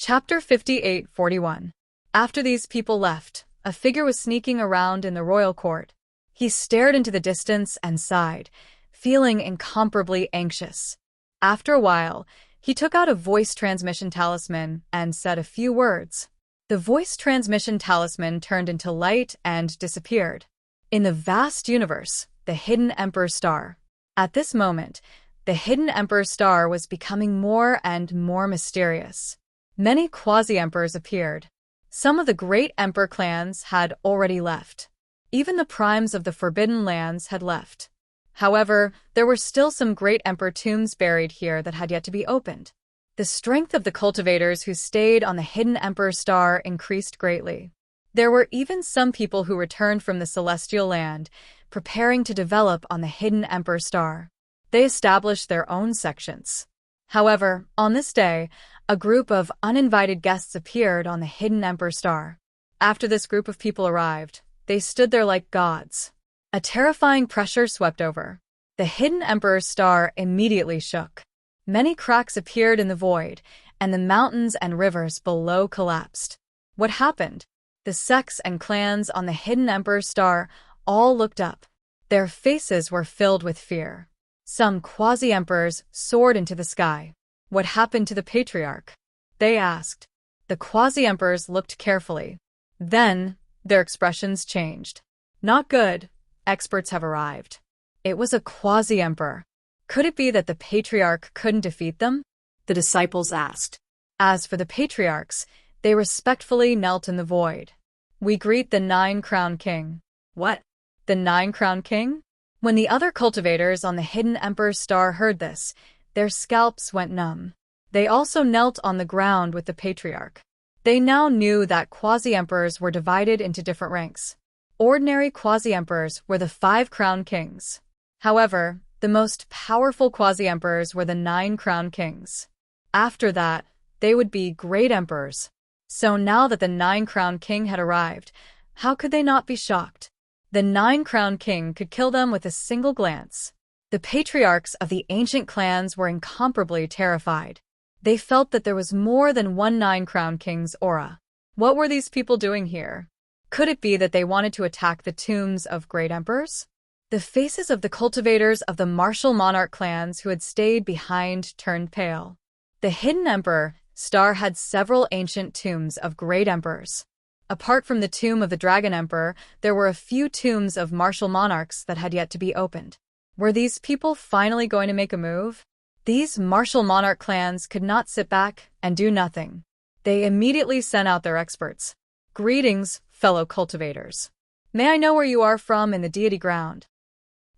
Chapter 58-41. After these people left, a figure was sneaking around in the royal court. He stared into the distance and sighed, feeling incomparably anxious. After a while, he took out a voice transmission talisman and said a few words. The voice transmission talisman turned into light and disappeared. In the vast universe, the hidden Emperor Star. At this moment, the hidden Emperor Star was becoming more and more mysterious. Many quasi-emperors appeared. Some of the great emperor clans had already left. Even the primes of the Forbidden Lands had left. However, there were still some great emperor tombs buried here that had yet to be opened. The strength of the cultivators who stayed on the hidden Emperor Star increased greatly. There were even some people who returned from the Celestial Land, preparing to develop on the hidden Emperor Star. They established their own sections. However, on this day, a group of uninvited guests appeared on the hidden Emperor Star. After this group of people arrived, they stood there like gods. A terrifying pressure swept over. The hidden Emperor Star immediately shook. Many cracks appeared in the void, and the mountains and rivers below collapsed. What happened? The sects and clans on the hidden Emperor Star all looked up. Their faces were filled with fear. Some quasi-emperors soared into the sky. What happened to the patriarch? They asked. The quasi-emperors looked carefully. Then, their expressions changed. Not good. Experts have arrived. It was a quasi-emperor. Could it be that the patriarch couldn't defeat them? The disciples asked. As for the patriarchs, they respectfully knelt in the void. We greet the Nine-Crowned King. What? The Nine-Crowned King? When the other cultivators on the hidden Emperor Star heard this, their scalps went numb. They also knelt on the ground with the patriarch. They now knew that quasi-emperors were divided into different ranks. Ordinary quasi-emperors were the 5 crowned kings. However, the most powerful quasi-emperors were the 9 crowned kings. After that, they would be great emperors. So now that the 9 crowned king had arrived, how could they not be shocked? The 9 crowned king could kill them with a single glance. The patriarchs of the ancient clans were incomparably terrified. They felt that there was more than one 9 crowned king's aura. What were these people doing here? Could it be that they wanted to attack the tombs of great emperors? The faces of the cultivators of the martial monarch clans who had stayed behind turned pale. The hidden Emperor Star had several ancient tombs of great emperors. Apart from the tomb of the Dragon Emperor, there were a few tombs of martial monarchs that had yet to be opened. Were these people finally going to make a move? These martial monarch clans could not sit back and do nothing. They immediately sent out their experts. Greetings, fellow cultivators. May I know where you are from in the deity ground?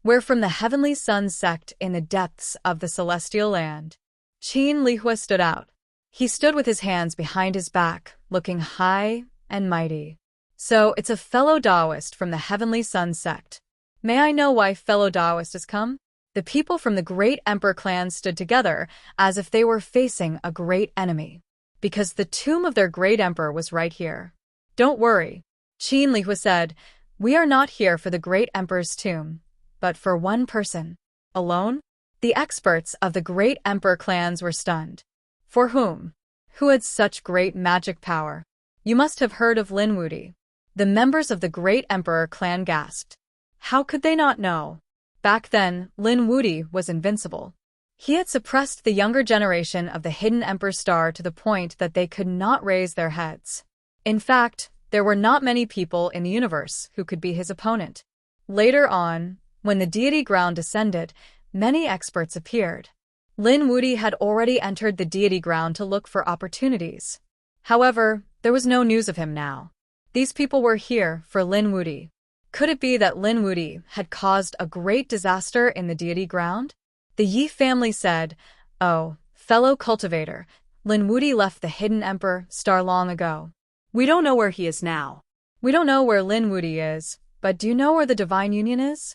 We're from the Heavenly Sun sect in the depths of the Celestial Land. Qin Lihua stood out. He stood with his hands behind his back, looking high and mighty. So it's a fellow Taoist from the Heavenly Sun sect. May I know why fellow Taoist has come? The people from the great emperor clan stood together as if they were facing a great enemy. Because the tomb of their great emperor was right here. Don't worry, Qin Lihua said. We are not here for the great emperor's tomb, but for one person. Alone? The experts of the great emperor clans were stunned. For whom? Who had such great magic power? You must have heard of Lin Wuti. The members of the great emperor clan gasped. How could they not know? Back then, Lin Wuti was invincible. He had suppressed the younger generation of the hidden Emperor Star to the point that they could not raise their heads. In fact, there were not many people in the universe who could be his opponent. Later on, when the deity ground descended, many experts appeared. Lin Wuti had already entered the deity ground to look for opportunities. However, there was no news of him now. These people were here for Lin Wuti. Could it be that Lin Wuti had caused a great disaster in the deity ground? The Yi family said, Oh, fellow cultivator, Lin Wuti left the hidden Emperor Star long ago. We don't know where he is now. We don't know where Lin Wuti is, but do you know where the Divine Union is?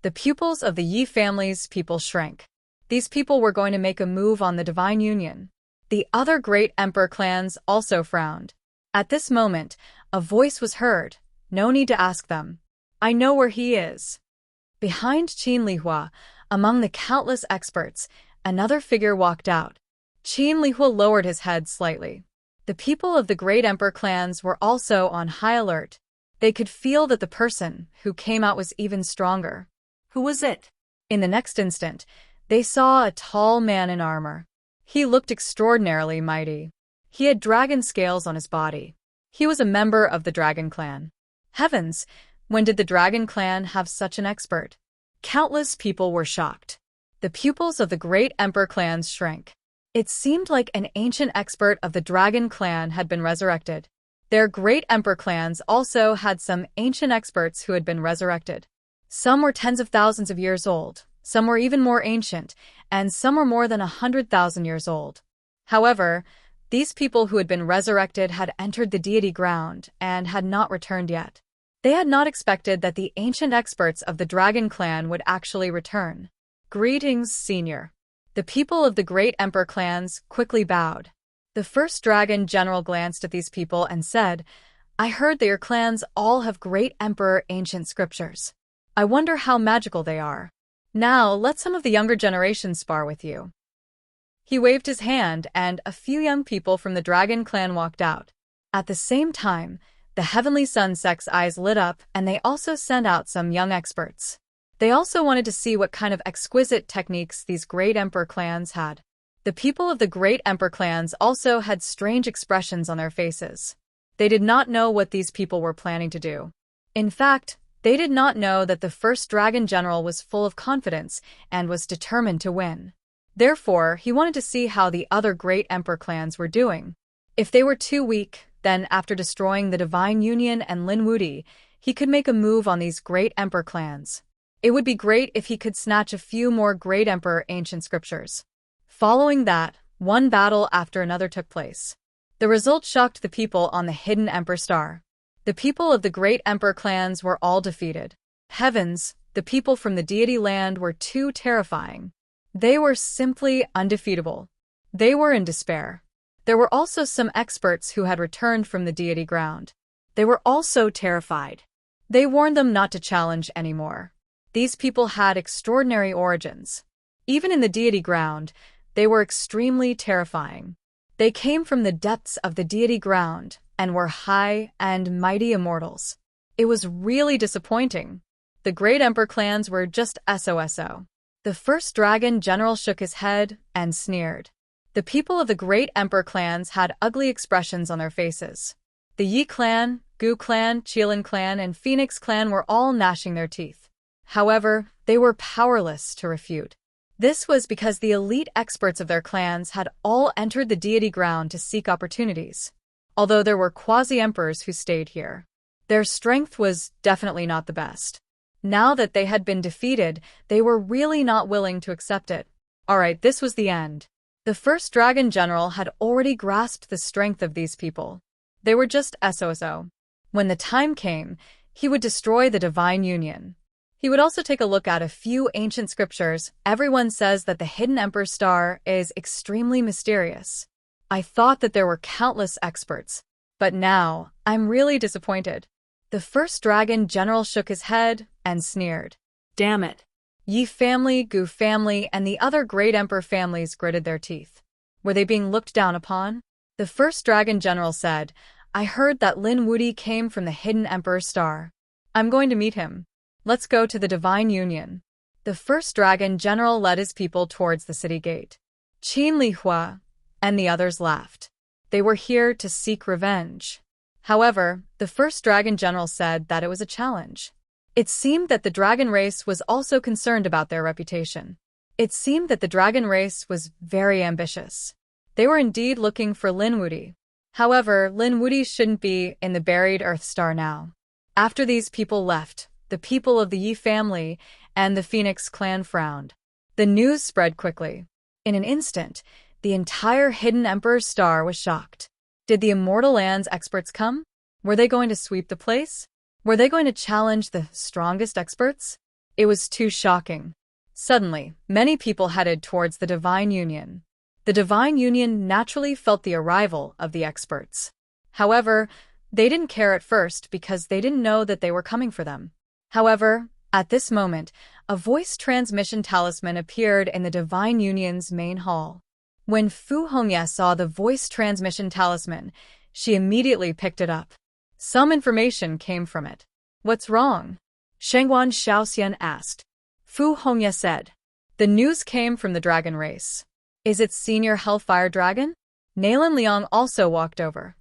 The pupils of the Yi family's people shrank. These people were going to make a move on the Divine Union. The other great emperor clans also frowned. At this moment, a voice was heard. No need to ask them. I know where he is. Behind Qin Lihua, among the countless experts, another figure walked out. Qin Lihua lowered his head slightly. The people of the great emperor clans were also on high alert. They could feel that the person who came out was even stronger. Who was it? In the next instant, they saw a tall man in armor. He looked extraordinarily mighty. He had dragon scales on his body. He was a member of the dragon clan. Heavens, when did the dragon clan have such an expert? Countless people were shocked. The pupils of the great emperor clans shrank. It seemed like an ancient expert of the dragon clan had been resurrected. Their great emperor clans also had some ancient experts who had been resurrected. Some were tens of thousands of years old, some were even more ancient, and some were more than 100,000 years old. However, these people who had been resurrected had entered the deity ground and had not returned yet. They had not expected that the ancient experts of the dragon clan would actually return. Greetings, Senior. The people of the great emperor clans quickly bowed. The first dragon general glanced at these people and said, "I heard that your clans all have great emperor ancient scriptures. I wonder how magical they are. Now, let some of the younger generation spar with you." He waved his hand, and a few young people from the dragon clan walked out. At the same time, the heavenly sun sect's eyes lit up, and they also sent out some young experts. They also wanted to see what kind of exquisite techniques these great emperor clans had. The people of the great emperor clans also had strange expressions on their faces. They did not know what these people were planning to do. In fact, they did not know that the first dragon general was full of confidence and was determined to win. Therefore, he wanted to see how the other great emperor clans were doing. If they were too weak, then after destroying the Divine Union and Lin Wuti, he could make a move on these great emperor clans. It would be great if he could snatch a few more great emperor ancient scriptures. Following that, one battle after another took place. The result shocked the people on the hidden emperor star. The people of the great emperor clans were all defeated. Heavens, the people from the deity land were too terrifying. They were simply undefeatable. They were in despair. There were also some experts who had returned from the deity ground. They were also terrified. They warned them not to challenge anymore. These people had extraordinary origins. Even in the deity ground, they were extremely terrifying. They came from the depths of the deity ground and were high and mighty immortals. It was really disappointing. The great emperor clans were just SOSO. The first dragon general shook his head and sneered. The people of the great emperor clans had ugly expressions on their faces. The Yi clan, Gu clan, Qilin clan, and Phoenix clan were all gnashing their teeth. However, they were powerless to refute. This was because the elite experts of their clans had all entered the deity ground to seek opportunities. Although there were quasi-emperors who stayed here, their strength was definitely not the best. Now that they had been defeated, they were really not willing to accept it. Alright, this was the end. The first dragon general had already grasped the strength of these people. They were just SOSO. When the time came, he would destroy the Divine Union. He would also take a look at a few ancient scriptures. Everyone says that the hidden emperor star is extremely mysterious. I thought that there were countless experts, but now I'm really disappointed. The first dragon general shook his head and sneered. Damn it. Yi family, Gu family, and the other great emperor families gritted their teeth. Were they being looked down upon? The first dragon general said, "I heard that Lin Wuti came from the hidden emperor star. I'm going to meet him. Let's go to the Divine Union." The first dragon general led his people towards the city gate. Qin Li Hua and the others laughed. They were here to seek revenge. However, the first dragon general said that it was a challenge. It seemed that the dragon race was also concerned about their reputation. It seemed that the dragon race was very ambitious. They were indeed looking for Lin Wuti. However, Lin Wuti shouldn't be in the buried Earth Star now. After these people left, the people of the Yi family and the Phoenix clan frowned. The news spread quickly. In an instant, the entire hidden Emperor's star was shocked. Did the Immortal Land's experts come? Were they going to sweep the place? Were they going to challenge the strongest experts? It was too shocking. Suddenly, many people headed towards the Divine Union. The Divine Union naturally felt the arrival of the experts. However, they didn't care at first because they didn't know that they were coming for them. However, at this moment, a voice transmission talisman appeared in the Divine Union's main hall. When Fu Hongye saw the voice transmission talisman, she immediately picked it up. Some information came from it. What's wrong? Shengguan Xiaoxian asked. Fu Hongye said. The news came from the dragon race. Is it Senior Hellfire Dragon? Nalan Liang also walked over.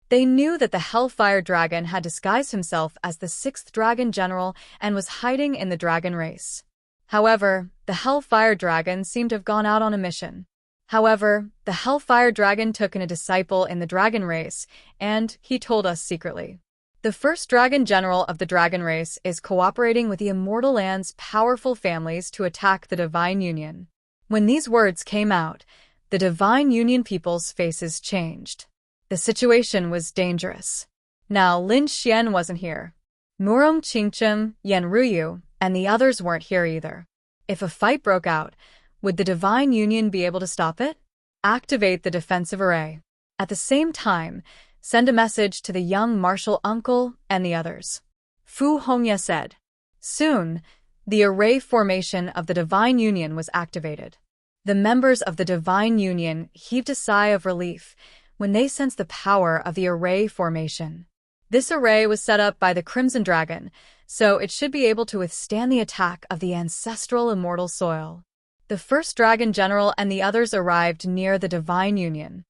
They knew that the Hellfire Dragon had disguised himself as the 6th Dragon General and was hiding in the dragon race. However, the Hellfire Dragon seemed to have gone out on a mission. However, the Hellfire Dragon took in a disciple in the dragon race, and he told us secretly. The 1st Dragon General of the dragon race is cooperating with the Immortal Land's powerful families to attack the Divine Union. When these words came out, the Divine Union people's faces changed. The situation was dangerous. Now Lin Xian wasn't here. Murong Qingcheng, Yan Ruyu, and the others weren't here either. If a fight broke out, would the Divine Union be able to stop it? Activate the defensive array. At the same time, send a message to the young martial uncle and the others. Fu Hongye said. Soon, the array formation of the Divine Union was activated. The members of the Divine Union heaved a sigh of relief when they sensed the power of the array formation. This array was set up by the Crimson Dragon, so it should be able to withstand the attack of the ancestral immortal soil. The 1st Dragon General and the others arrived near the Divine Union.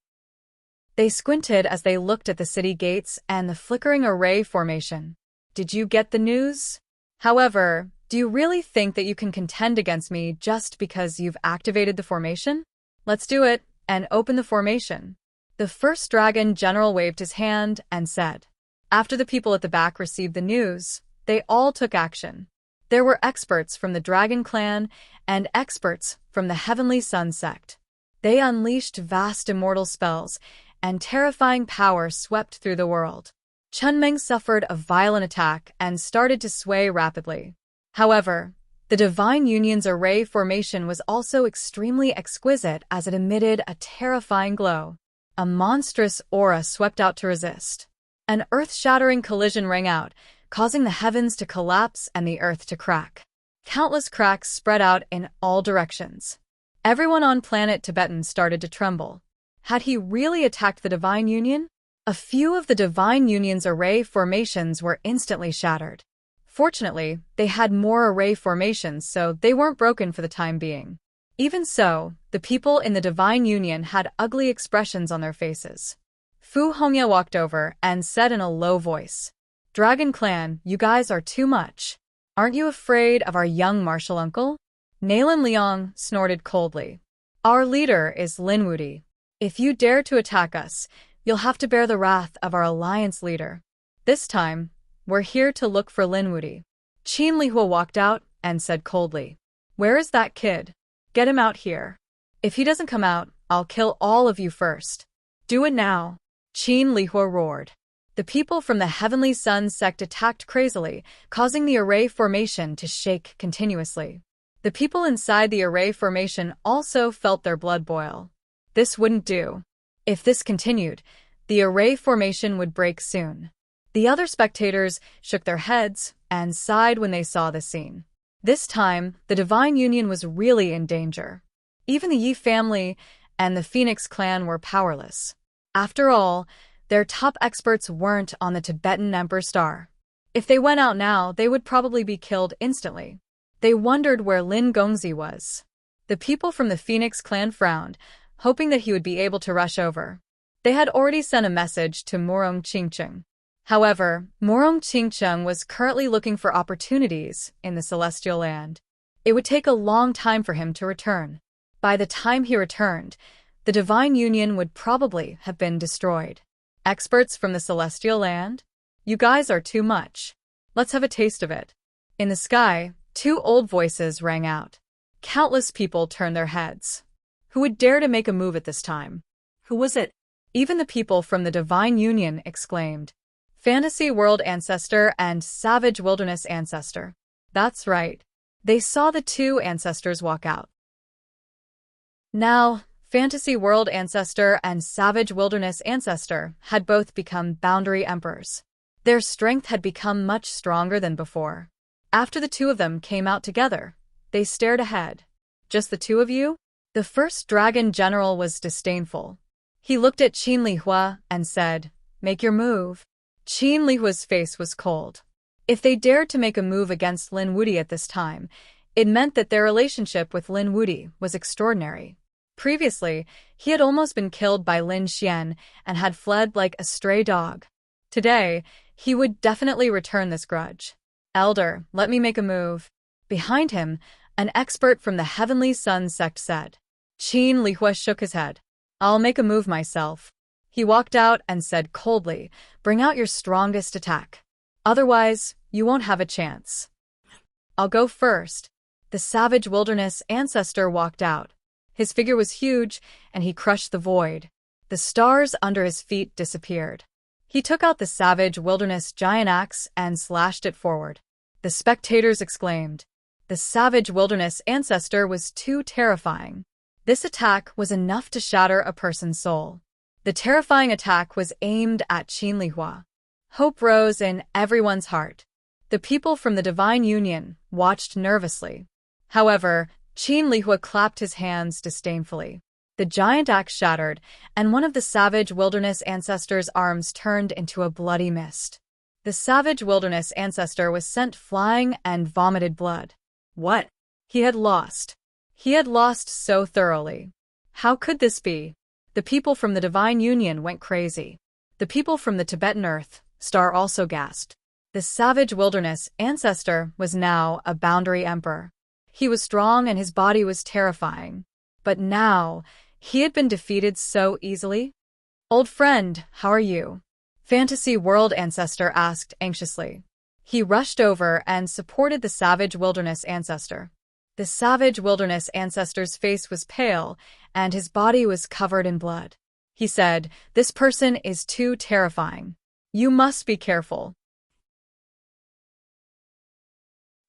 They squinted as they looked at the city gates and the flickering array formation. Did you get the news? However, do you really think that you can contend against me just because you've activated the formation? Let's do it and open the formation. The 1st Dragon General waved his hand and said. After the people at the back received the news, they all took action. There were experts from the Dragon Clan and experts from the Heavenly Sun sect. They unleashed vast immortal spells, and terrifying power swept through the world. Chunmeng suffered a violent attack and started to sway rapidly. However, the Divine Union's array formation was also extremely exquisite as it emitted a terrifying glow. A monstrous aura swept out to resist. An earth-shattering collision rang out, causing the heavens to collapse and the earth to crack. Countless cracks spread out in all directions. Everyone on planet Tibetan started to tremble. Had he really attacked the Divine Union? A few of the Divine Union's array formations were instantly shattered. Fortunately, they had more array formations, so they weren't broken for the time being. Even so, the people in the Divine Union had ugly expressions on their faces. Fu Hongye walked over and said in a low voice, Dragon Clan, you guys are too much. Aren't you afraid of our young martial uncle? Nalan Liang snorted coldly. Our leader is Lin Wudi. If you dare to attack us, you'll have to bear the wrath of our alliance leader. This time, we're here to look for Lin Wudi. Qin Lihua walked out and said coldly, Where is that kid? Get him out here. If he doesn't come out, I'll kill all of you first. Do it now. Qin Lihua roared. The people from the Heavenly Sun sect attacked crazily, causing the array formation to shake continuously. The people inside the array formation also felt their blood boil. This wouldn't do. If this continued, the array formation would break soon. The other spectators shook their heads and sighed when they saw the scene. This time, the Divine Union was really in danger. Even the Yi family and the Phoenix clan were powerless. After all, their top experts weren't on the Tibetan Emperor Star. If they went out now, they would probably be killed instantly. They wondered where Lin Gongzi was. The people from the Phoenix clan frowned, hoping that he would be able to rush over. They had already sent a message to Murong Qingcheng. However, Murong Qingcheng was currently looking for opportunities in the Celestial Land. It would take a long time for him to return. By the time he returned, the Divine Union would probably have been destroyed. Experts from the Celestial Land? You guys are too much. Let's have a taste of it. In the sky, 2 old voices rang out. Countless people turned their heads. Who would dare to make a move at this time? Who was it? Even the people from the Divine Union exclaimed. Fantasy World Ancestor and Savage Wilderness Ancestor. That's right. They saw the 2 ancestors walk out. Now, Fantasy World Ancestor and Savage Wilderness Ancestor had both become boundary emperors. Their strength had become much stronger than before. After the 2 of them came out together, they stared ahead. Just the 2 of you? The first dragon general was disdainful. He looked at Qin Lihua and said, "Make your move." Qin Lihua's face was cold. If they dared to make a move against Lin Wudi at this time, it meant that their relationship with Lin Wudi was extraordinary. Previously, he had almost been killed by Lin Xian and had fled like a stray dog. Today, he would definitely return this grudge. "Elder, let me make a move." Behind him, an expert from the Heavenly Sun sect said. Qin Lihua shook his head. "I'll make a move myself." He walked out and said coldly, "Bring out your strongest attack. Otherwise, you won't have a chance." "I'll go first." The savage wilderness ancestor walked out. His figure was huge, and he crushed the void. The stars under his feet disappeared. He took out the savage wilderness giant axe and slashed it forward. The spectators exclaimed. The savage wilderness ancestor was too terrifying. This attack was enough to shatter a person's soul. The terrifying attack was aimed at Qin Lihua. Hope rose in everyone's heart. The people from the Divine Union watched nervously. However, Qin Lihua clapped his hands disdainfully. The giant axe shattered, and one of the savage wilderness ancestor's arms turned into a bloody mist. The savage wilderness ancestor was sent flying and vomited blood. What? He had lost. He had lost so thoroughly. How could this be? The people from the Divine Union went crazy. The people from the Tibetan Earth Star also gasped. The savage wilderness ancestor was now a boundary emperor. He was strong and his body was terrifying. But now, he had been defeated so easily. "Old friend, how are you?" Fantasy World Ancestor asked anxiously. He rushed over and supported the savage wilderness ancestor. The savage wilderness ancestor's face was pale, and his body was covered in blood. He said, "This person is too terrifying. You must be careful."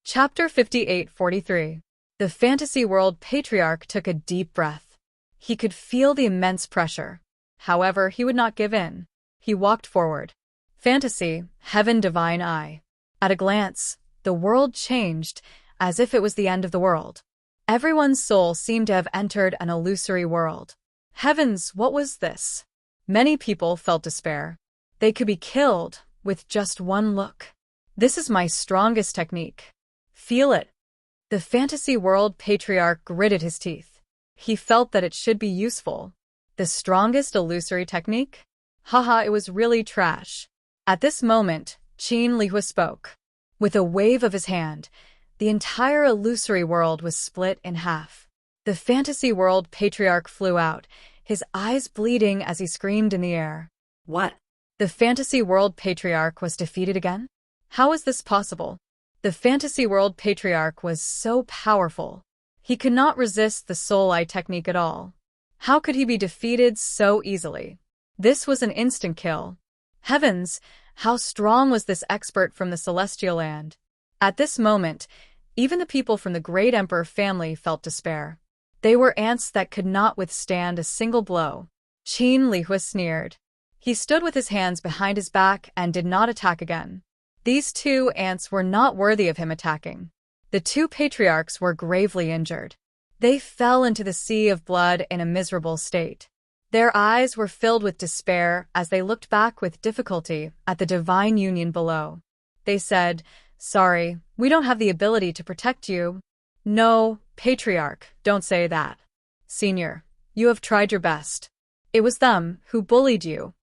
Chapter 58-43. The Fantasy World Patriarch took a deep breath. He could feel the immense pressure. However, he would not give in. He walked forward. Fantasy, Heaven Divine Eye. At a glance, the world changed, as if it was the end of the world. Everyone's soul seemed to have entered an illusory world. Heavens, what was this? Many people felt despair. They could be killed with just one look. This is my strongest technique. Feel it. The Fantasy World Patriarch gritted his teeth. He felt that it should be useful. The strongest illusory technique? Haha, it was really trash. At this moment, Qin Lihua spoke. With a wave of his hand, the entire illusory world was split in half. The Fantasy World Patriarch flew out, his eyes bleeding as he screamed in the air. What? The Fantasy World Patriarch was defeated again? How is this possible? The Fantasy World Patriarch was so powerful. He could not resist the Soul Eye technique at all. How could he be defeated so easily? This was an instant kill. Heavens, how strong was this expert from the Celestial Land? At this moment, even the people from the Great Emperor family felt despair. They were ants that could not withstand a single blow. Qin Lihua sneered. He stood with his hands behind his back and did not attack again. These two ants were not worthy of him attacking. The two patriarchs were gravely injured. They fell into the sea of blood in a miserable state. Their eyes were filled with despair as they looked back with difficulty at the Divine Union below. They said, "Sorry, we don't have the ability to protect you." "No, Patriarch, don't say that. Senior, you have tried your best. It was them who bullied you.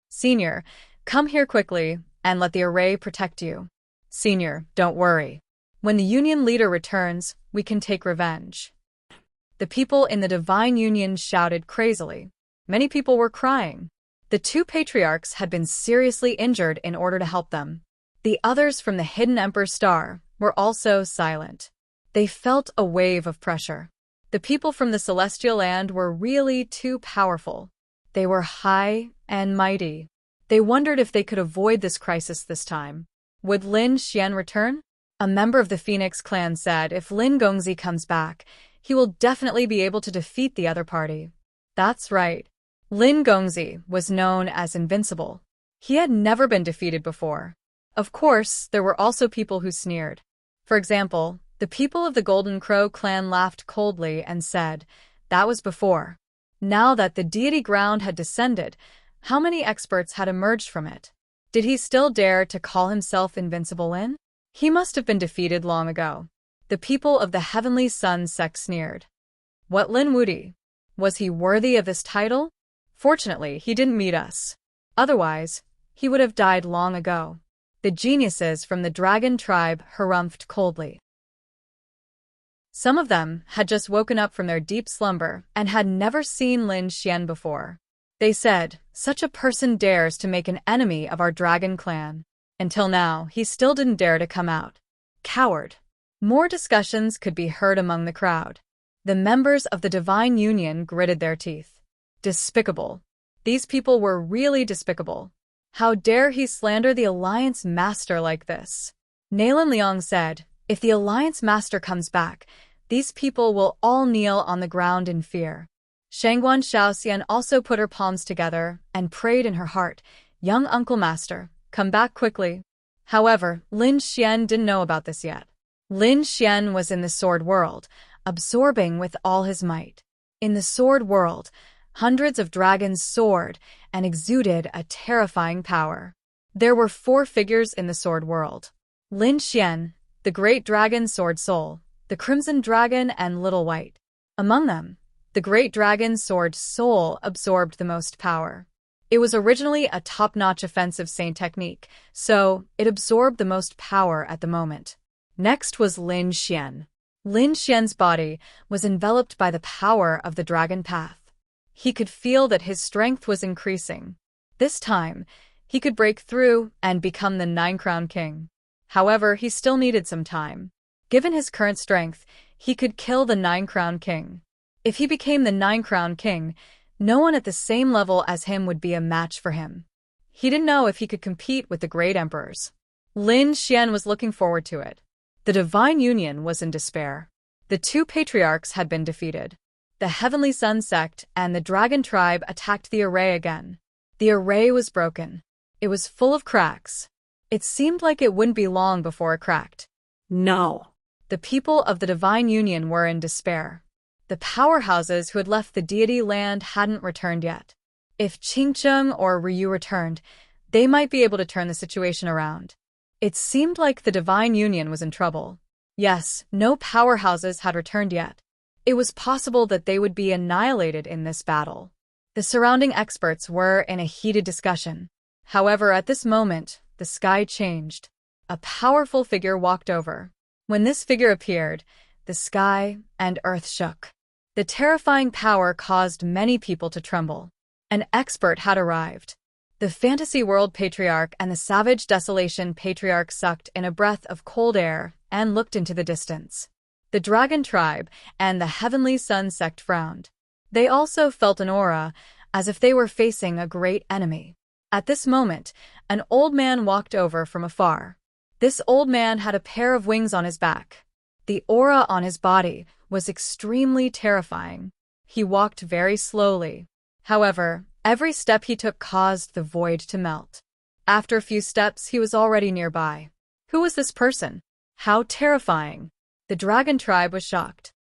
Senior, come here quickly and let the array protect you. Senior, don't worry. When the Union leader returns, we can take revenge." The people in the Divine Union shouted crazily. Many people were crying. The two patriarchs had been seriously injured in order to help them. The others from the Hidden Emperor Star were also silent. They felt a wave of pressure. The people from the Celestial Land were really too powerful. They were high and mighty. They wondered if they could avoid this crisis this time. Would Lin Xian return? A member of the Phoenix clan said if Lin Gongzi comes back, he will definitely be able to defeat the other party. That's right. Lin Gongzi was known as invincible. He had never been defeated before. Of course, there were also people who sneered. For example, the people of the Golden Crow clan laughed coldly and said, That was before. Now that the deity ground had descended, how many experts had emerged from it? Did he still dare to call himself Invincible Lin? He must have been defeated long ago. The people of the Heavenly Sun sect sneered. What Lin Wuti? Was he worthy of this title? Fortunately, he didn't meet us. Otherwise, he would have died long ago. The geniuses from the dragon tribe harumphed coldly. Some of them had just woken up from their deep slumber and had never seen Lin Xian before. They said, "Such a person dares to make an enemy of our dragon clan. Until now, he still didn't dare to come out. Coward." More discussions could be heard among the crowd. The members of the Divine Union gritted their teeth. Despicable. These people were really despicable. How dare he slander the Alliance Master like this? Nalan Liang said, "If the Alliance Master comes back, these people will all kneel on the ground in fear." Shangguan Shaoxian also put her palms together and prayed in her heart, "Young Uncle Master, come back quickly." However, Lin Xian didn't know about this yet. Lin Xian was in the sword world, absorbing with all his might. In the sword world, hundreds of dragons soared and exuded a terrifying power. There were 4 figures in the sword world. Lin Xian, the Great Dragon Sword Soul, the Crimson Dragon, and Little White. Among them, the Great Dragon Sword Soul absorbed the most power. It was originally a top-notch offensive saint technique, so it absorbed the most power at the moment. Next was Lin Xian. Lin Xian's body was enveloped by the power of the dragon path. He could feel that his strength was increasing. This time, he could break through and become the 9-crown king. However, he still needed some time. Given his current strength, he could kill the 9-crown king. If he became the 9-crown king, no one at the same level as him would be a match for him. He didn't know if he could compete with the great emperors. Lin Xian was looking forward to it. The Divine Union was in despair. The 2 patriarchs had been defeated. The Heavenly Sun sect and the Dragon tribe attacked the array again. The array was broken. It was full of cracks. It seemed like it wouldn't be long before it cracked. No. The people of the Divine Union were in despair. The powerhouses who had left the deity land hadn't returned yet. If Qingcheng or Ryu returned, they might be able to turn the situation around. It seemed like the Divine Union was in trouble. Yes, no powerhouses had returned yet. It was possible that they would be annihilated in this battle. The surrounding experts were in a heated discussion. However, at this moment, the sky changed. A powerful figure walked over. When this figure appeared, the sky and earth shook. The terrifying power caused many people to tremble. An expert had arrived. The Fantasy World Patriarch and the Savage Desolation Patriarch sucked in a breath of cold air and looked into the distance. The Dragon Tribe and the Heavenly Sun sect frowned. They also felt an aura, as if they were facing a great enemy. At this moment, an old man walked over from afar. This old man had a pair of wings on his back. The aura on his body was extremely terrifying. He walked very slowly. However, every step he took caused the void to melt. After a few steps, he was already nearby. Who was this person? How terrifying! The Dragon Tribe was shocked.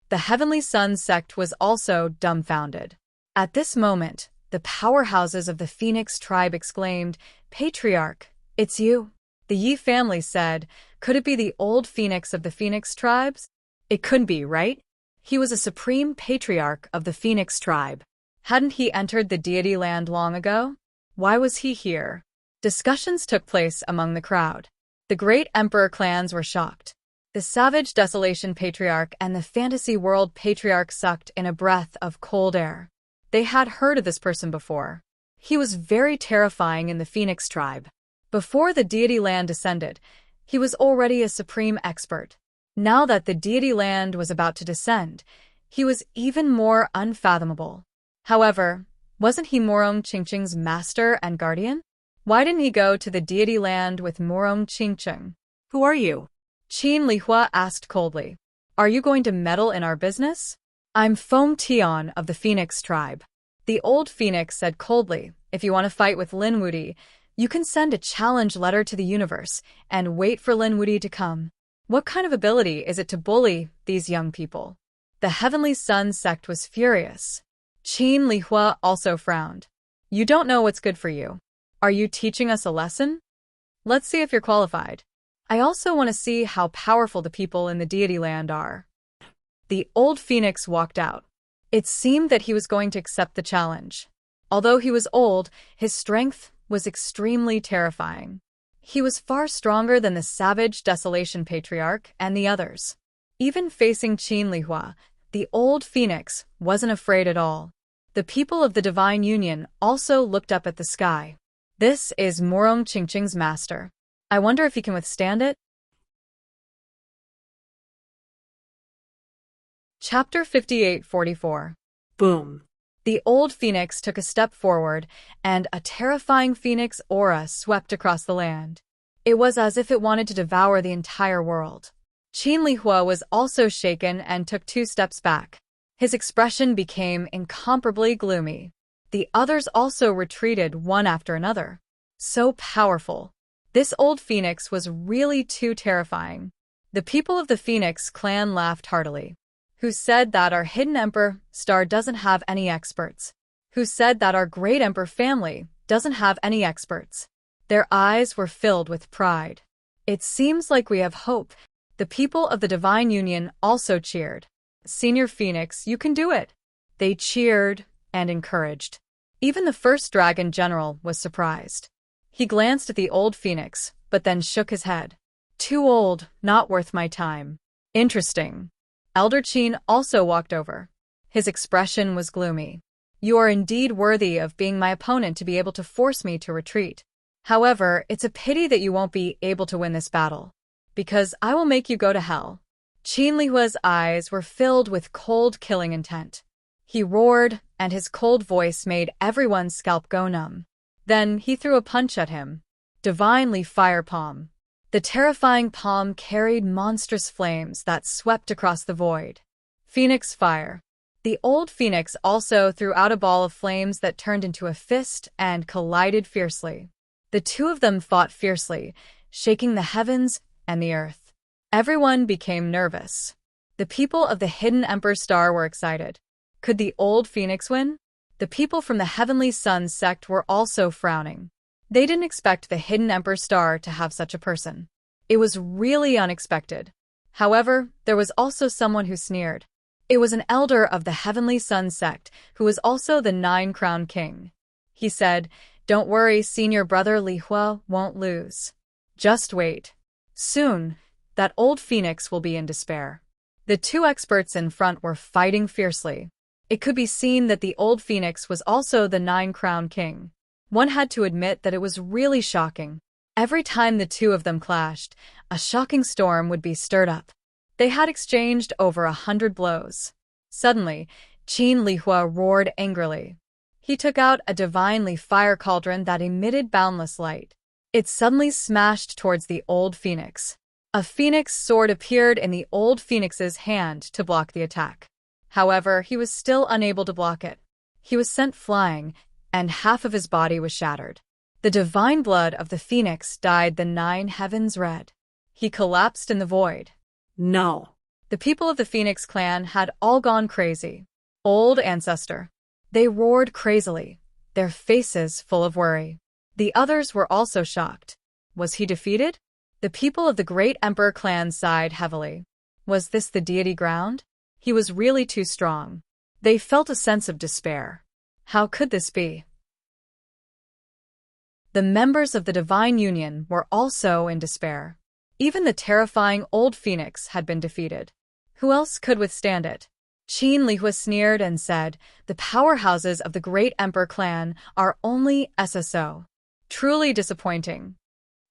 The Heavenly Sun sect was also dumbfounded. At this moment, the powerhouses of the Phoenix Tribe exclaimed, "Patriarch, it's you." The Yi family said, "Could it be the old Phoenix of the Phoenix Tribes?" It couldn't be, right? He was a supreme patriarch of the Phoenix Tribe. Hadn't he entered the deity land long ago? Why was he here? Discussions took place among the crowd. The great emperor clans were shocked. The Savage Desolation Patriarch and the Fantasy World Patriarch sucked in a breath of cold air. They had heard of this person before. He was very terrifying in the Phoenix Tribe. Before the deity land descended, he was already a supreme expert. Now that the deity land was about to descend, he was even more unfathomable. However, wasn't he Morong Qingcheng's master and guardian? Why didn't he go to the deity land with Morong Qingcheng? "Who are you?" Qin Lihua asked coldly. "Are you going to meddle in our business?" "I'm Feng Tian of the Phoenix Tribe." The old Phoenix said coldly, "If you want to fight with Lin Wuti, you can send a challenge letter to the universe and wait for Lin Wuti to come." What kind of ability is it to bully these young people? The Heavenly Sun sect was furious. Qin Lihua also frowned. You don't know what's good for you. Are you teaching us a lesson? Let's see if you're qualified. I also want to see how powerful the people in the deity land are. The old phoenix walked out. It seemed that he was going to accept the challenge. Although he was old, his strength was extremely terrifying. He was far stronger than the savage Desolation Patriarch and the others. Even facing Qin Lihua, the old phoenix wasn't afraid at all. The people of the Divine Union also looked up at the sky. This is Morong Qingqing's master. I wonder if he can withstand it? Chapter 58-44. Boom. The old phoenix took a step forward, and a terrifying phoenix aura swept across the land. It was as if it wanted to devour the entire world. Qin Lihua was also shaken and took 2 steps back. His expression became incomparably gloomy. The others also retreated one after another. So powerful. This old phoenix was really too terrifying. The people of the Phoenix clan laughed heartily. Who said that our hidden emperor star doesn't have any experts? Who said that our great emperor family doesn't have any experts? Their eyes were filled with pride. It seems like we have hope. The people of the Divine Union also cheered. Senior Phoenix, you can do it. They cheered and encouraged. Even the first dragon general was surprised. He glanced at the old phoenix, but then shook his head. Too old, not worth my time. Interesting. Elder Qin also walked over. His expression was gloomy. You are indeed worthy of being my opponent to be able to force me to retreat. However, it's a pity that you won't be able to win this battle. Because I will make you go to hell. Qin Lihua's eyes were filled with cold killing intent. He roared, and his cold voice made everyone's scalp go numb. Then he threw a punch at him. Divinely Fire Palm. The terrifying palm carried monstrous flames that swept across the void. Phoenix Fire. The old phoenix also threw out a ball of flames that turned into a fist and collided fiercely. The two of them fought fiercely, shaking the heavens and the earth. Everyone became nervous. The people of the Hidden Emperor Star were excited. Could the old phoenix win? The people from the Heavenly Sun sect were also frowning. They didn't expect the Hidden Emperor Star to have such a person. It was really unexpected. However, there was also someone who sneered. It was an elder of the Heavenly Sun sect who was also the 9-crown king. He said, "Don't worry, senior brother Lihua won't lose. Just wait. Soon, that old phoenix will be in despair." The 2 experts in front were fighting fiercely. It could be seen that the old phoenix was also the 9-crown king. One had to admit that it was really shocking. Every time the 2 of them clashed, a shocking storm would be stirred up. They had exchanged over 100 blows. Suddenly, Qin Lihua roared angrily. He took out a divinely fire cauldron that emitted boundless light. It suddenly smashed towards the old phoenix. A phoenix sword appeared in the old phoenix's hand to block the attack. However, he was still unable to block it. He was sent flying, and half of his body was shattered. The divine blood of the phoenix dyed the 9 heavens red. He collapsed in the void. No. The people of the Phoenix clan had all gone crazy. Old ancestor. They roared crazily, their faces full of worry. The others were also shocked. Was he defeated? The people of the Great Emperor clan sighed heavily. Was this the deity ground? He was really too strong. They felt a sense of despair. How could this be? The members of the Divine Union were also in despair. Even the terrifying old phoenix had been defeated. Who else could withstand it? Qin Lihua sneered and said, "The powerhouses of the Great Emperor clan are only SSO. Truly disappointing."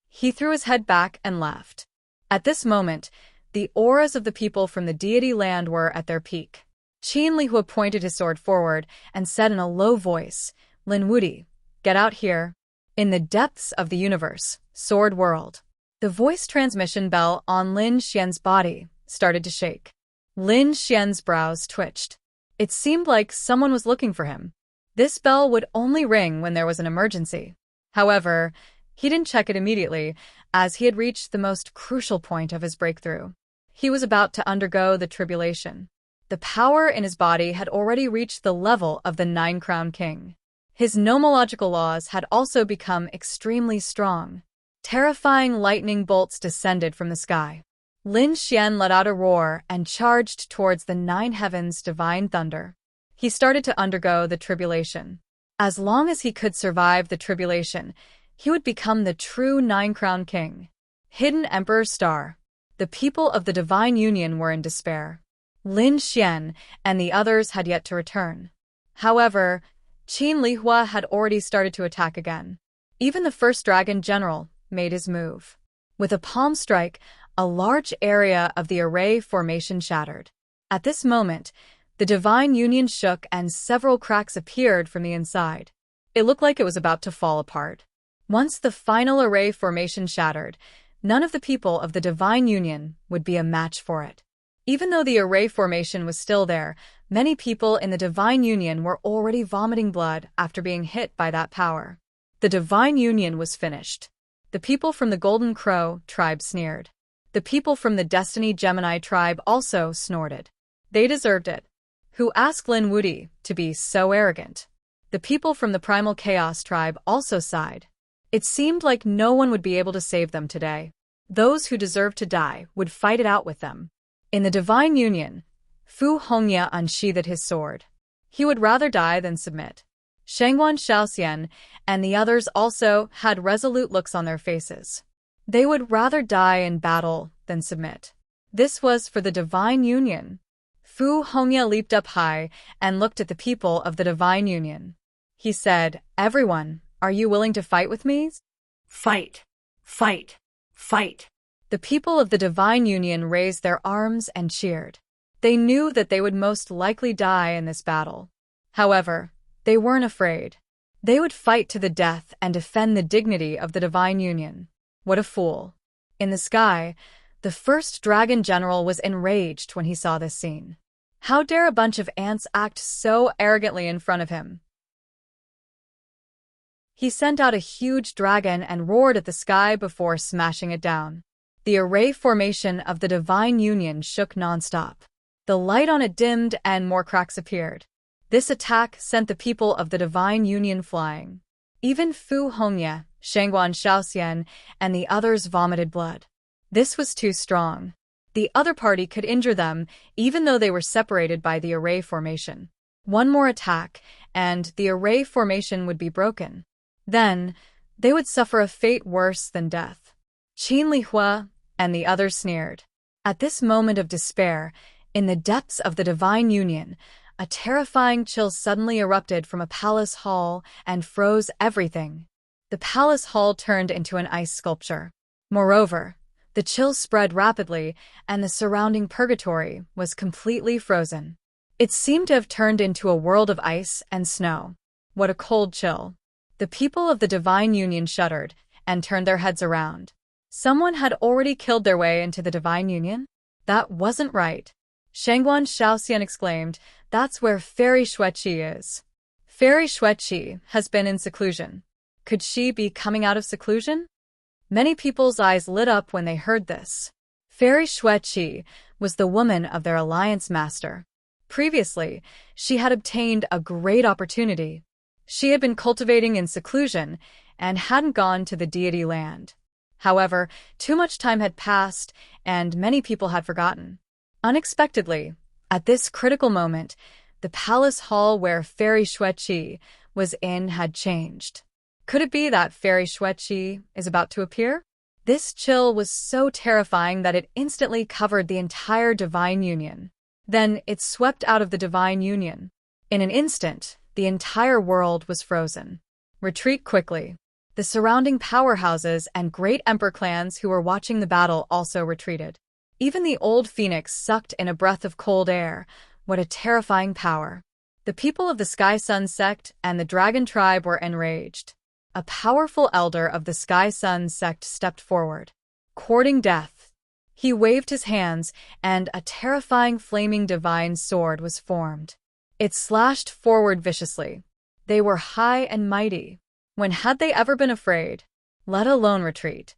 He threw his head back and laughed. At this moment, the auras of the people from the deity land were at their peak. Qin Lihua pointed his sword forward and said in a low voice, "Lin Wudi, get out here." In the depths of the universe, Sword World. The voice transmission bell on Lin Xian's body started to shake. Lin Xian's brows twitched. It seemed like someone was looking for him. This bell would only ring when there was an emergency. However, he didn't check it immediately, as he had reached the most crucial point of his breakthrough. He was about to undergo the tribulation. The power in his body had already reached the level of the Nine-Crowned King. His nomological laws had also become extremely strong. Terrifying lightning bolts descended from the sky. Lin Xian let out a roar and charged towards the nine heavens' divine thunder. He started to undergo the tribulation. As long as he could survive the tribulation, he would become the true Nine-Crowned King. Hidden Emperor's Star. The people of the Divine Union were in despair. Lin Xian and the others had yet to return. However, Qin Lihua had already started to attack again. Even the first dragon general made his move. With a palm strike, a large area of the array formation shattered. At this moment, the Divine Union shook and several cracks appeared from the inside. It looked like it was about to fall apart. Once the final array formation shattered, none of the people of the Divine Union would be a match for it. Even though the array formation was still there, many people in the Divine Union were already vomiting blood after being hit by that power. The Divine Union was finished. The people from the Golden Crow tribe sneered. The people from the Destiny Gemini tribe also snorted. They deserved it. Who asked Lin Wudi to be so arrogant? The people from the Primal Chaos tribe also sighed. It seemed like no one would be able to save them today. Those who deserved to die would fight it out with them. In the Divine Union, Fu Hongya unsheathed his sword. He would rather die than submit. Shangguan Shaoxian and the others also had resolute looks on their faces. They would rather die in battle than submit. This was for the Divine Union. Fu Hongya leaped up high and looked at the people of the Divine Union. He said, "Everyone, are you willing to fight with me?" Fight! Fight! Fight! The people of the Divine Union raised their arms and cheered. They knew that they would most likely die in this battle. However, they weren't afraid. They would fight to the death and defend the dignity of the Divine Union. What a fool. In the sky, the first dragon general was enraged when he saw this scene. How dare a bunch of ants act so arrogantly in front of him? He sent out a huge dragon and roared at the sky before smashing it down. The array formation of the Divine Union shook nonstop. The light on it dimmed and more cracks appeared. This attack sent the people of the Divine Union flying. Even Fu Hongya, Shangguan Shaoxian, and the others vomited blood. This was too strong. The other party could injure them, even though they were separated by the array formation. One more attack, and the array formation would be broken. Then, they would suffer a fate worse than death. Qin Lihua and the others sneered. At this moment of despair, in the depths of the Divine Union, a terrifying chill suddenly erupted from a palace hall and froze everything. The palace hall turned into an ice sculpture. Moreover, the chill spread rapidly, and the surrounding purgatory was completely frozen. It seemed to have turned into a world of ice and snow. What a cold chill. The people of the Divine Union shuddered and turned their heads around. Someone had already killed their way into the Divine Union? That wasn't right. Shangguan Shaoxian exclaimed, "That's where Fairy Xueqi is." Fairy Xueqi has been in seclusion. Could she be coming out of seclusion? Many people's eyes lit up when they heard this. Fairy Xueqi was the woman of their alliance master. Previously, she had obtained a great opportunity. She had been cultivating in seclusion and hadn't gone to the deity land. However, too much time had passed, and many people had forgotten. Unexpectedly, at this critical moment, the palace hall where Fairy Xueqi was in had changed. Could it be that Fairy Xueqi is about to appear? This chill was so terrifying that it instantly covered the entire Divine Union. Then it swept out of the Divine Union. In an instant, the entire world was frozen. Retreat quickly. The surrounding powerhouses and great emperor clans who were watching the battle also retreated. Even the old phoenix sucked in a breath of cold air. What a terrifying power. The people of the Sky Sun sect and the Dragon tribe were enraged. A powerful elder of the Sky Sun sect stepped forward. Courting death. He waved his hands, and a terrifying flaming divine sword was formed. It slashed forward viciously. They were high and mighty. When had they ever been afraid? Let alone retreat.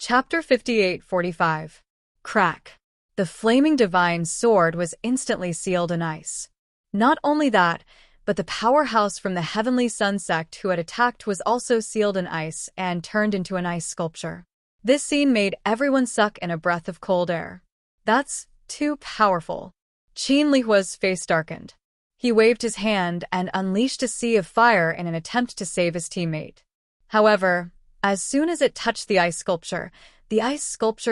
Chapter 58:45. Crack. The flaming divine sword was instantly sealed in ice. Not only that, but the powerhouse from the Heavenly Sun sect who had attacked was also sealed in ice and turned into an ice sculpture. This scene made everyone suck in a breath of cold air. That's too powerful. Qin Lihua's face darkened. He waved his hand and unleashed a sea of fire in an attempt to save his teammate. However, as soon as it touched the ice sculpture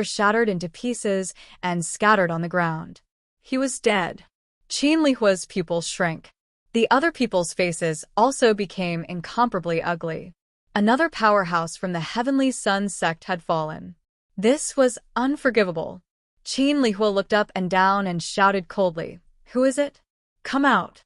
shattered into pieces and scattered on the ground. He was dead. Qin Lihua's pupils shrank. The other people's faces also became incomparably ugly. Another powerhouse from the Heavenly Sun sect had fallen. This was unforgivable. Qin Lihua looked up and down and shouted coldly, "Who is it? Come out."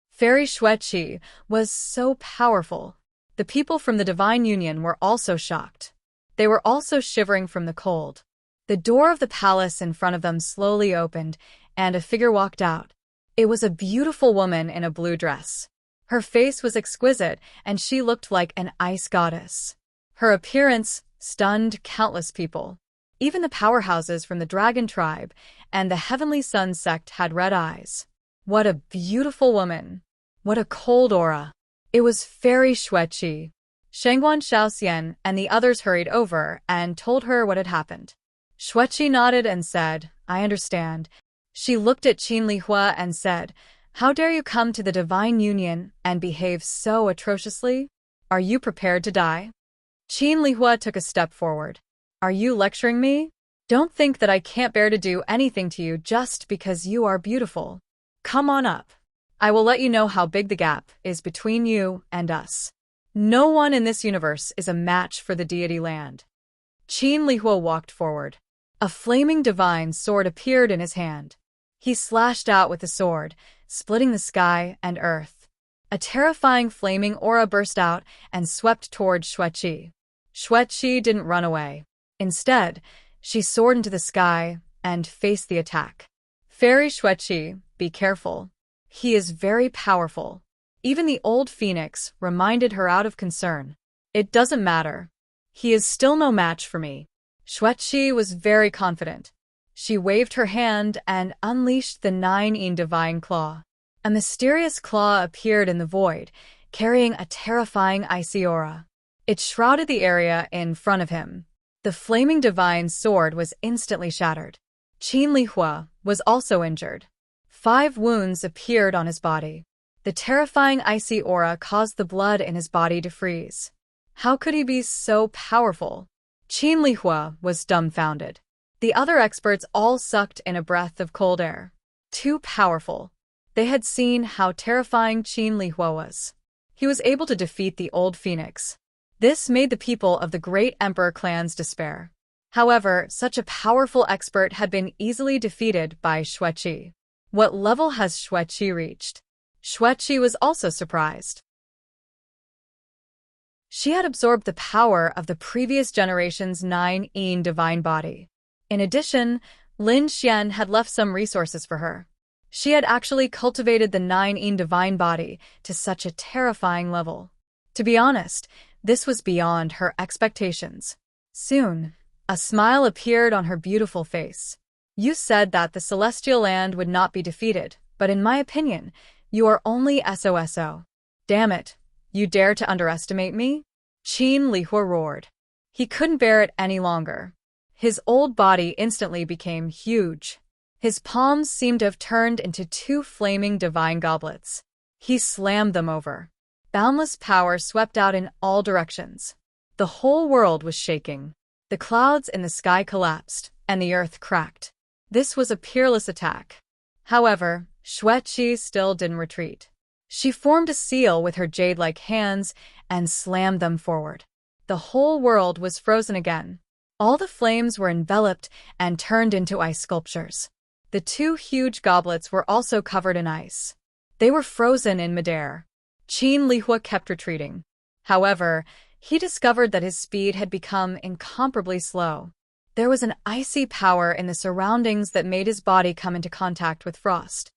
Fairy Xueqi was so powerful. The people from the Divine Union were also shocked. They were also shivering from the cold. The door of the palace in front of them slowly opened, and a figure walked out. It was a beautiful woman in a blue dress. Her face was exquisite, and she looked like an ice goddess. Her appearance stunned countless people. Even the powerhouses from the Dragon Tribe and the Heavenly Sun sect had red eyes. What a beautiful woman! What a cold aura! It was Fairy Xueqi. Shangguan Shaoxian and the others hurried over and told her what had happened. Xueqi nodded and said, "I understand." She looked at Qin Lihua and said, "How dare you come to the Divine Union and behave so atrociously? Are you prepared to die?" Qin Lihua took a step forward. "Are you lecturing me? Don't think that I can't bear to do anything to you just because you are beautiful. Come on up. I will let you know how big the gap is between you and us. No one in this universe is a match for the deity land." Qin Lihua walked forward. A flaming divine sword appeared in his hand. He slashed out with the sword, splitting the sky and earth. A terrifying flaming aura burst out and swept toward Xueqi. Xueqi didn't run away. Instead, she soared into the sky and faced the attack. "Fairy Xueqi, be careful. He is very powerful." Even the old phoenix reminded her out of concern. "It doesn't matter. He is still no match for me." Xueqi was very confident. She waved her hand and unleashed the 9 divine claw. A mysterious claw appeared in the void, carrying a terrifying icy aura. It shrouded the area in front of him. The flaming divine sword was instantly shattered. Qin Lihua was also injured. 5 wounds appeared on his body. The terrifying icy aura caused the blood in his body to freeze. How could he be so powerful? Qin Lihua was dumbfounded. The other experts all sucked in a breath of cold air. Too powerful. They had seen how terrifying Qin Lihua was. He was able to defeat the old phoenix. This made the people of the great emperor clans despair. However, such a powerful expert had been easily defeated by Xueqi. What level has Xueqi reached? Xueqi was also surprised. She had absorbed the power of the previous generation's 9 divine body. In addition, Lin Xian had left some resources for her. She had actually cultivated the 9 divine body to such a terrifying level. To be honest, this was beyond her expectations. Soon, a smile appeared on her beautiful face. "You said that the celestial land would not be defeated, but in my opinion, you are only SOSO. Damn it, you dare to underestimate me?" Qin Lihua roared. He couldn't bear it any longer. His old body instantly became huge. His palms seemed to have turned into 2 flaming divine goblets. He slammed them over. Boundless power swept out in all directions. The whole world was shaking. The clouds in the sky collapsed, and the earth cracked. This was a peerless attack. However, Xueqi still didn't retreat. She formed a seal with her jade-like hands and slammed them forward. The whole world was frozen again. All the flames were enveloped and turned into ice sculptures. The 2 huge goblets were also covered in ice. They were frozen in midair. Qin Lihua kept retreating. However, he discovered that his speed had become incomparably slow. There was an icy power in the surroundings that made his body come into contact with frost.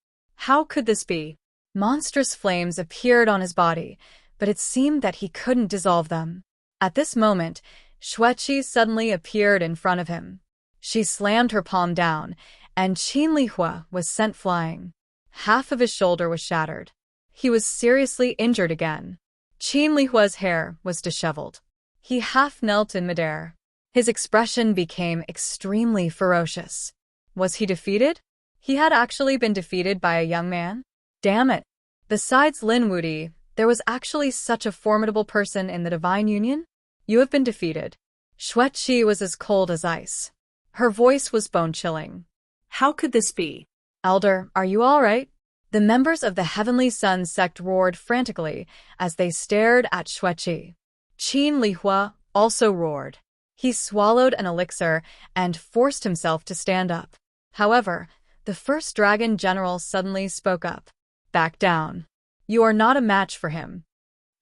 How could this be? Monstrous flames appeared on his body, but it seemed that he couldn't dissolve them. At this moment, Xueqi suddenly appeared in front of him. She slammed her palm down, and Qin Lihua was sent flying. Half of his shoulder was shattered. He was seriously injured again. Qin Lihua's hair was disheveled. He half knelt in midair. His expression became extremely ferocious. Was he defeated? He had actually been defeated by a young man? Damn it! Besides Lin Wudi, there was actually such a formidable person in the Divine Union? You have been defeated. Xueqi was as cold as ice. Her voice was bone-chilling. How could this be? Elder, are you all right? The members of the Heavenly Sun sect roared frantically as they stared at Xueqi. Qin Lihua also roared. He swallowed an elixir and forced himself to stand up. However, the first dragon general suddenly spoke up. Back down. You are not a match for him.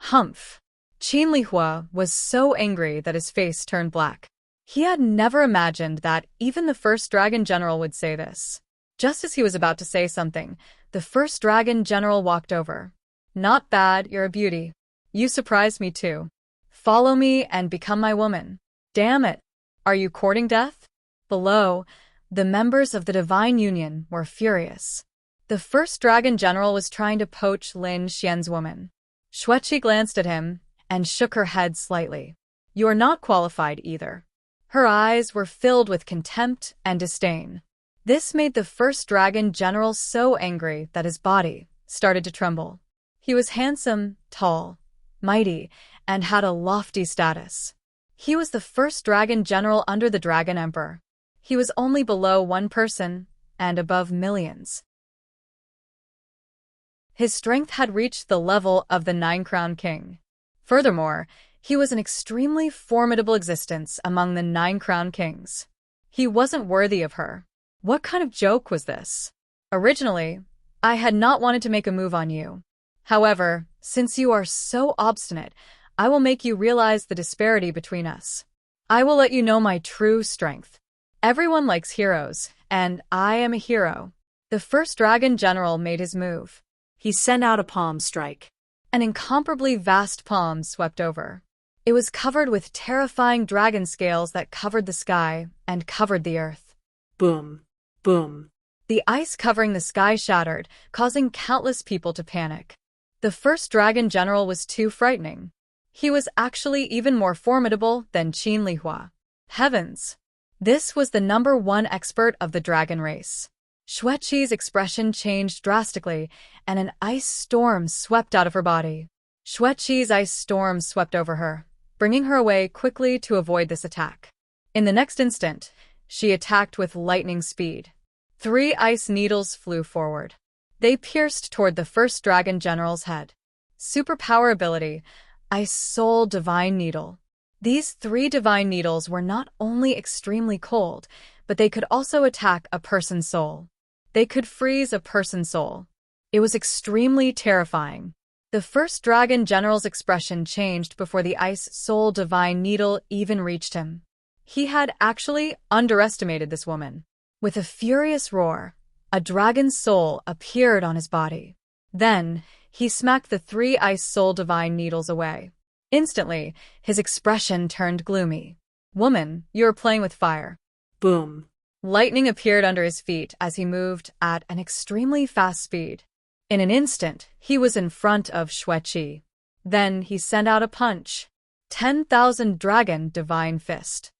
Humph. Qin Lihua was so angry that his face turned black. He had never imagined that even the first dragon general would say this. Just as he was about to say something, the first dragon general walked over. Not bad, you're a beauty. You surprised me too. Follow me and become my woman. Damn it. Are you courting death? Below, the members of the Divine Union were furious. The first dragon general was trying to poach Lin Xian's woman. Xueqi glanced at him and shook her head slightly. You are not qualified either. Her eyes were filled with contempt and disdain. This made the first dragon general so angry that his body started to tremble. He was handsome, tall, mighty, and had a lofty status. He was the first dragon general under the Dragon Emperor. He was only below one person and above millions. His strength had reached the level of the Nine-Crown King. Furthermore, he was an extremely formidable existence among the Nine-Crown Kings. He wasn't worthy of her. What kind of joke was this? Originally, I had not wanted to make a move on you. However, since you are so obstinate, I will make you realize the disparity between us. I will let you know my true strength. Everyone likes heroes, and I am a hero. The first dragon general made his move. He sent out a palm strike. An incomparably vast palm swept over. It was covered with terrifying dragon scales that covered the sky and covered the earth. Boom. Boom. The ice covering the sky shattered, causing countless people to panic. The first dragon general was too frightening. He was actually even more formidable than Qin Lihua. Heavens! This was the #1 expert of the dragon race. Xueqi's expression changed drastically, and an ice storm swept out of her body. Xueqi's ice storm swept over her, bringing her away quickly to avoid this attack. In the next instant, she attacked with lightning speed. 3 ice needles flew forward. They pierced toward the first dragon general's head. Superpower ability, Ice Soul Divine Needle. These 3 divine needles were not only extremely cold, but they could also attack a person's soul. They could freeze a person's soul. It was extremely terrifying. The first dragon general's expression changed before the Ice Soul Divine Needle even reached him. He had actually underestimated this woman. With a furious roar, a dragon's soul appeared on his body. Then, he smacked the 3 Ice Soul Divine Needles away. Instantly, his expression turned gloomy. Woman, you are playing with fire. Boom. Lightning appeared under his feet as he moved at an extremely fast speed. In an instant, he was in front of Xueqi. Then he sent out a punch. 10,000 Dragon Divine Fist.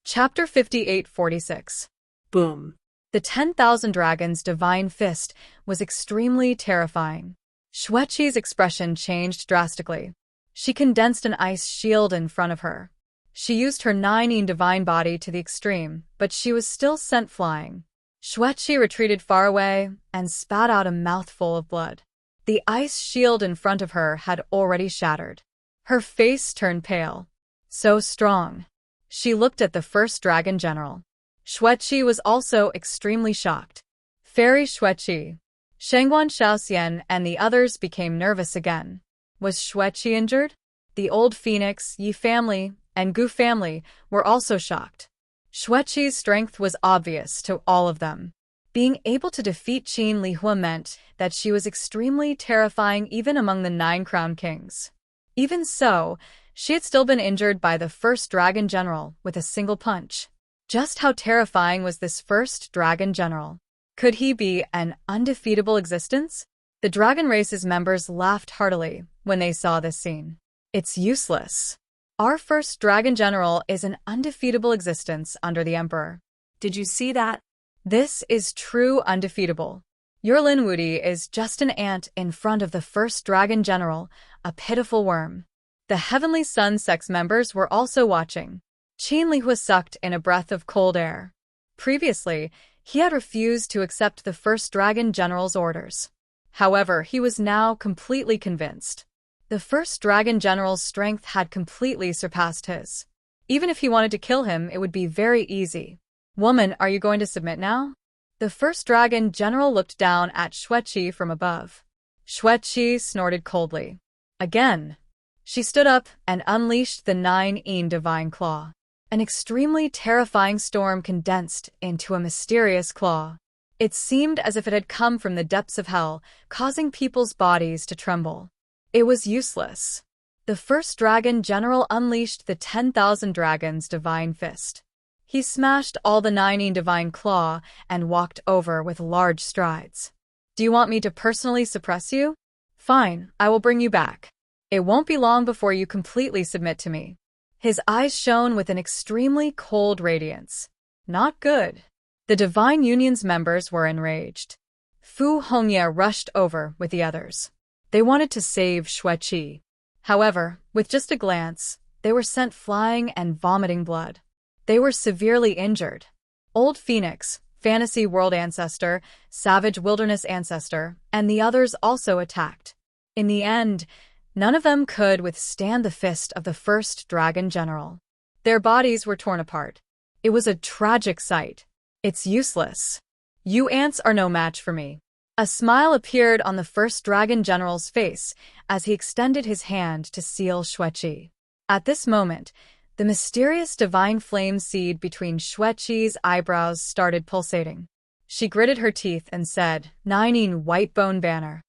Chapter 58-46. Boom. The 10,000 Dragons' Divine Fist was extremely terrifying. Xueqi's expression changed drastically. She condensed an ice shield in front of her. She used her 9 divine body to the extreme, but she was still sent flying. Xueqi retreated far away and spat out a mouthful of blood. The ice shield in front of her had already shattered. Her face turned pale. So strong. She looked at the first dragon general. Xueqi was also extremely shocked. Fairy Xueqi, Shangguan Shaoxian and the others became nervous again. Was Xueqi injured? The old Phoenix, Yi family, and Gu family were also shocked. Xueqi's strength was obvious to all of them. Being able to defeat Qin Li Hua meant that she was extremely terrifying even among the 9 crown kings. Even so, she had still been injured by the first dragon general with a single punch. Just how terrifying was this first dragon general? Could he be an undefeatable existence? The dragon race's members laughed heartily when they saw this scene. It's useless. Our first dragon general is an undefeatable existence under the emperor. Did you see that? This is true undefeatable. Your Lin Wudi is just an ant in front of the first dragon general, a pitiful worm. The Heavenly Sun sex members were also watching. Qin Li Hua sucked in a breath of cold air. Previously, he had refused to accept the first dragon general's orders. However, he was now completely convinced. The first dragon general's strength had completely surpassed his. Even if he wanted to kill him, it would be very easy. Woman, are you going to submit now? The first dragon general looked down at Xueqi from above. Xueqi snorted coldly. Again. She stood up and unleashed the 9-yin divine claw. An extremely terrifying storm condensed into a mysterious claw. It seemed as if it had come from the depths of hell, causing people's bodies to tremble. It was useless. The first dragon general unleashed the 10,000 dragons divine fist. He smashed all the 9-yin divine claw and walked over with large strides. Do you want me to personally suppress you? Fine, I will bring you back. It won't be long before you completely submit to me. His eyes shone with an extremely cold radiance. Not good. The Divine Union's members were enraged. Fu Hongye rushed over with the others. They wanted to save Xueqi. However, with just a glance, they were sent flying and vomiting blood. They were severely injured. Old Phoenix, Fantasy World Ancestor, Savage Wilderness Ancestor, and the others also attacked. In the end, none of them could withstand the fist of the first dragon general. Their bodies were torn apart. It was a tragic sight. It's useless. You ants are no match for me. A smile appeared on the first dragon general's face as he extended his hand to seal Xueqi. At this moment, the mysterious divine flame seed between Xueqi's eyebrows started pulsating. She gritted her teeth and said, 9-yin white bone banner.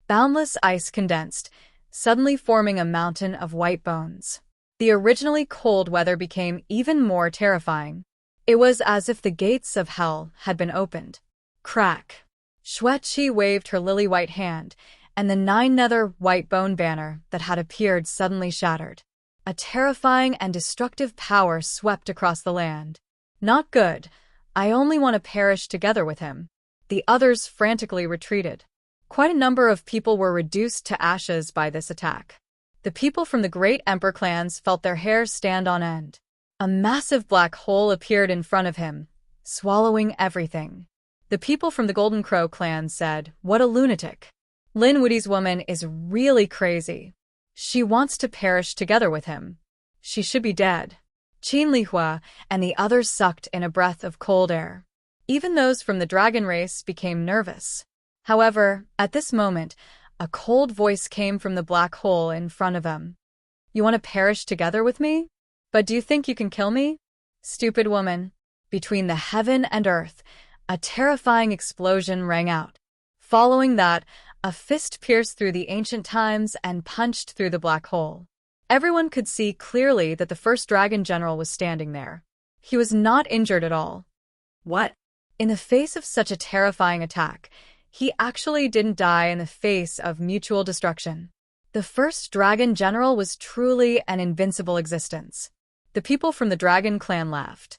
Boundless ice condensed, suddenly forming a mountain of white bones. The originally cold weather became even more terrifying. It was as if the gates of hell had been opened. Crack! Xueqi waved her lily-white hand, and the 9-nether white bone banner that had appeared suddenly shattered. A terrifying and destructive power swept across the land. Not good. I only want to perish together with him. The others frantically retreated. Quite a number of people were reduced to ashes by this attack. The people from the great emperor clans felt their hair stand on end. A massive black hole appeared in front of him, swallowing everything. The people from the Golden Crow clan said, "What a lunatic. Lin Wudi's woman is really crazy. She wants to perish together with him. She should be dead." Qin Li Hua and the others sucked in a breath of cold air. Even those from the dragon race became nervous. However, at this moment, a cold voice came from the black hole in front of them. "You want to perish together with me? But do you think you can kill me? Stupid woman." Between the heaven and earth, a terrifying explosion rang out. Following that, a fist pierced through the ancient times and punched through the black hole. Everyone could see clearly that the first dragon general was standing there. He was not injured at all. What? In the face of such a terrifying attack, he actually didn't die in the face of mutual destruction. The first dragon general was truly an invincible existence. The people from the dragon clan laughed.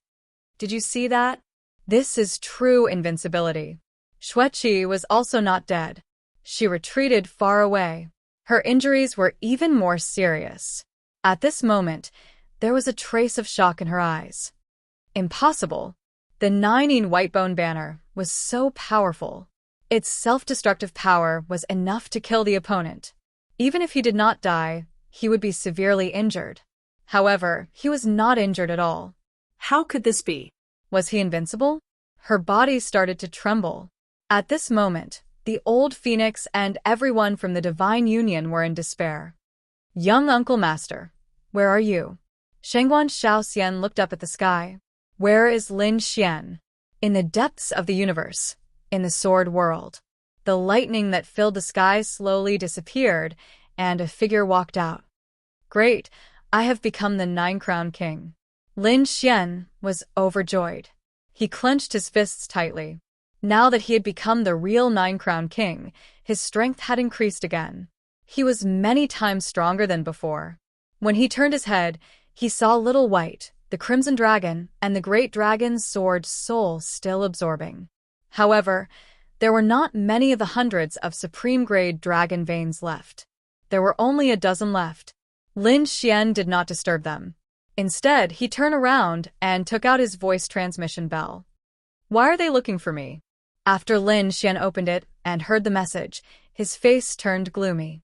Did you see that? This is true invincibility. Xueqi was also not dead. She retreated far away. Her injuries were even more serious. At this moment, there was a trace of shock in her eyes. Impossible. The 9-yin white bone banner was so powerful. Its self-destructive power was enough to kill the opponent. Even if he did not die, he would be severely injured. However, he was not injured at all. How could this be? Was he invincible? Her body started to tremble. At this moment, the old phoenix and everyone from the Divine Union were in despair. "Young Uncle Master, where are you?" Shengguan Shaoxian looked up at the sky. "Where is Lin Xian?" In the depths of the universe, in the sword world, the lightning that filled the sky slowly disappeared, and a figure walked out. Great, I have become the Nine-Crown King. Lin Xian was overjoyed. He clenched his fists tightly. Now that he had become the real Nine-Crown King, his strength had increased again. He was many times stronger than before. When he turned his head, he saw Little White, the Crimson Dragon, and the Great Dragon's sword soul still absorbing. However, there were not many of the hundreds of supreme-grade dragon veins left. There were only a dozen left. Lin Xian did not disturb them. Instead, he turned around and took out his voice transmission bell. Why are they looking for me? After Lin Xian opened it and heard the message, his face turned gloomy.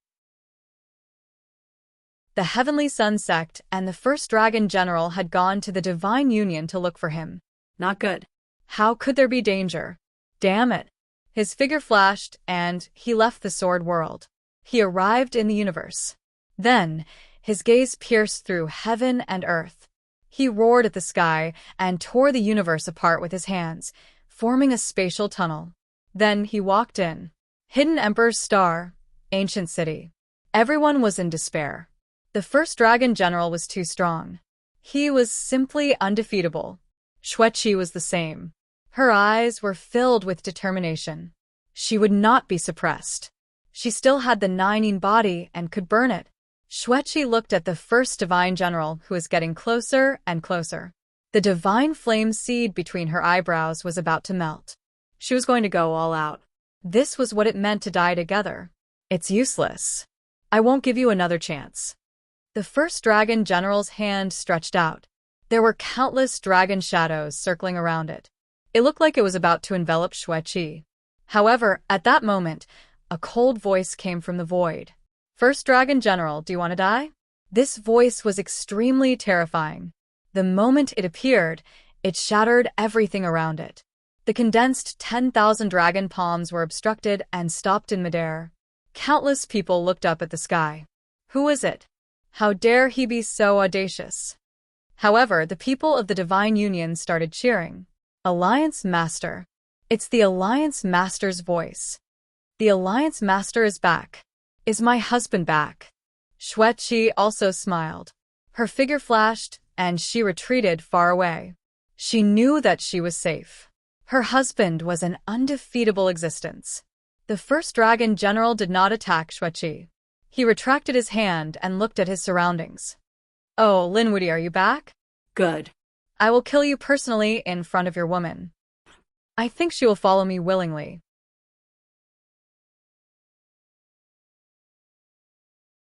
The Heavenly Sun sect and the first dragon general had gone to the Divine Union to look for him. Not good. How could there be danger? Damn it. His figure flashed, and he left the sword world. He arrived in the universe. Then, his gaze pierced through heaven and earth. He roared at the sky and tore the universe apart with his hands, forming a spatial tunnel. Then he walked in. Hidden Emperor's Star, Ancient City. Everyone was in despair. The first dragon general was too strong. He was simply undefeatable. Xueqi was the same. Her eyes were filled with determination. She would not be suppressed. She still had the Nine body and could burn it. Xueqi looked at the first divine general who was getting closer and closer. The divine flame seed between her eyebrows was about to melt. She was going to go all out. This was what it meant to die together. It's useless. I won't give you another chance. The first dragon general's hand stretched out. There were countless dragon shadows circling around it. It looked like it was about to envelop Xueqi. However, at that moment, a cold voice came from the void. First dragon general, do you want to die? This voice was extremely terrifying. The moment it appeared, it shattered everything around it. The condensed 10,000 dragon palms were obstructed and stopped in midair. Countless people looked up at the sky. Who is it? How dare he be so audacious? However, the people of the Divine Union started cheering. Alliance Master. It's the Alliance Master's voice. The Alliance Master is back. Is my husband back? Xueqi also smiled. Her figure flashed, and she retreated far away. She knew that she was safe. Her husband was an undefeatable existence. The first dragon general did not attack Xueqi. He retracted his hand and looked at his surroundings. Oh, Lin Wuti, are you back? Good. I will kill you personally in front of your woman. I think she will follow me willingly.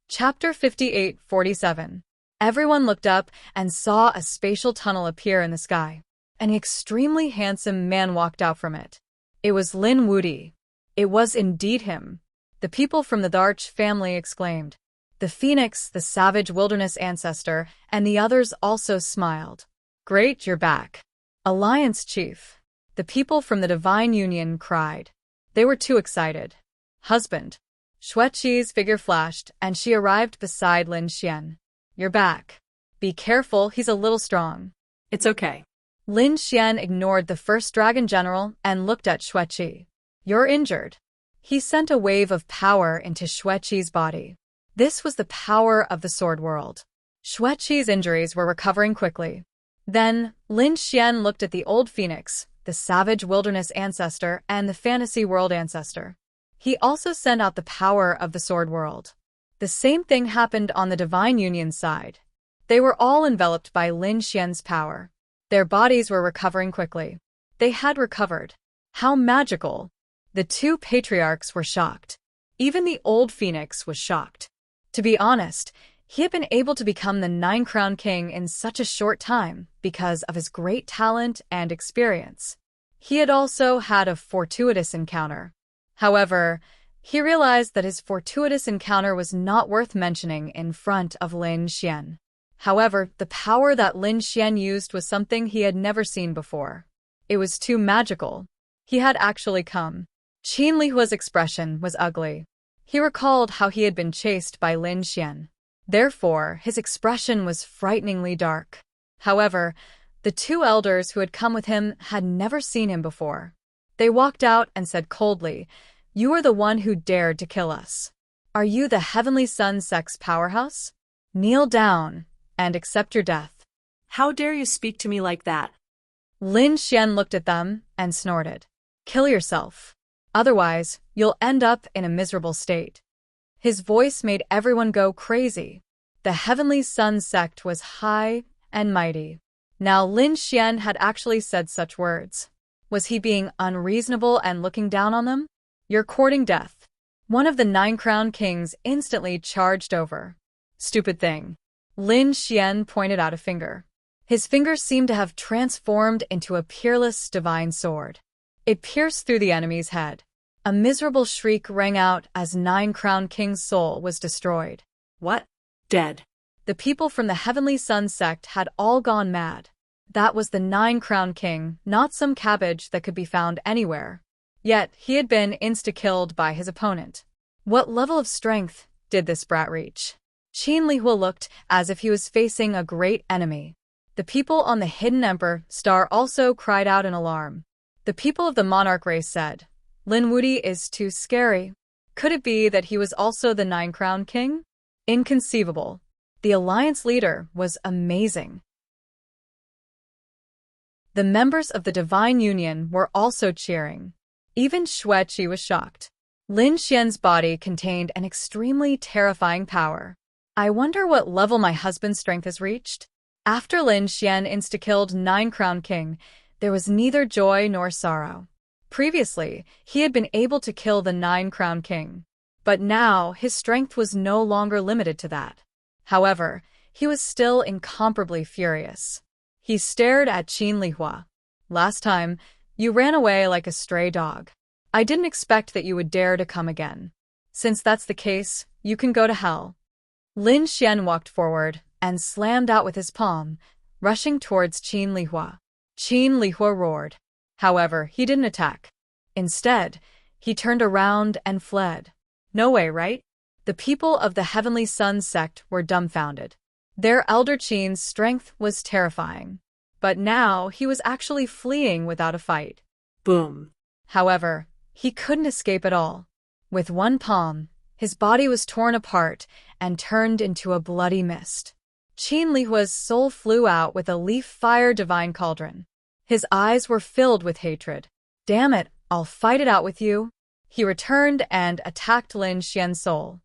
Chapter 58-47. Everyone looked up and saw a spatial tunnel appear in the sky. An extremely handsome man walked out from it. It was Lin Wuti. It was indeed him. The people from the Darch family exclaimed. The phoenix, the savage wilderness ancestor, and the others also smiled. Great, you're back. Alliance Chief. The people from the Divine Union cried. They were too excited. Husband. Xueqi's figure flashed, and she arrived beside Lin Xian. You're back. Be careful, he's a little strong. It's okay. Lin Xian ignored the first dragon general and looked at Xueqi. You're injured. He sent a wave of power into Xueqi's body. This was the power of the sword world. Xueqi's injuries were recovering quickly. Then, Lin Xian looked at the old phoenix, the savage wilderness ancestor, and the fantasy world ancestor. He also sent out the power of the sword world. The same thing happened on the Divine Union side. They were all enveloped by Lin Xian's power. Their bodies were recovering quickly. They had recovered. How magical! The two patriarchs were shocked. Even the old phoenix was shocked. To be honest, he had been able to become the Nine-Crown King in such a short time because of his great talent and experience. He had also had a fortuitous encounter. However, he realized that his fortuitous encounter was not worth mentioning in front of Lin Xian. However, the power that Lin Xian used was something he had never seen before. It was too magical. He had actually come. Qin Lihua's expression was ugly. He recalled how he had been chased by Lin Xian. Therefore, his expression was frighteningly dark. However, The two elders who had come with him had never seen him before. They walked out and said coldly, "You are the one who dared to kill us. Are you the Heavenly Sun Sect's powerhouse? Kneel down and accept your death." How dare you speak to me like that? Lin Xian looked at them and snorted. "Kill yourself. Otherwise, you'll end up in a miserable state." His voice made everyone go crazy. The Heavenly Sun Sect was high and mighty. Now Lin Xian had actually said such words. Was he being unreasonable and looking down on them? "You're courting death." One of the 9 Crown Kings instantly charged over. "Stupid thing." Lin Xian pointed out a finger. His fingers seemed to have transformed into a peerless divine sword. It pierced through the enemy's head. A miserable shriek rang out as 9 Crown King's soul was destroyed. What? Dead. The people from the Heavenly Sun Sect had all gone mad. That was the 9 Crown King, not some cabbage that could be found anywhere. Yet he had been insta-killed by his opponent. What level of strength did this brat reach? Qin Lihua looked as if he was facing a great enemy. The people on the Hidden Emperor star also cried out in alarm. The people of the monarch race said, "Lin Wudi is too scary." Could it be that he was also the 9 Crown King? Inconceivable. The alliance leader was amazing. The members of the Divine Union were also cheering. Even Xueqi was shocked. Lin Xian's body contained an extremely terrifying power. I wonder what level my husband's strength has reached. After Lin Xian insta-killed 9 Crown King, there was neither joy nor sorrow. Previously, he had been able to kill the 9 Crown King. But now, his strength was no longer limited to that. However, he was still incomparably furious. He stared at Qin Lihua. "Last time, you ran away like a stray dog. I didn't expect that you would dare to come again. Since that's the case, you can go to hell." Lin Xian walked forward and slammed out with his palm, rushing towards Qin Lihua. Qin Lihua roared. However, he didn't attack. Instead, he turned around and fled. No way, right? The people of the Heavenly Sun Sect were dumbfounded. Their elder Qin's strength was terrifying. But now he was actually fleeing without a fight. Boom. However, he couldn't escape at all. With one palm, his body was torn apart and turned into a bloody mist. Qin Lihua's soul flew out with a leaf-fire divine cauldron. His eyes were filled with hatred. "Damn it, I'll fight it out with you." He returned and attacked Lin Xian's soul.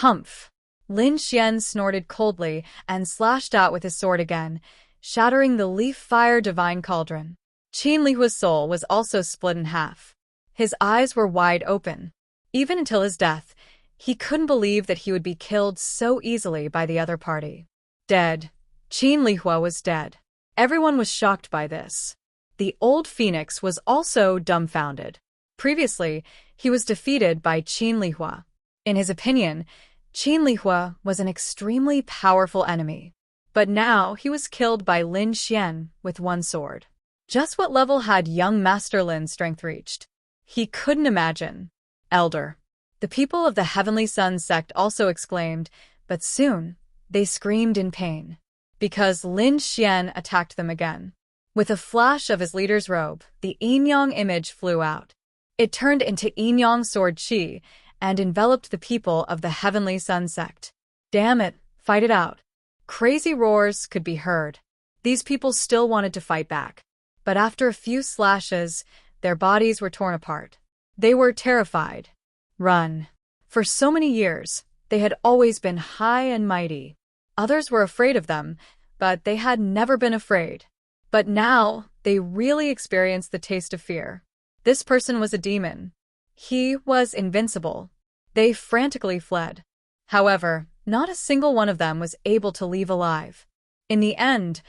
Humph! Lin Xian snorted coldly and slashed out with his sword again, shattering the leaf-fire divine cauldron. Qin Lihua's soul was also split in half. His eyes were wide open. Even until his death, he couldn't believe that he would be killed so easily by the other party. Dead. Qin Lihua was dead. Everyone was shocked by this. The old phoenix was also dumbfounded. Previously, he was defeated by Qin Lihua. In his opinion, Qin Lihua was an extremely powerful enemy. But now he was killed by Lin Xian with one sword. Just what level had young Master Lin's strength reached? He couldn't imagine. Elder. The people of the Heavenly Sun Sect also exclaimed, but soon, they screamed in pain. Because Lin Xian attacked them again. With a flash of his leader's robe, the Yin-Yang image flew out. It turned into Yin-Yang sword Qi and enveloped the people of the Heavenly Sun Sect. Damn it, fight it out. Crazy roars could be heard. These people still wanted to fight back. But after a few slashes, their bodies were torn apart. They were terrified. Run. For so many years, they had always been high and mighty. Others were afraid of them, but they had never been afraid. But now, they really experienced the taste of fear. This person was a demon. He was invincible. They frantically fled. However, not a single one of them was able to leave alive. In the end,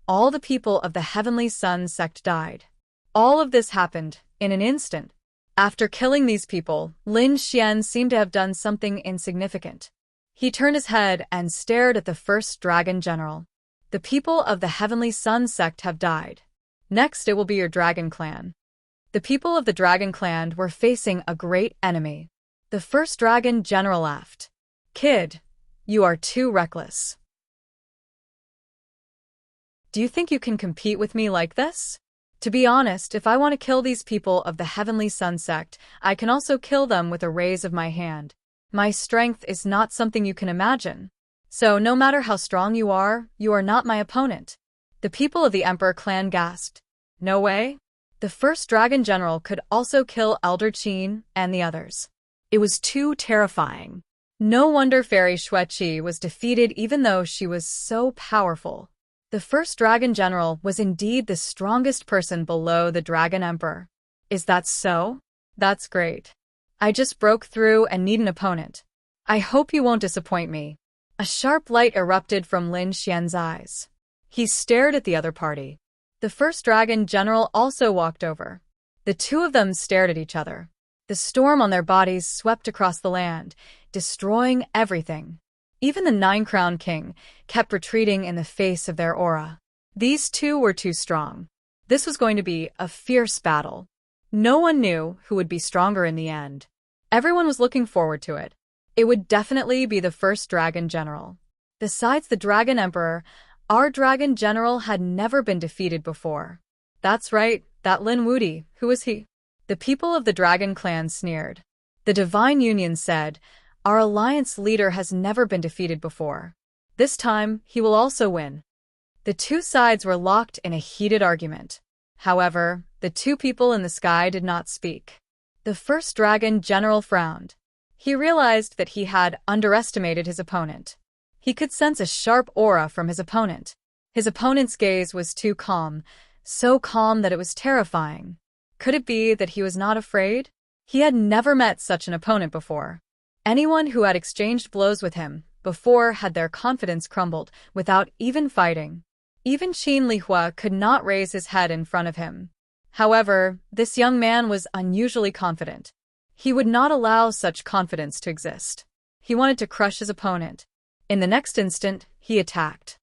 all the people of the Heavenly Sun Sect died. All of this happened in an instant. After killing these people, Lin Xian seemed to have done something insignificant. He turned his head and stared at the first dragon general. The people of the Heavenly Sun Sect have died. Next, it will be your dragon clan. The people of the dragon clan were facing a great enemy. The first dragon general laughed. Kid, you are too reckless. Do you think you can compete with me like this? To be honest, if I want to kill these people of the Heavenly Sun sect, I can also kill them with a raise of my hand. My strength is not something you can imagine. So no matter how strong you are not my opponent. The people of the Emperor clan gasped. No way? The first dragon general could also kill Elder Qin and the others. It was too terrifying. No wonder Fairy Xueqi was defeated even though she was so powerful. The first dragon general was indeed the strongest person below the dragon emperor. Is that so? That's great. I just broke through and need an opponent. I hope you won't disappoint me. A sharp light erupted from Lin Xian's eyes. He stared at the other party. The first dragon general also walked over. The two of them stared at each other. The storm on their bodies swept across the land, destroying everything. Even the Nine-Crowned King kept retreating in the face of their aura. These two were too strong. This was going to be a fierce battle. No one knew who would be stronger in the end. Everyone was looking forward to it. It would definitely be the first dragon general. Besides the dragon emperor, our dragon general had never been defeated before. That's right, that Lin Wuti, who was he? The people of the dragon clan sneered. The Divine Union said, our alliance leader has never been defeated before. This time, he will also win. The two sides were locked in a heated argument. However, the two people in the sky did not speak. The first dragon general frowned. He realized that he had underestimated his opponent. He could sense a sharp aura from his opponent. His opponent's gaze was too calm, so calm that it was terrifying. Could it be that he was not afraid? He had never met such an opponent before. Anyone who had exchanged blows with him before had their confidence crumbled without even fighting. Even Qin Lihua could not raise his head in front of him. However, this young man was unusually confident. He would not allow such confidence to exist. He wanted to crush his opponent. In the next instant, he attacked.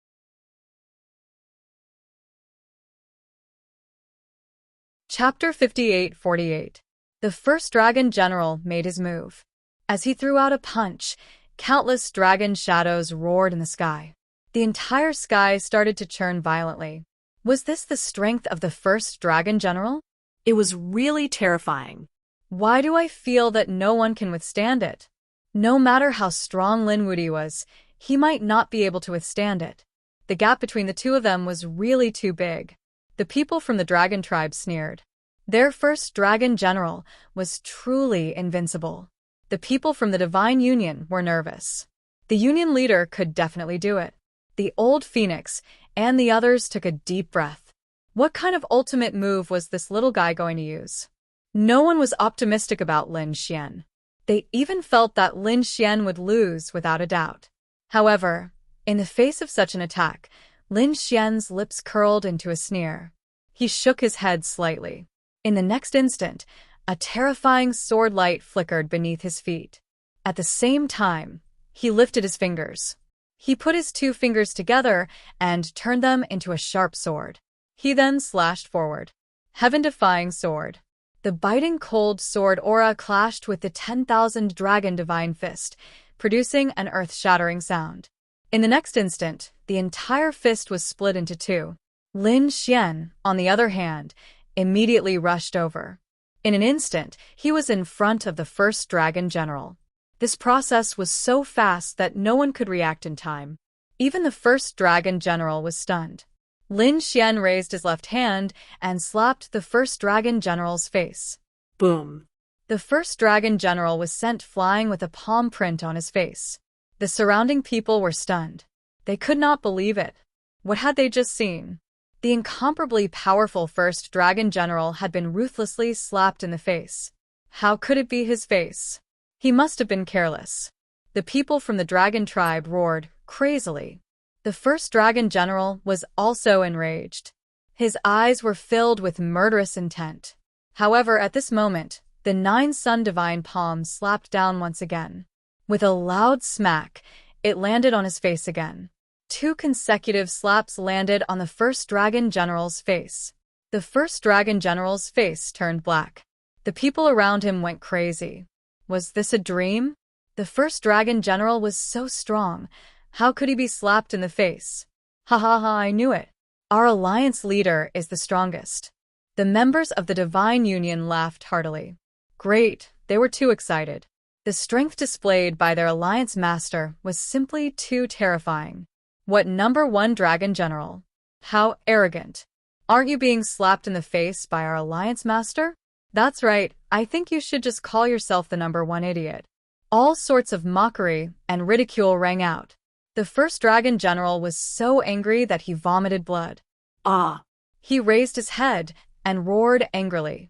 Chapter 58-48. The first dragon general made his move. As he threw out a punch, countless dragon shadows roared in the sky. The entire sky started to churn violently. Was this the strength of the first dragon general? It was really terrifying. Why do I feel that no one can withstand it? No matter how strong Lin Wuti was, he might not be able to withstand it. The gap between the two of them was really too big. The people from the dragon tribe sneered. Their first dragon general was truly invincible. The people from the Divine Union were nervous. The Union leader could definitely do it. The old Phoenix and the others took a deep breath. What kind of ultimate move was this little guy going to use? No one was optimistic about Lin Xian. They even felt that Lin Xian would lose without a doubt. However, in the face of such an attack, Lin Xian's lips curled into a sneer. He shook his head slightly. In the next instant, a terrifying sword light flickered beneath his feet. At the same time, he lifted his fingers. He put his two fingers together and turned them into a sharp sword. He then slashed forward. Heaven-defying sword. The biting cold sword aura clashed with the 10,000 dragon divine fist, producing an earth-shattering sound. In the next instant, the entire fist was split into two. Lin Xian, on the other hand, immediately rushed over. In an instant, he was in front of the first dragon general. This process was so fast that no one could react in time. Even the first dragon general was stunned. Lin Xian raised his left hand and slapped the first dragon general's face. Boom. The first dragon general was sent flying with a palm print on his face. The surrounding people were stunned. They could not believe it. What had they just seen? The incomparably powerful first dragon general had been ruthlessly slapped in the face. How could it be his face? He must have been careless. The people from the dragon tribe roared crazily. The first dragon general was also enraged. His eyes were filled with murderous intent. However, at this moment, the 9 sun divine palm slapped down once again. With a loud smack, it landed on his face again. 2 consecutive slaps landed on the first dragon general's face. The first dragon general's face turned black. The people around him went crazy. Was this a dream? The first dragon general was so strong. How could he be slapped in the face? Ha ha ha, I knew it. Our alliance leader is the strongest. The members of the Divine Union laughed heartily. Great, they were too excited. The strength displayed by their alliance master was simply too terrifying. What #1 dragon general? How arrogant. Aren't you being slapped in the face by our alliance master? That's right, I think you should just call yourself the #1 idiot. All sorts of mockery and ridicule rang out. The first dragon general was so angry that he vomited blood. Ah! He raised his head and roared angrily.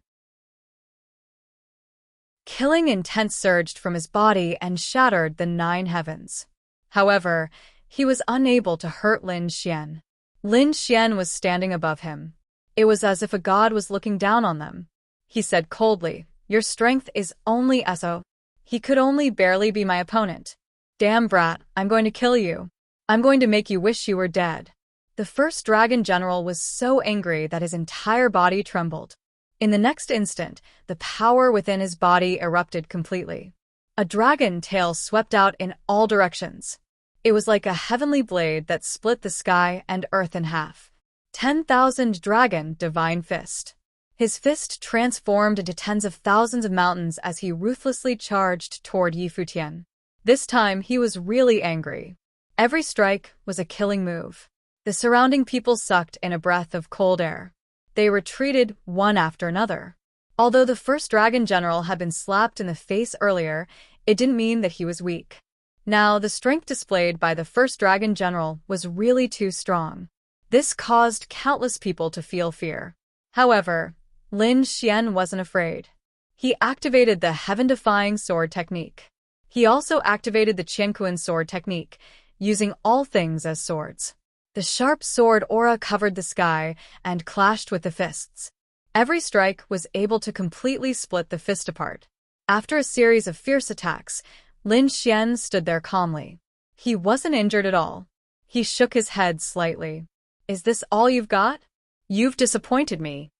Killing intent surged from his body and shattered the 9 heavens. However, he was unable to hurt Lin Xian. Lin Xian was standing above him. It was as if a god was looking down on them. He said coldly, "Your strength is only so. He could only barely be my opponent. Damn brat, I'm going to kill you. I'm going to make you wish you were dead." The first dragon general was so angry that his entire body trembled. In the next instant, the power within his body erupted completely. A dragon tail swept out in all directions. It was like a heavenly blade that split the sky and earth in half. 10,000 dragon divine fist. His fist transformed into tens of thousands of mountains as he ruthlessly charged toward Yifutian. This time, he was really angry. Every strike was a killing move. The surrounding people sucked in a breath of cold air. They retreated one after another. Although the first dragon general had been slapped in the face earlier, it didn't mean that he was weak. Now, the strength displayed by the first dragon general was really too strong. This caused countless people to feel fear. However, Lin Xian wasn't afraid. He activated the heaven-defying sword technique. He also activated the Qianquan sword technique, using all things as swords. The sharp sword aura covered the sky and clashed with the fists. Every strike was able to completely split the fist apart. After a series of fierce attacks, Lin Xian stood there calmly. He wasn't injured at all. He shook his head slightly. "Is this all you've got? You've disappointed me."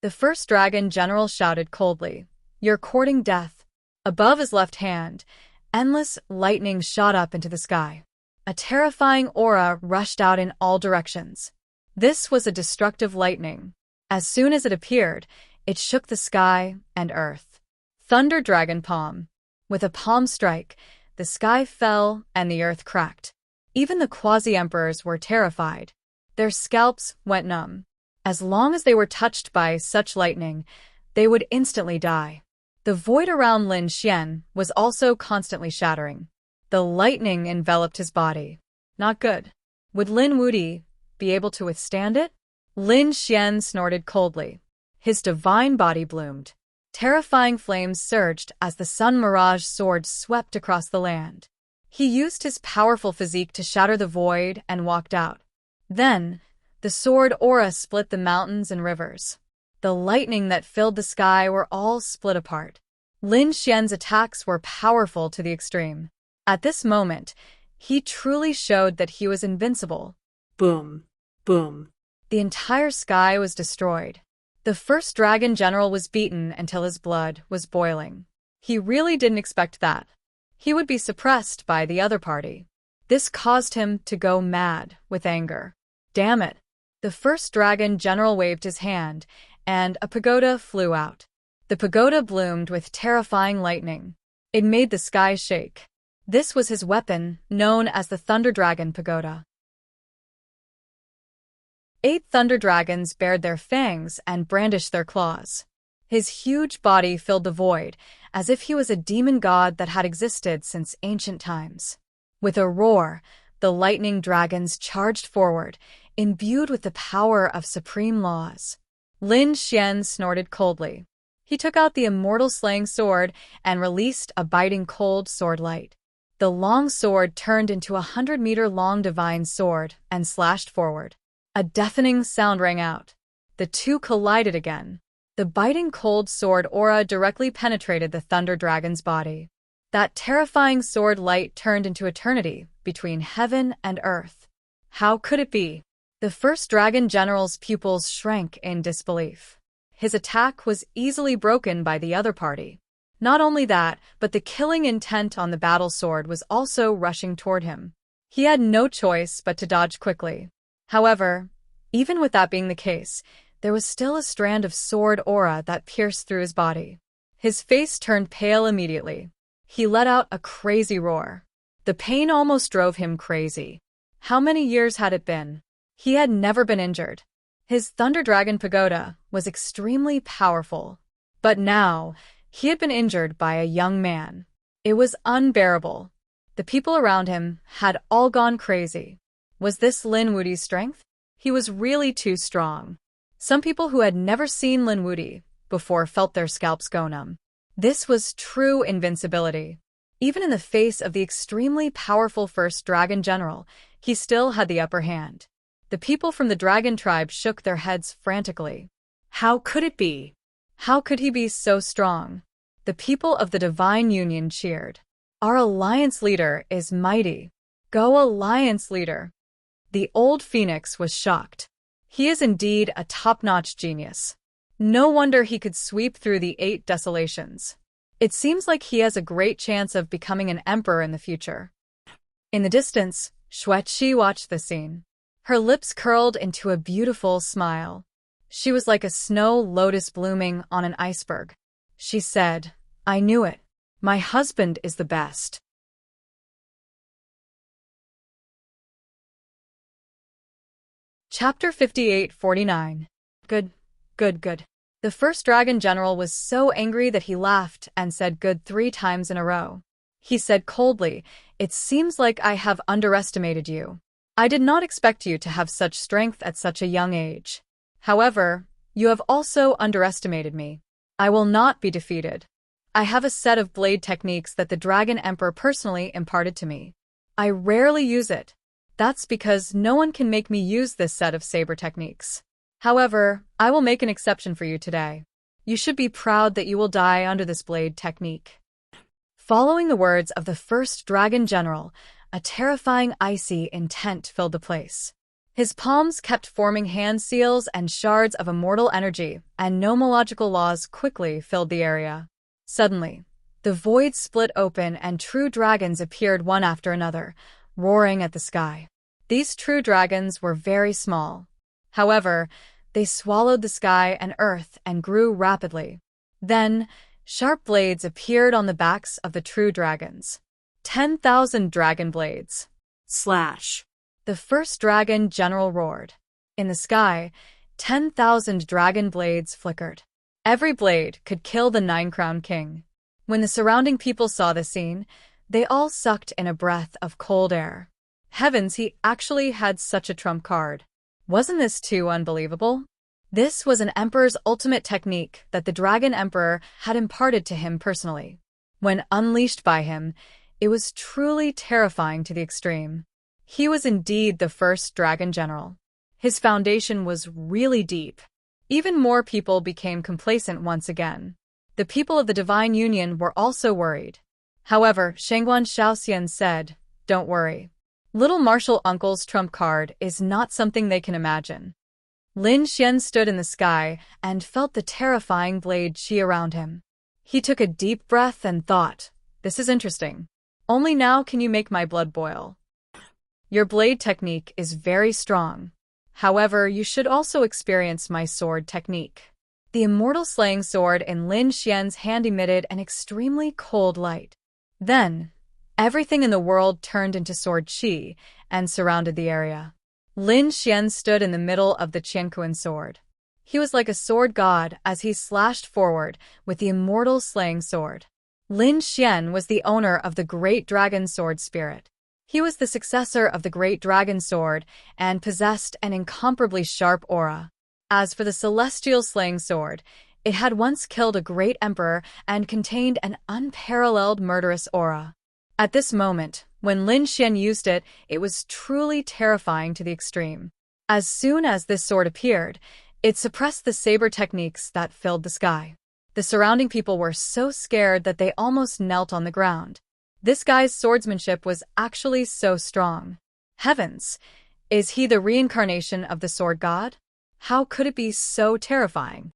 The first dragon general shouted coldly, "You're courting death." Above his left hand, endless lightning shot up into the sky. A terrifying aura rushed out in all directions. This was a destructive lightning. As soon as it appeared, it shook the sky and earth. Thunder Dragon Palm. With a palm strike, the sky fell and the earth cracked. Even the quasi-emperors were terrified. Their scalps went numb. As long as they were touched by such lightning, they would instantly die. The void around Lin Xian was also constantly shattering. The lightning enveloped his body. Not good. Would Lin Wudi be able to withstand it? Lin Xian snorted coldly. His divine body bloomed. Terrifying flames surged as the Sun Mirage sword swept across the land. He used his powerful physique to shatter the void and walked out. Then, the sword aura split the mountains and rivers. The lightning that filled the sky were all split apart. Lin Xian's attacks were powerful to the extreme. At this moment, he truly showed that he was invincible. Boom. Boom. The entire sky was destroyed. The first dragon general was beaten until his blood was boiling. He really didn't expect that. He would be suppressed by the other party. This caused him to go mad with anger. Damn it. The first dragon general waved his hand, and a pagoda flew out. The pagoda bloomed with terrifying lightning. It made the sky shake. This was his weapon, known as the Thunder Dragon Pagoda. 8 thunder dragons bared their fangs and brandished their claws. His huge body filled the void, as if he was a demon god that had existed since ancient times. With a roar, the lightning dragons charged forward, imbued with the power of supreme laws. Lin Xian snorted coldly. He took out the immortal slaying sword and released a biting cold sword light. The long sword turned into a 100-meter-long divine sword and slashed forward. A deafening sound rang out. The two collided again. The biting cold sword aura directly penetrated the thunder dragon's body. That terrifying sword light turned into eternity between heaven and earth. How could it be? The first dragon general's pupils shrank in disbelief. His attack was easily broken by the other party. Not only that, but the killing intent on the battle sword was also rushing toward him. He had no choice but to dodge quickly. However, Even with that being the case, there was still a strand of sword aura that pierced through his body. His face turned pale immediately. He let out a crazy roar. The pain almost drove him crazy. How many years had it been? He had never been injured. His Thunder Dragon Pagoda was extremely powerful. But now, he had been injured by a young man. It was unbearable. The people around him had all gone crazy. Was this Lin Wudi's strength? He was really too strong. Some people who had never seen Lin Wudi before felt their scalps go numb. This was true invincibility. Even in the face of the extremely powerful first dragon general, he still had the upper hand. The people from the dragon tribe shook their heads frantically. How could it be? How could he be so strong? The people of the Divine Union cheered. Our alliance leader is mighty. Go alliance leader. The old phoenix was shocked. He is indeed a top-notch genius. No wonder he could sweep through the 8 desolations. It seems like he has a great chance of becoming an emperor in the future. In the distance, Xueqi watched the scene. Her lips curled into a beautiful smile. She was like a snow lotus blooming on an iceberg. She said, "I knew it. My husband is the best." Chapter 58-49. Good. The first dragon general was so angry that he laughed and said good 3 times in a row. He said coldly, "It seems like I have underestimated you. I did not expect you to have such strength at such a young age. However, you have also underestimated me. I will not be defeated. I have a set of blade techniques that the Dragon Emperor personally imparted to me. I rarely use it. That's because no one can make me use this set of saber techniques. However, I will make an exception for you today. You should be proud that you will die under this blade technique." Following the words of the first dragon general, a terrifying icy intent filled the place. His palms kept forming hand seals and shards of immortal energy, and nomological laws quickly filled the area. Suddenly, the void split open and true dragons appeared one after another, roaring at the sky. These true dragons were very small. However, they swallowed the sky and earth and grew rapidly. Then, sharp blades appeared on the backs of the true dragons. 10,000 dragon blades. Slash. The first dragon general roared. In the sky, 10,000 dragon blades flickered. Every blade could kill the 9-crowned king. When the surrounding people saw the scene, they all sucked in a breath of cold air. Heavens, he actually had such a trump card. Wasn't this too unbelievable? This was an emperor's ultimate technique that the Dragon Emperor had imparted to him personally. When unleashed by him, it was truly terrifying to the extreme. He was indeed the first dragon general. His foundation was really deep. Even more people became complacent once again. The people of the Divine Union were also worried. However, Shangguan Shaoxian said, "Don't worry. Little Martial Uncle's trump card is not something they can imagine." Lin Xian stood in the sky and felt the terrifying blade chi around him. He took a deep breath and thought, "This is interesting. Only now can you make my blood boil. Your blade technique is very strong. However, you should also experience my sword technique." The immortal slaying sword in Lin Xian's hand emitted an extremely cold light. Then, everything in the world turned into sword chi and surrounded the area. Lin Xian stood in the middle of the Qianquan sword. He was like a sword god as he slashed forward with the immortal slaying sword. Lin Xian was the owner of the Great Dragon Sword Spirit. He was the successor of the Great Dragon Sword and possessed an incomparably sharp aura. As for the Celestial Slaying Sword, it had once killed a great emperor and contained an unparalleled murderous aura. At this moment, when Lin Xian used it, it was truly terrifying to the extreme. As soon as this sword appeared, it suppressed the saber techniques that filled the sky. The surrounding people were so scared that they almost knelt on the ground. This guy's swordsmanship was actually so strong. Heavens! Is he the reincarnation of the sword god? How could it be so terrifying?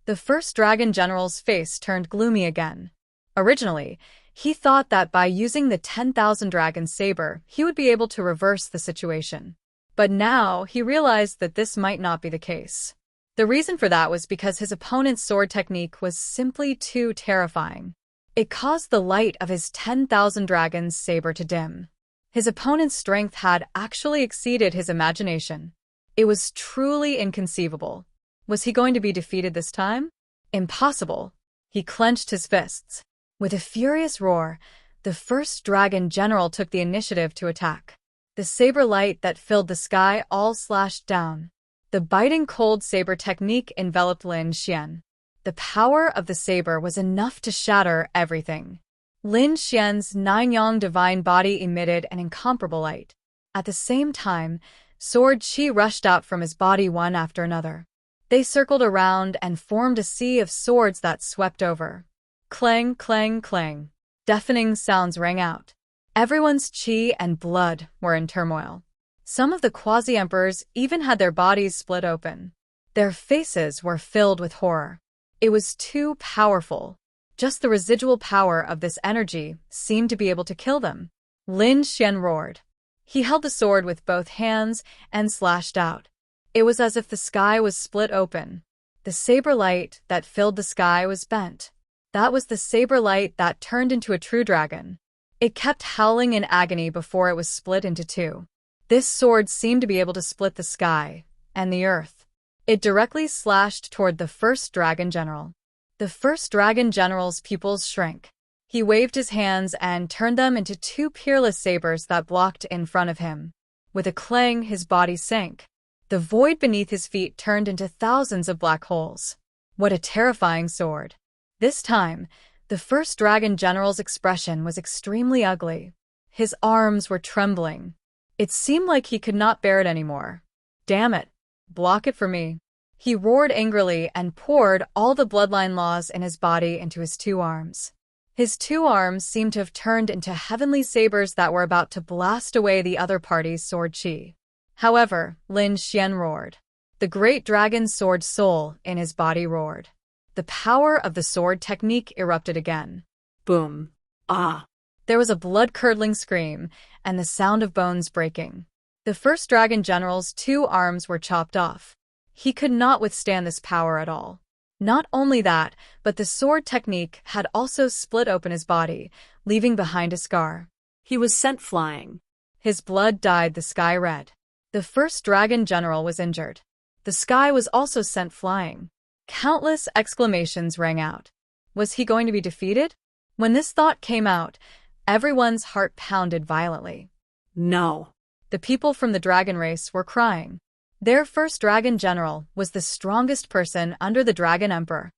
The first dragon general's face turned gloomy again. Originally, he thought that by using the 10,000 dragon saber, he would be able to reverse the situation. But now he realized that this might not be the case. The reason for that was because his opponent's sword technique was simply too terrifying. It caused the light of his 10,000 dragons saber to dim. His opponent's strength had actually exceeded his imagination. It was truly inconceivable. Was he going to be defeated this time? Impossible. He clenched his fists. With a furious roar, the first dragon general took the initiative to attack. The saber light that filled the sky all slashed down. The biting cold saber technique enveloped Lin Xian. The power of the saber was enough to shatter everything. Lin Xian's nine-yang divine body emitted an incomparable light. At the same time, sword qi rushed out from his body one after another. They circled around and formed a sea of swords that swept over. Clang, clang, clang. Deafening sounds rang out. Everyone's qi and blood were in turmoil. Some of the quasi-emperors even had their bodies split open. Their faces were filled with horror. It was too powerful. Just the residual power of this energy seemed to be able to kill them. Lin Xian roared. He held the sword with both hands and slashed out. It was as if the sky was split open. The saber light that filled the sky was bent. That was the saber light that turned into a true dragon. It kept howling in agony before it was split into two. This sword seemed to be able to split the sky and the earth. It directly slashed toward the first dragon general. The first dragon general's pupils shrank. He waved his hands and turned them into two peerless sabers that blocked in front of him. With a clang, his body sank. The void beneath his feet turned into thousands of black holes. What a terrifying sword. This time, the first dragon general's expression was extremely ugly. His arms were trembling. It seemed like he could not bear it anymore. Damn it. Block it for me. He roared angrily and poured all the bloodline laws in his body into his two arms. His two arms seemed to have turned into heavenly sabers that were about to blast away the other party's sword qi. However, Lin Xian roared. The great dragon's sword soul in his body roared. The power of the sword technique erupted again. Boom. Ah. There was a blood-curdling scream and the sound of bones breaking. The first dragon general's two arms were chopped off. He could not withstand this power at all. Not only that, but the sword technique had also split open his body, leaving behind a scar. He was sent flying. His blood dyed the sky red. The first dragon general was injured. The sky was also sent flying. Countless exclamations rang out. Was he going to be defeated? When this thought came out, everyone's heart pounded violently. No. The people from the dragon race were crying. Their first dragon general was the strongest person under the Dragon Emperor.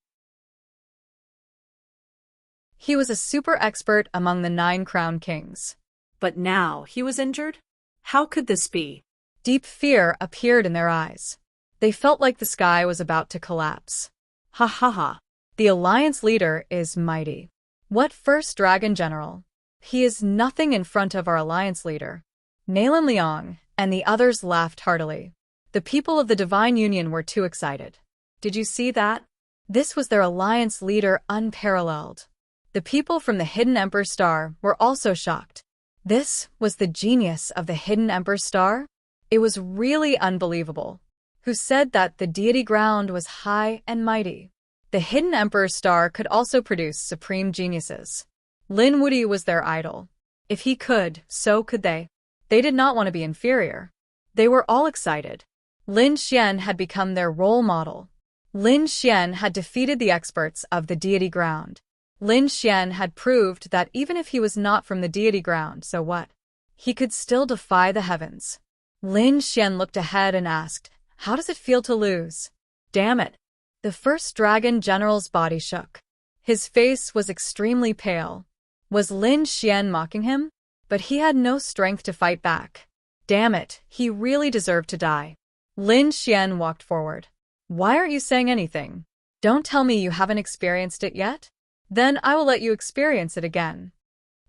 He was a super expert among the 9 crown kings. But now he was injured? How could this be? Deep fear appeared in their eyes. They felt like the sky was about to collapse. Ha ha ha. The alliance leader is mighty. What first dragon general? He is nothing in front of our alliance leader. Nalan Liang and the others laughed heartily. The people of the Divine Union were too excited. Did you see that? This was their alliance leader unparalleled. The people from the Hidden Emperor Star were also shocked. This was the genius of the Hidden Emperor Star? It was really unbelievable. Who said that the deity ground was high and mighty? The Hidden Emperor Star could also produce supreme geniuses. Lin Wuyi was their idol. If he could, so could they. They did not want to be inferior. They were all excited. Lin Xian had become their role model. Lin Xian had defeated the experts of the deity ground. Lin Xian had proved that even if he was not from the deity ground, so what? He could still defy the heavens. Lin Xian looked ahead and asked, "How does it feel to lose?" Damn it. The first dragon general's body shook. His face was extremely pale. Was Lin Xian mocking him? But he had no strength to fight back. Damn it, he really deserved to die. Lin Xian walked forward. Why aren't you saying anything? Don't tell me you haven't experienced it yet? Then I will let you experience it again.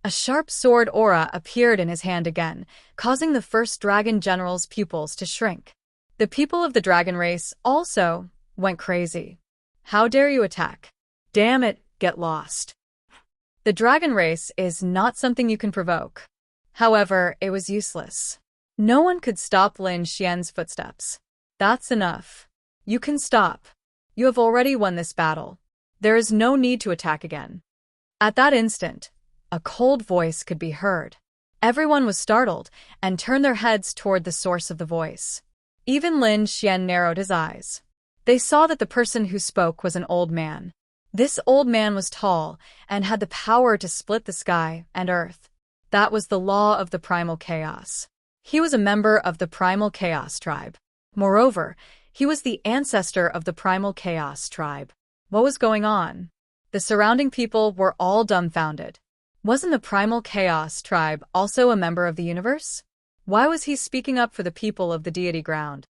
A sharp sword aura appeared in his hand again, causing the first dragon general's pupils to shrink. The people of the dragon race also went crazy. How dare you attack? Damn it, get lost. The dragon race is not something you can provoke. However, it was useless. No one could stop Lin Xian's footsteps. That's enough. You can stop. You have already won this battle. There is no need to attack again. At that instant, a cold voice could be heard. Everyone was startled and turned their heads toward the source of the voice. Even Lin Xian narrowed his eyes. They saw that the person who spoke was an old man. This old man was tall and had the power to split the sky and earth. That was the law of the primal chaos. He was a member of the primal chaos tribe. Moreover, he was the ancestor of the primal chaos tribe. What was going on? The surrounding people were all dumbfounded. Wasn't the primal chaos tribe also a member of the universe? Why was he speaking up for the people of the deity ground?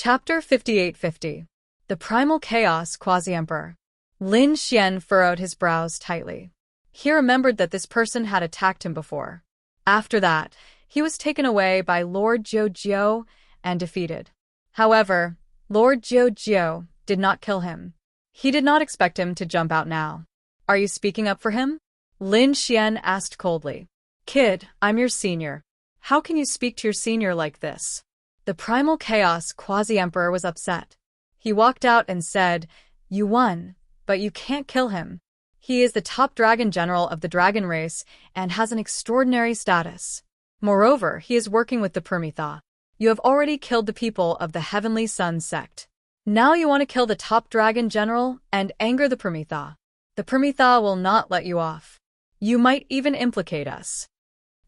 Chapter 5850. The Primal Chaos Quasi-Emperor. Lin Xian furrowed his brows tightly. He remembered that this person had attacked him before. After that, he was taken away by Lord Zhou and defeated. However, Lord Zhou did not kill him. He did not expect him to jump out now. Are you speaking up for him? Lin Xian asked coldly. Kid, I'm your senior. How can you speak to your senior like this? The Primal Chaos Quasi-Emperor was upset. He walked out and said, You won, but you can't kill him. He is the top dragon general of the dragon race and has an extraordinary status. Moreover, he is working with the Permitha. You have already killed the people of the Heavenly Sun sect. Now you want to kill the top dragon general and anger the Permitha. The Permitha will not let you off. You might even implicate us.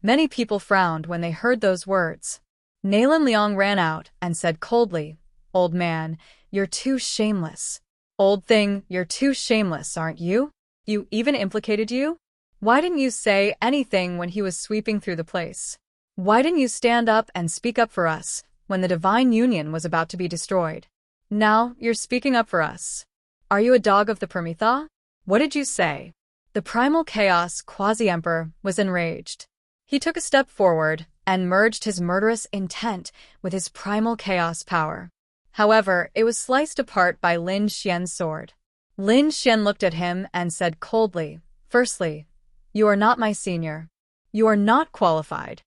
Many people frowned when they heard those words. Nalan Liang ran out and said coldly, Old man, you're too shameless. Old thing, you're too shameless, aren't you? You even implicated you? Why didn't you say anything when he was sweeping through the place? Why didn't you stand up and speak up for us when the divine union was about to be destroyed? Now you're speaking up for us. Are you a dog of the Permitha? What did you say? The Primal Chaos Quasi-Emperor was enraged. He took a step forward and merged his murderous intent with his primal chaos power. However, it was sliced apart by Lin Xian's sword. Lin Xian looked at him and said coldly, Firstly, you are not my senior. You are not qualified.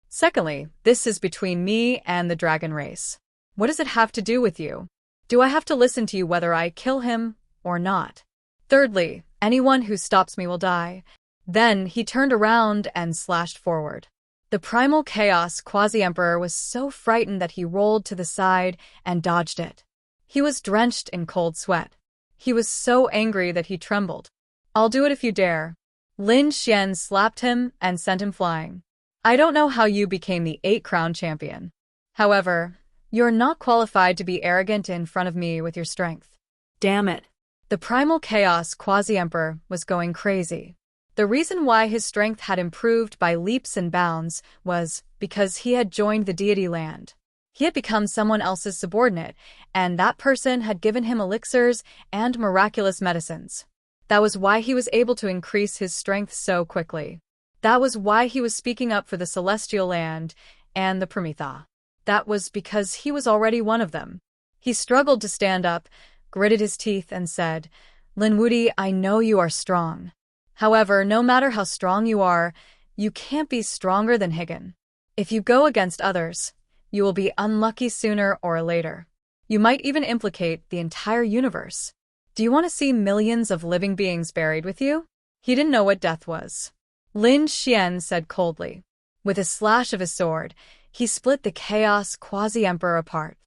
Secondly, this is between me and the dragon race. What does it have to do with you? Do I have to listen to you whether I kill him or not? Thirdly, anyone who stops me will die. Then he turned around and slashed forward. The Primal Chaos Quasi-Emperor was so frightened that he rolled to the side and dodged it. He was drenched in cold sweat. He was so angry that he trembled. I'll do it if you dare. Lin Xian slapped him and sent him flying. I don't know how you became the 8-crown champion. However, you're not qualified to be arrogant in front of me with your strength. Damn it. The Primal Chaos Quasi-Emperor was going crazy. The reason why his strength had improved by leaps and bounds was because he had joined the deity land. He had become someone else's subordinate, and that person had given him elixirs and miraculous medicines. That was why he was able to increase his strength so quickly. That was why he was speaking up for the celestial land and the Permitha. That was because he was already one of them. He struggled to stand up, gritted his teeth, and said, Lin Wudi, I know you are strong. However, no matter how strong you are, you can't be stronger than Higan. If you go against others, you will be unlucky sooner or later. You might even implicate the entire universe. Do you want to see millions of living beings buried with you? He didn't know what death was. Lin Xian said coldly. With a slash of his sword, he split the Chaos Quasi-Emperor apart.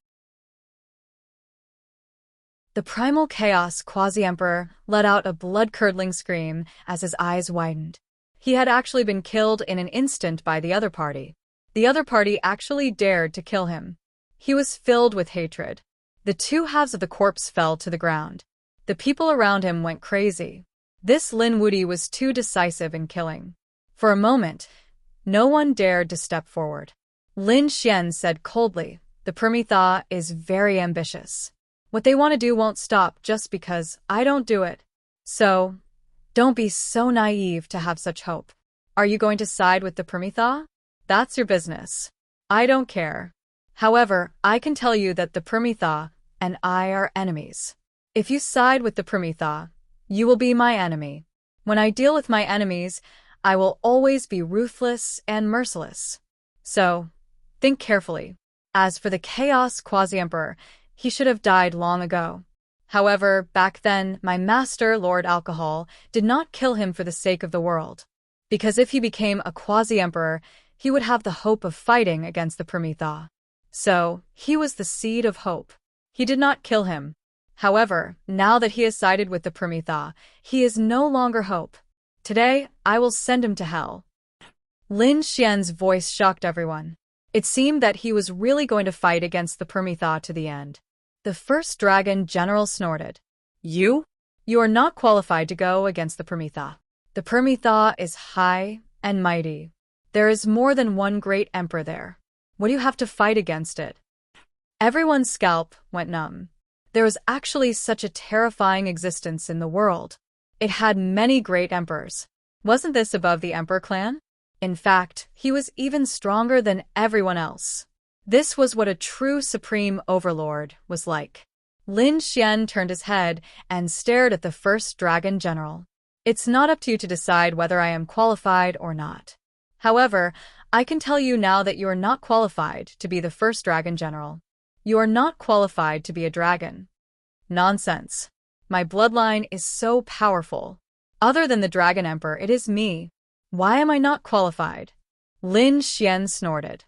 The Primal Chaos Quasi-Emperor let out a blood-curdling scream as his eyes widened. He had actually been killed in an instant by the other party. The other party actually dared to kill him. He was filled with hatred. The two halves of the corpse fell to the ground. The people around him went crazy. This Lin Wudi was too decisive in killing. For a moment, no one dared to step forward. Lin Xian said coldly, The Permitha is very ambitious. What they want to do won't stop just because I don't do it. So, don't be so naive to have such hope. Are you going to side with the Permitha? That's your business. I don't care. However, I can tell you that the Permitha and I are enemies. If you side with the Permitha, you will be my enemy. When I deal with my enemies, I will always be ruthless and merciless. So, think carefully. As for the Chaos Quasi-Emperor, he should have died long ago. However, back then, my master, Lord Alcohol, did not kill him for the sake of the world. Because if he became a Quasi-Emperor, he would have the hope of fighting against the Prometha. So, he was the seed of hope. He did not kill him. However, now that he has sided with the Prometha, he is no longer hope. Today, I will send him to hell. Lin Xian's voice shocked everyone. It seemed that he was really going to fight against the Prometha to the end. The first dragon general snorted. You? You are not qualified to go against the Prometha. The Prometha is high and mighty. There is more than one great emperor there. What do you have to fight against it? Everyone's scalp went numb. There was actually such a terrifying existence in the world. It had many great emperors. Wasn't this above the Emperor clan? In fact, he was even stronger than everyone else. This was what a true supreme overlord was like. Lin Xian turned his head and stared at the first dragon general. It's not up to you to decide whether I am qualified or not. However, I can tell you now that you are not qualified to be the first dragon general. You are not qualified to be a dragon. Nonsense. My bloodline is so powerful. Other than the Dragon Emperor, it is me. Why am I not qualified? Lin Xian snorted.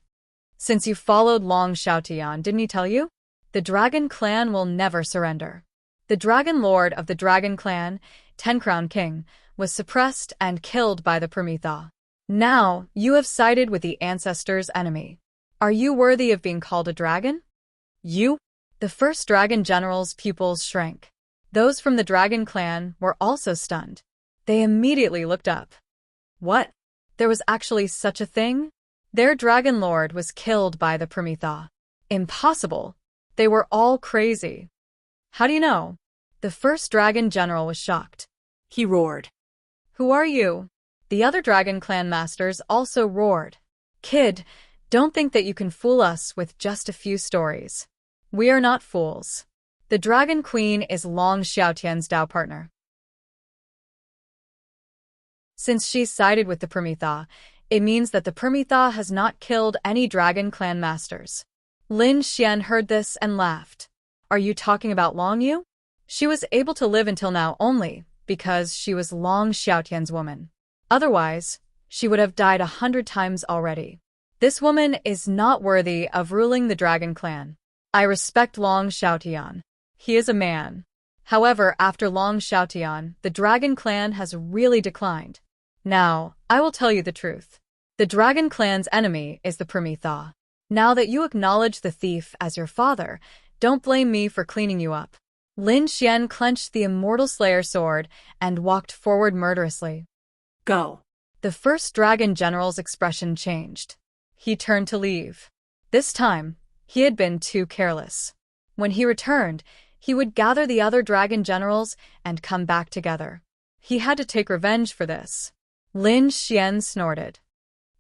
Since you followed Long Xiaotian, didn't he tell you? The Dragon Clan will never surrender. The Dragon Lord of the Dragon Clan, Ten Crown King, was suppressed and killed by the Prometha. Now, you have sided with the ancestors' enemy. Are you worthy of being called a dragon? You? The first dragon general's pupils shrank. Those from the Dragon Clan were also stunned. They immediately looked up. What? There was actually such a thing? Their dragon lord was killed by the Prometha. Impossible. They were all crazy. How do you know? The first dragon general was shocked. He roared. Who are you? The other Dragon Clan masters also roared. Kid, don't think that you can fool us with just a few stories. We are not fools. The Dragon Queen is Long Xiaotian's Dao partner. Since she's sided with the Prometha, it means that the Prometha has not killed any Dragon Clan masters. Lin Xian heard this and laughed. Are you talking about Long Yu? She was able to live until now only because she was Long Xiaotian's woman. Otherwise, she would have died 100 times already. This woman is not worthy of ruling the Dragon Clan. I respect Long Xiaotian. He is a man. However, after Long Xiaotian, the Dragon Clan has really declined. Now, I will tell you the truth. The Dragon Clan's enemy is the Prometha. Now that you acknowledge the thief as your father, don't blame me for cleaning you up. Lin Xian clenched the Immortal Slayer sword and walked forward murderously. Go. The first dragon general's expression changed. He turned to leave. This time, he had been too careless. When he returned, he would gather the other dragon generals and come back together. He had to take revenge for this. Lin Xian snorted.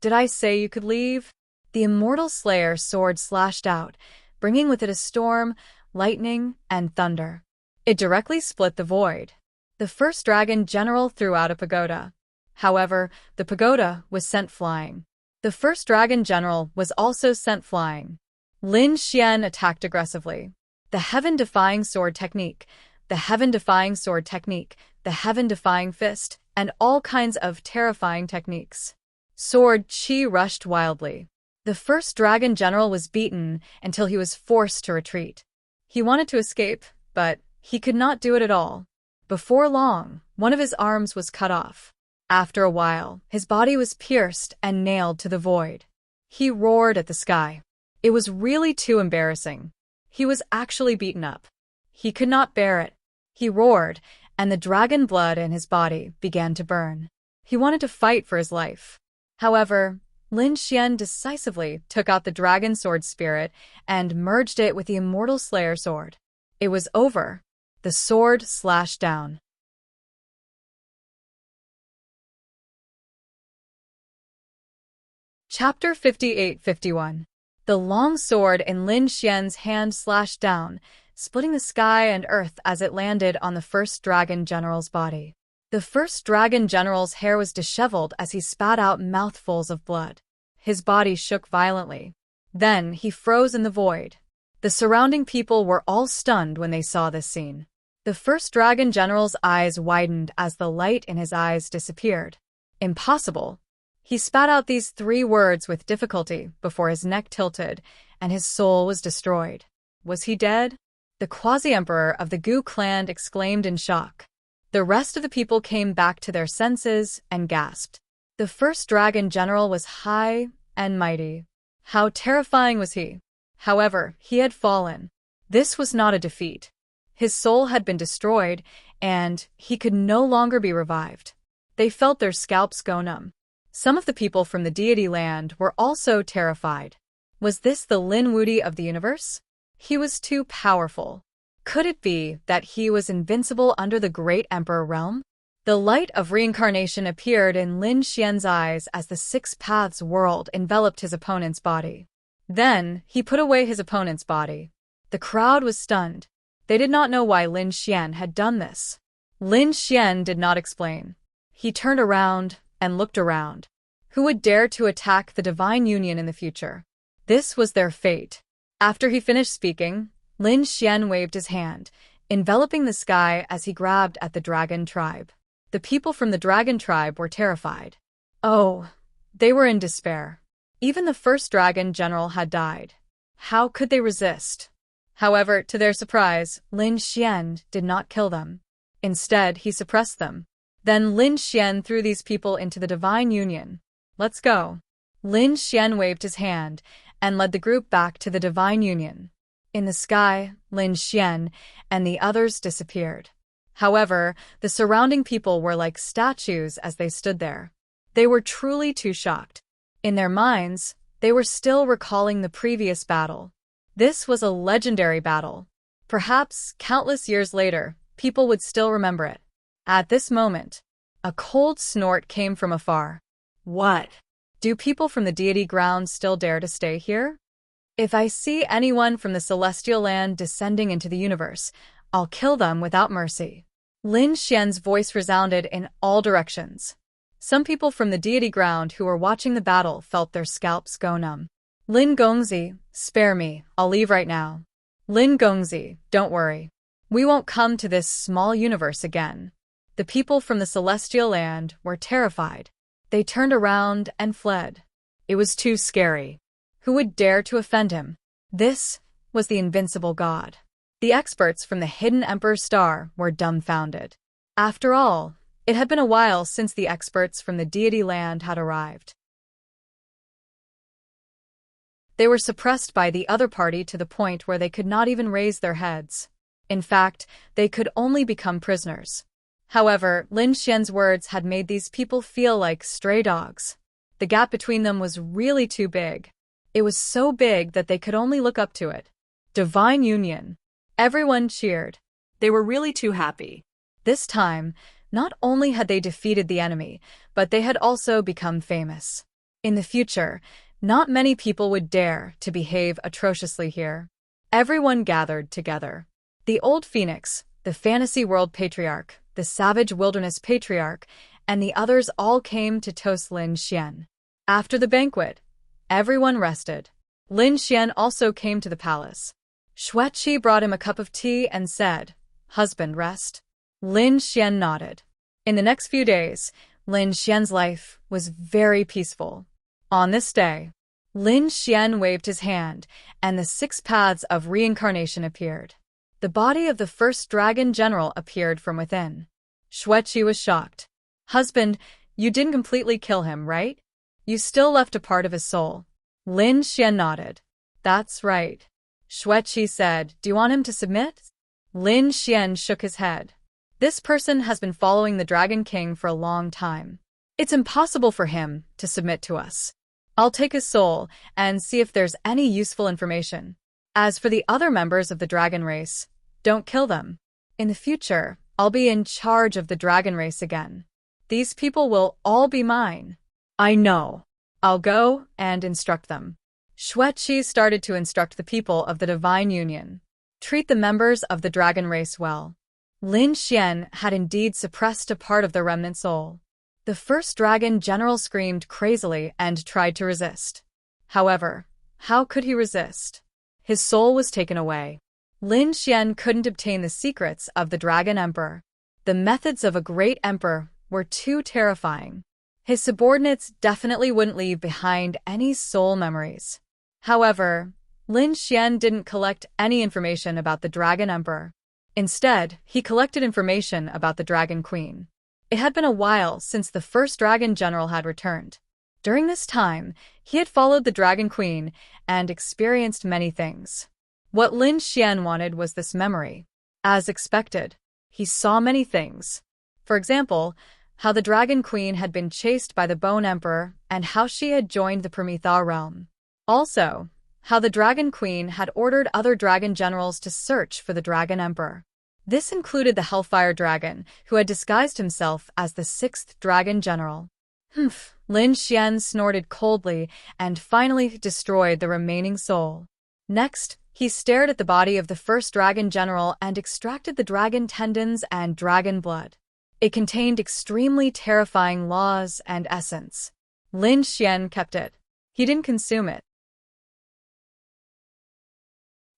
Did I say you could leave? The Immortal Slayer sword slashed out, bringing with it a storm, lightning, and thunder. It directly split the void. The first dragon general threw out a pagoda. However, the pagoda was sent flying. The first dragon general was also sent flying. Lin Xian attacked aggressively. The heaven-defying sword technique, the heaven-defying sword technique, the heaven-defying fist, and all kinds of terrifying techniques. Sword chi rushed wildly. The first dragon general was beaten until he was forced to retreat. He wanted to escape, but he could not do it at all. Before long, one of his arms was cut off. After a while, his body was pierced and nailed to the void. He roared at the sky. It was really too embarrassing. He was actually beaten up. He could not bear it. He roared, and the dragon blood in his body began to burn. He wanted to fight for his life. However, Lin Xian decisively took out the dragon sword spirit and merged it with the Immortal Slayer sword. It was over. The sword slashed down. Chapter 58-51. The long sword in Lin Xian's hand slashed down, splitting the sky and earth as it landed on the first dragon general's body. The first dragon general's hair was disheveled as he spat out mouthfuls of blood. His body shook violently. Then he froze in the void. The surrounding people were all stunned when they saw this scene. The first dragon general's eyes widened as the light in his eyes disappeared. Impossible. He spat out these 3 words with difficulty before his neck tilted and his soul was destroyed. Was he dead? The quasi-emperor of the Gu clan exclaimed in shock. The rest of the people came back to their senses and gasped. The first dragon general was high and mighty. How terrifying was he? However, he had fallen. This was not a defeat. His soul had been destroyed, and he could no longer be revived. They felt their scalps go numb. Some of the people from the deity land were also terrified. Was this the Lin Wudi of the universe? He was too powerful. Could it be that he was invincible under the Great Emperor realm? The light of reincarnation appeared in Lin Xian's eyes as the 6 paths world enveloped his opponent's body. Then, he put away his opponent's body. The crowd was stunned. They did not know why Lin Xian had done this. Lin Xian did not explain. He turned around and looked around. Who would dare to attack the divine union in the future? This was their fate. After he finished speaking, Lin Xian waved his hand, enveloping the sky as he grabbed at the dragon tribe. The people from the dragon tribe were terrified. Oh, they were in despair. Even the first dragon general had died. How could they resist? However, to their surprise, Lin Xian did not kill them. Instead, he suppressed them. Then Lin Xian threw these people into the divine union. Let's go. Lin Xian waved his hand and led the group back to the divine union. In the sky, Lin Xian and the others disappeared. However, the surrounding people were like statues as they stood there. They were truly too shocked. In their minds, they were still recalling the previous battle. This was a legendary battle. Perhaps, countless years later, people would still remember it. At this moment, a cold snort came from afar. What? Do people from the deity ground still dare to stay here? If I see anyone from the celestial land descending into the universe, I'll kill them without mercy. Lin Xian's voice resounded in all directions. Some people from the deity ground who were watching the battle felt their scalps go numb. Lin Gongzi, spare me, I'll leave right now. Lin Gongzi, don't worry. We won't come to this small universe again. The people from the celestial land were terrified. They turned around and fled. It was too scary. Who would dare to offend him? This was the invincible god. The experts from the hidden Emperor's Star were dumbfounded. After all, it had been a while since the experts from the deity land had arrived. They were suppressed by the other party to the point where they could not even raise their heads. In fact, they could only become prisoners. However, Lin Xian's words had made these people feel like stray dogs. The gap between them was really too big. It was so big that they could only look up to it. Divine union. Everyone cheered. They were really too happy. This time, not only had they defeated the enemy, but they had also become famous. In the future, not many people would dare to behave atrociously here. Everyone gathered together. The old phoenix, the fantasy world patriarch, the savage wilderness patriarch, and the others all came to toast Lin Xian. After the banquet, everyone rested. Lin Xian also came to the palace. Xueqi brought him a cup of tea and said, "Husband, rest." Lin Xian nodded. In the next few days, Lin Xian's life was very peaceful. On this day, Lin Xian waved his hand, and the 6 paths of reincarnation appeared. The body of the first dragon general appeared from within. Xueqi was shocked. "Husband, you didn't completely kill him, right? You still left a part of his soul." Lin Xian nodded. "That's right." Xueqi said, "Do you want him to submit?" Lin Xian shook his head. "This person has been following the Dragon King for a long time. It's impossible for him to submit to us. I'll take his soul and see if there's any useful information. As for the other members of the dragon race, don't kill them. In the future, I'll be in charge of the dragon race again. These people will all be mine." "I know. I'll go and instruct them." Xueqi started to instruct the people of the divine union. Treat the members of the dragon race well. Lin Xian had indeed suppressed a part of the remnant soul. The first dragon general screamed crazily and tried to resist. However, how could he resist? His soul was taken away. Lin Xian couldn't obtain the secrets of the Dragon Emperor. The methods of a great emperor were too terrifying. His subordinates definitely wouldn't leave behind any soul memories. However, Lin Xian didn't collect any information about the Dragon Emperor. Instead, he collected information about the Dragon Queen. It had been a while since the first Dragon General had returned. During this time, he had followed the Dragon Queen and experienced many things. What Lin Xian wanted was this memory. As expected, he saw many things. For example, how the Dragon Queen had been chased by the Bone Emperor and how she had joined the Prometha realm. Also, how the Dragon Queen had ordered other dragon generals to search for the Dragon Emperor. This included the Hellfire Dragon, who had disguised himself as the sixth Dragon General. Lin Xian snorted coldly and finally destroyed the remaining soul. Next, he stared at the body of the first Dragon General and extracted the dragon tendons and dragon blood. It contained extremely terrifying laws and essence. Lin Xian kept it. He didn't consume it.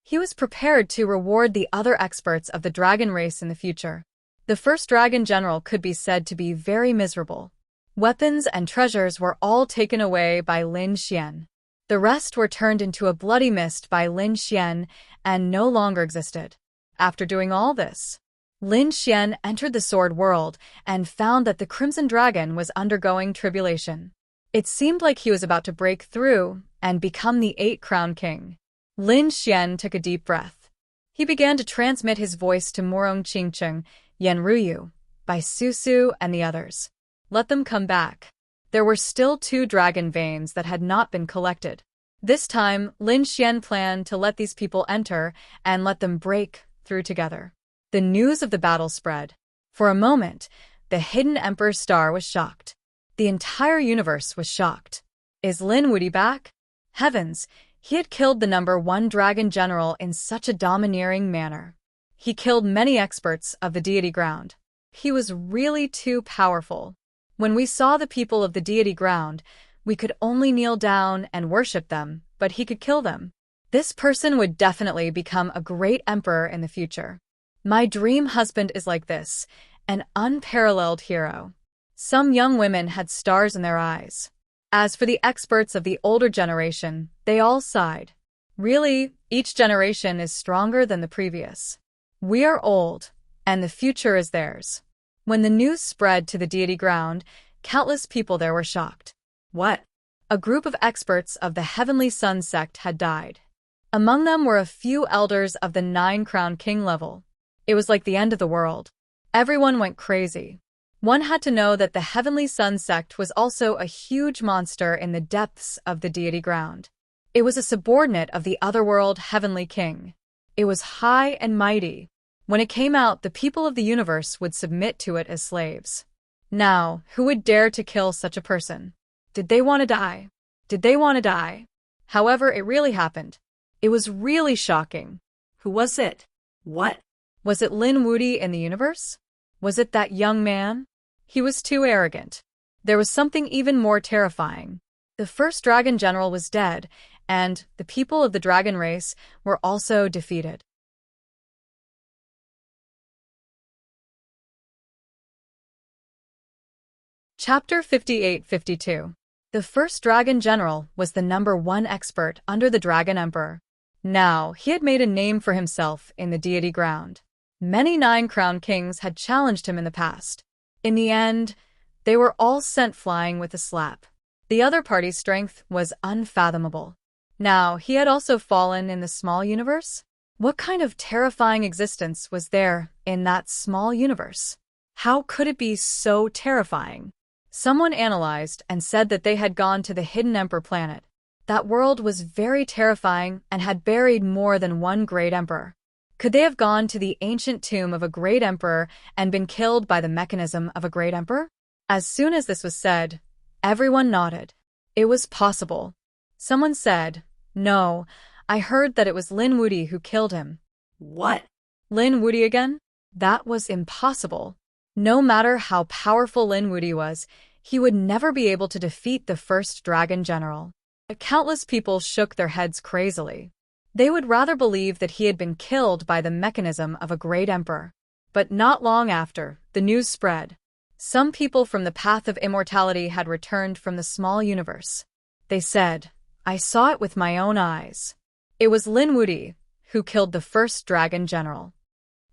He was prepared to reward the other experts of the dragon race in the future. The first Dragon General could be said to be very miserable. Weapons and treasures were all taken away by Lin Xian. The rest were turned into a bloody mist by Lin Xian and no longer existed. After doing all this, Lin Xian entered the Sword World and found that the Crimson Dragon was undergoing tribulation. It seemed like he was about to break through and become the Eight-Crown King. Lin Xian took a deep breath. He began to transmit his voice to Morong Qingcheng, Yan Ruyu, Bai Susu, and the others. Let them come back. There were still 2 dragon veins that had not been collected. This time, Lin Xian planned to let these people enter and let them break through together. The news of the battle spread. For a moment, the hidden Emperor's star was shocked. The entire universe was shocked. Is Lin Wuti back? Heavens, he had killed the number 1 dragon general in such a domineering manner. He killed many experts of the deity ground. He was really too powerful. When we saw the people of the deity ground, we could only kneel down and worship them, but he could kill them. This person would definitely become a great emperor in the future. My dream husband is like this, an unparalleled hero. Some young women had stars in their eyes. As for the experts of the older generation, they all sighed. Really, each generation is stronger than the previous. We are old, and the future is theirs. When the news spread to the deity ground, countless people there were shocked. What? A group of experts of the Heavenly Sun sect had died. Among them were a few elders of the 9-Crown King level. It was like the end of the world. Everyone went crazy. One had to know that the Heavenly Sun sect was also a huge monster in the depths of the deity ground. It was a subordinate of the otherworld Heavenly King. It was high and mighty. When it came out, the people of the universe would submit to it as slaves. Now, who would dare to kill such a person? Did they want to die? Did they want to die? However, it really happened. It was really shocking. Who was it? What? Was it Lin Wuti in the universe? Was it that young man? He was too arrogant. There was something even more terrifying. The first Dragon General was dead, and the people of the dragon race were also defeated. Chapter 58-52. The first Dragon General was the number 1 expert under the Dragon Emperor. Now, he had made a name for himself in the deity ground. Many 9-Crown Kings had challenged him in the past. In the end, they were all sent flying with a slap. The other party's strength was unfathomable. Now, he had also fallen in the small universe? What kind of terrifying existence was there in that small universe? How could it be so terrifying? Someone analyzed and said that they had gone to the Hidden Emperor planet. That world was very terrifying and had buried more than 1 great emperor. Could they have gone to the ancient tomb of a great emperor and been killed by the mechanism of a great emperor? As soon as this was said, everyone nodded. It was possible. Someone said, "No, I heard that it was Lin Wuti who killed him." What? Lin Wuti again? That was impossible. No matter how powerful Lin Wuti was, he would never be able to defeat the first dragon general. Countless people shook their heads crazily. They would rather believe that he had been killed by the mechanism of a great emperor. But not long after, the news spread. Some people from the path of immortality had returned from the small universe. They said, "I saw it with my own eyes." It was Lin Wuti who killed the first dragon general.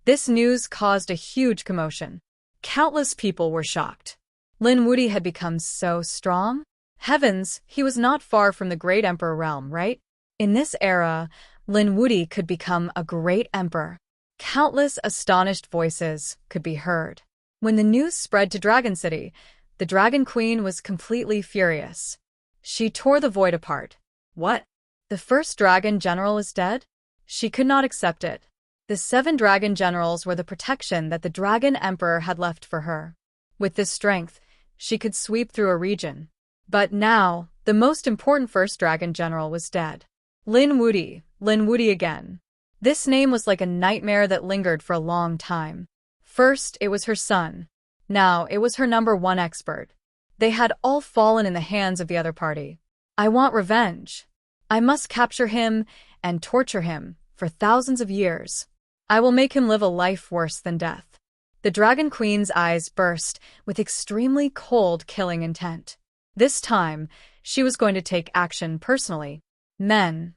This news caused a huge commotion. Countless people were shocked. Lin Wuti had become so strong. Heavens, he was not far from the great emperor realm, right? In this era, Lin Wuti could become a great emperor. Countless astonished voices could be heard. When the news spread to Dragon City, the Dragon Queen was completely furious. She tore the void apart. What? The first dragon general is dead? She could not accept it. The 7 dragon generals were the protection that the dragon emperor had left for her. With this strength, she could sweep through a region. But now, the most important first dragon general was dead. Lin Wuti again. This name was like a nightmare that lingered for a long time. First, it was her son. Now, it was her #1 expert. They had all fallen in the hands of the other party. I want revenge. I must capture him and torture him for thousands of years. I will make him live a life worse than death. The Dragon Queen's eyes burst with extremely cold, killing intent. This time, she was going to take action personally. Men,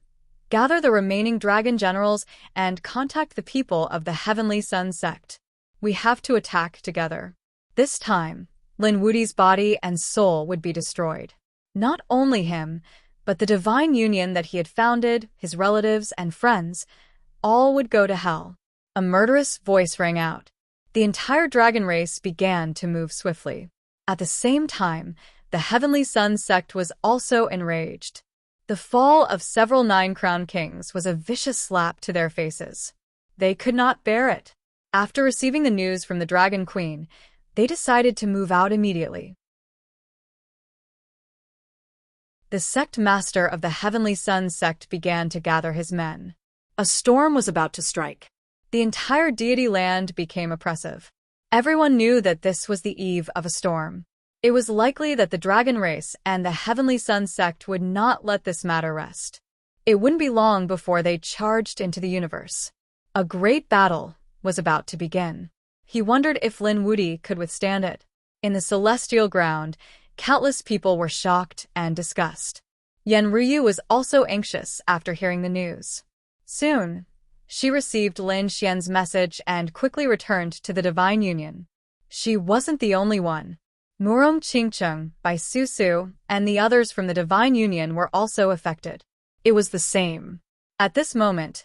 gather the remaining dragon generals and contact the people of the Heavenly Sun sect. We have to attack together. This time, Lin Wuti's body and soul would be destroyed. Not only him, but the divine union that he had founded, his relatives and friends, all would go to hell. A murderous voice rang out. The entire dragon race began to move swiftly. At the same time, the Heavenly Sun sect was also enraged. The fall of several 9-crowned kings was a vicious slap to their faces. They could not bear it. After receiving the news from the Dragon Queen, they decided to move out immediately. The sect master of the Heavenly Sun sect began to gather his men. A storm was about to strike. The entire deity land became oppressive. Everyone knew that this was the eve of a storm. It was likely that the dragon race and the Heavenly Sun sect would not let this matter rest. It wouldn't be long before they charged into the universe. A great battle was about to begin. He wondered if Lin Wuti could withstand it. In the celestial ground, countless people were shocked and disgusted. Yanruyu was also anxious after hearing the news. Soon, she received Lin Xian's message and quickly returned to the Divine Union. She wasn't the only one. Murong Qingcheng, Bai Susu, and the others from the Divine Union were also affected. It was the same. At this moment,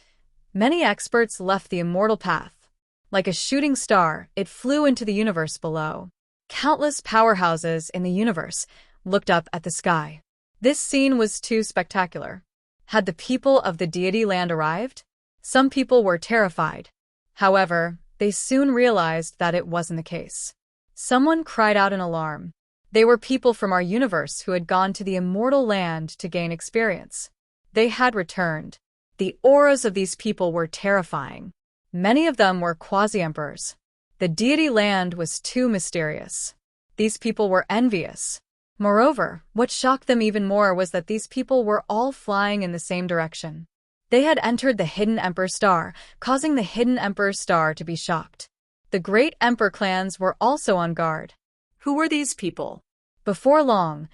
many experts left the immortal path. Like a shooting star, it flew into the universe below. Countless powerhouses in the universe looked up at the sky. This scene was too spectacular. Had the people of the deity land arrived? Some people were terrified. However, they soon realized that it wasn't the case. Someone cried out in alarm. They were people from our universe who had gone to the immortal land to gain experience. They had returned. The auras of these people were terrifying. Many of them were quasi-emperors. The deity land was too mysterious. These people were envious. Moreover, what shocked them even more was that these people were all flying in the same direction. They had entered the Hidden Emperor Star, causing the Hidden Emperor Star to be shocked. The great Emperor clans were also on guard. Who were these people? Before long,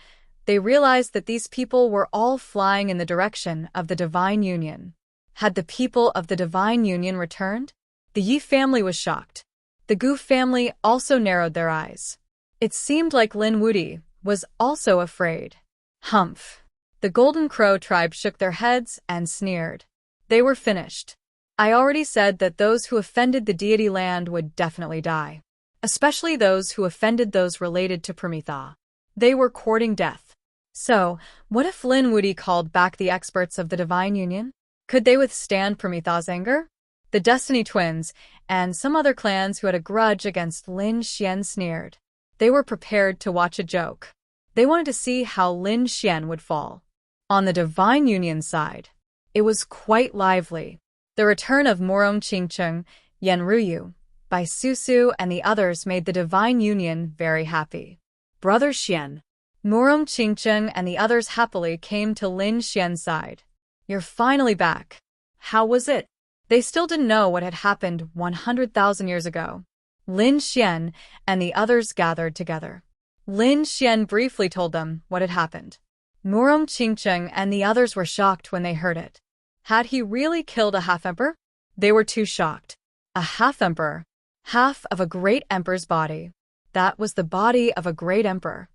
they realized that these people were all flying in the direction of the Divine Union. Had the people of the Divine Union returned? The Yi family was shocked. The Gu family also narrowed their eyes. It seemed like Lin Wuti was also afraid. Humph. The Golden Crow tribe shook their heads and sneered. They were finished. I already said that those who offended the deity land would definitely die. Especially those who offended those related to Prometha. They were courting death. So, what if Lin Wuti called back the experts of the Divine Union? Could they withstand Prometha's anger? The Destiny Twins and some other clans who had a grudge against Lin Xian sneered. They were prepared to watch a joke. They wanted to see how Lin Xian would fall. On the Divine Union side, it was quite lively. The return of Murong Qingcheng, Yanruyu, by Susu and the others made the divine union very happy. Brother Xian. Murong Qingcheng and the others happily came to Lin Xian's side. You're finally back. How was it? They still didn't know what had happened 100,000 years ago. Lin Xian and the others gathered together. Lin Xian briefly told them what had happened. Murong Qingcheng and the others were shocked when they heard it. Had he really killed a half-emperor? They were too shocked. A half-emperor. Half of a great emperor's body. That was the body of a great emperor.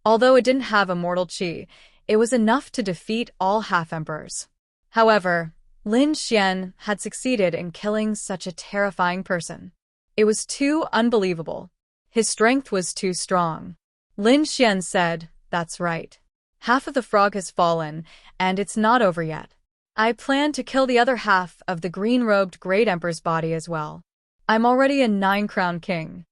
Although it didn't have immortal qi, it was enough to defeat all half-emperors. However, Lin Xian had succeeded in killing such a terrifying person. It was too unbelievable. His strength was too strong. Lin Xian said, "That's right. Half of the frog has fallen, and it's not over yet. I plan to kill the other half of the green-robed great emperor's body as well. I'm already a 9-crown king."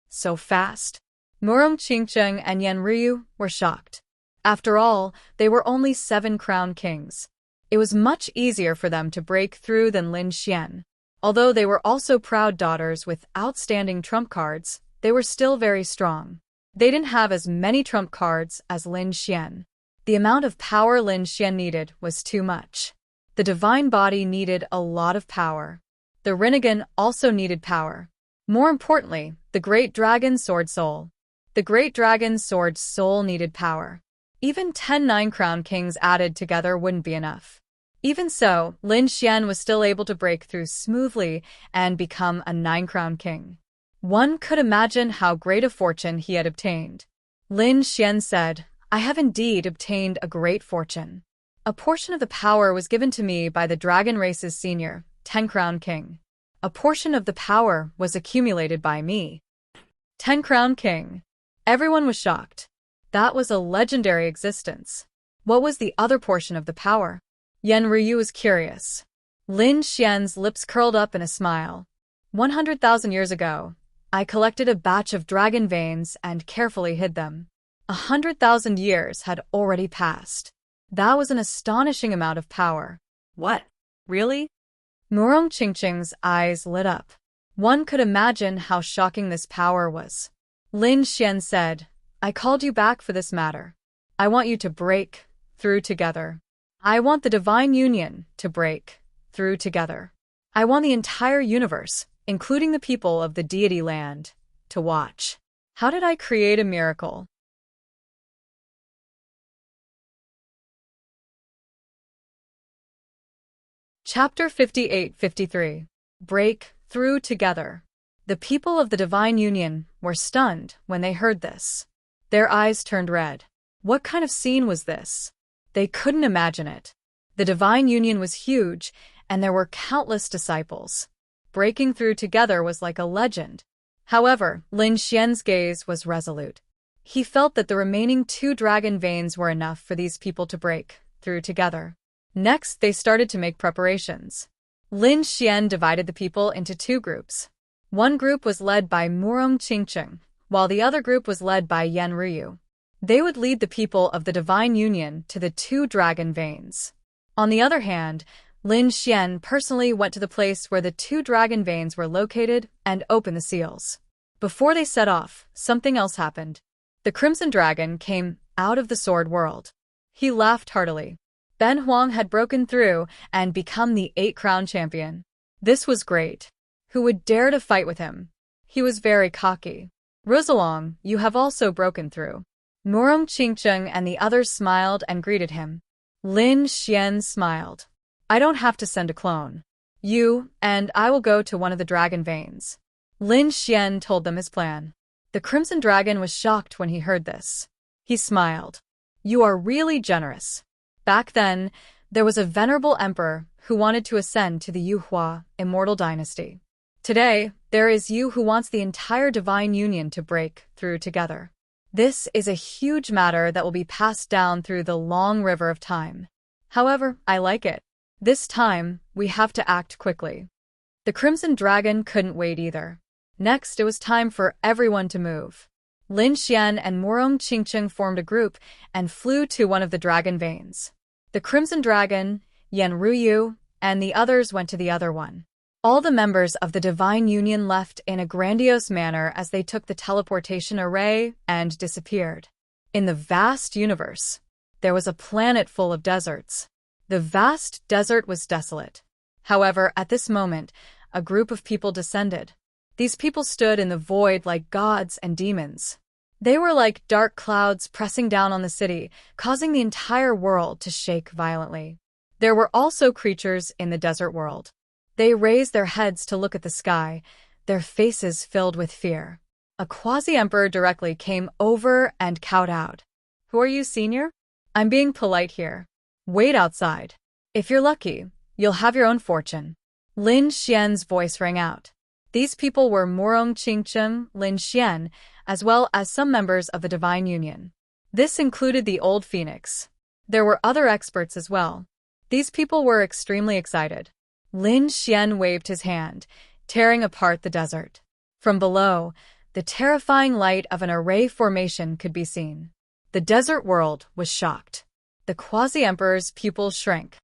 So fast. Murong Qingcheng and Yan Ryu were shocked. After all, they were only 7-crown kings. It was much easier for them to break through than Lin Xian. Although they were also proud daughters with outstanding trump cards, they were still very strong. They didn't have as many trump cards as Lin Xian. The amount of power Lin Xian needed was too much. The divine body needed a lot of power. The Rinnegan also needed power. More importantly, the Great Dragon Sword Soul. The Great Dragon Sword Soul needed power. Even 10 9-crown kings added together wouldn't be enough. Even so, Lin Xian was still able to break through smoothly and become a 9-crown king. One could imagine how great a fortune he had obtained. Lin Xian said, "I have indeed obtained a great fortune. A portion of the power was given to me by the dragon race's senior, 10-crown king. A portion of the power was accumulated by me." 10-crown king. Everyone was shocked. That was a legendary existence. What was the other portion of the power? Yan Ryu was curious. Lin Xian's lips curled up in a smile. 100,000 years ago, I collected a batch of dragon veins and carefully hid them. 100,000 years had already passed. That was an astonishing amount of power. What? Really? Murong Qingcheng's eyes lit up. One could imagine how shocking this power was. Lin Xian said, "I called you back for this matter. I want you to break through together. I want the divine union to break through together. I want the entire universe, including the people of the deity land, to watch. How did I create a miracle?" Chapter 58-53. Break through together. The people of the divine union were stunned when they heard this. Their eyes turned red. What kind of scene was this? They couldn't imagine it. The divine union was huge, and there were countless disciples. Breaking through together was like a legend. However, Lin Xian's gaze was resolute. He felt that the remaining 2 dragon veins were enough for these people to break through together. Next, they started to make preparations. Lin Xian divided the people into 2 groups. One group was led by Murong Qingcheng, while the other group was led by Yan Ryu. They would lead the people of the divine union to the 2 dragon veins. On the other hand, Lin Xian personally went to the place where the 2 dragon veins were located and opened the seals. Before they set off, something else happened. The Crimson Dragon came out of the sword world. He laughed heartily. Ben Huang had broken through and become the 8-crown champion. This was great. Who would dare to fight with him? He was very cocky. "Rosalong, you have also broken through." Murong Qingcheng and the others smiled and greeted him. Lin Xian smiled. "I don't have to send a clone. You and I will go to one of the dragon veins." Lin Xian told them his plan. The Crimson Dragon was shocked when he heard this. He smiled. "You are really generous." Back then, there was a venerable emperor who wanted to ascend to the Yuhua immortal dynasty. Today, there is you who wants the entire divine union to break through together. This is a huge matter that will be passed down through the long river of time. However, I like it. This time, we have to act quickly. The Crimson Dragon couldn't wait either. Next, it was time for everyone to move. Lin Xian and Murong Qingcheng formed a group and flew to one of the dragon veins. The Crimson Dragon, Yan Ryu, and the others went to the other one. All the members of the Divine Union left in a grandiose manner as they took the teleportation array and disappeared. In the vast universe, there was a planet full of deserts. The vast desert was desolate. However, at this moment, a group of people descended. These people stood in the void like gods and demons. They were like dark clouds pressing down on the city, causing the entire world to shake violently. There were also creatures in the desert world. They raised their heads to look at the sky, their faces filled with fear. A quasi-emperor directly came over and cowed out. "Who are you, senior? I'm being polite here. Wait outside. If you're lucky, you'll have your own fortune." Lin Xian's voice rang out. These people were Morong Qingcheng, Lin Xian, as well as some members of the Divine Union. This included the Old Phoenix. There were other experts as well. These people were extremely excited. Lin Xian waved his hand, tearing apart the desert. From below, the terrifying light of an array formation could be seen. The desert world was shocked. The quasi-emperor's pupils shrank.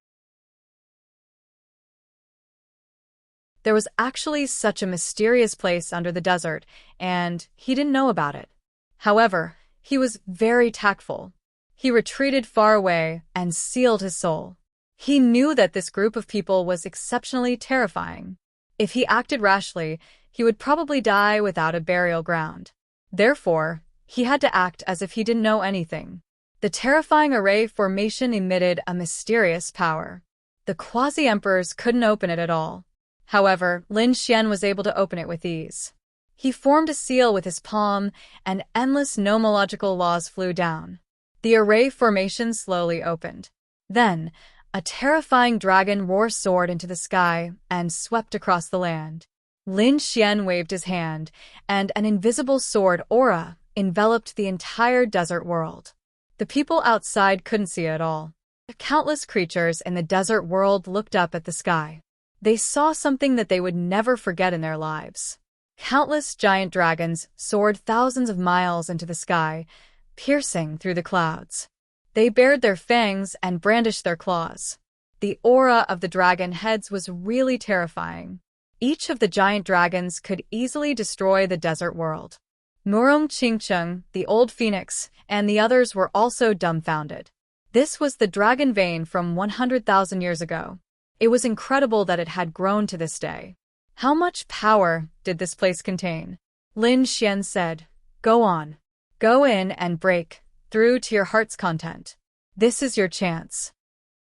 There was actually such a mysterious place under the desert, and he didn't know about it. However, he was very tactful. He retreated far away and sealed his soul. He knew that this group of people was exceptionally terrifying. If he acted rashly, he would probably die without a burial ground. Therefore, he had to act as if he didn't know anything. The terrifying array formation emitted a mysterious power. The quasi-emperors couldn't open it at all. However, Lin Xian was able to open it with ease. He formed a seal with his palm, and endless nomological laws flew down. The array formation slowly opened. Then, a terrifying dragon roar soared into the sky and swept across the land. Lin Xian waved his hand, and an invisible sword aura enveloped the entire desert world. The people outside couldn't see it at all. Countless creatures in the desert world looked up at the sky. They saw something that they would never forget in their lives. Countless giant dragons soared thousands of miles into the sky, piercing through the clouds. They bared their fangs and brandished their claws. The aura of the dragon heads was really terrifying. Each of the giant dragons could easily destroy the desert world. Morong Qingcheng, the Old Phoenix, and the others were also dumbfounded. This was the dragon vein from 100,000 years ago. It was incredible that it had grown to this day. How much power did this place contain? Lin Xian said, "Go on. Go in and break through to your heart's content. This is your chance."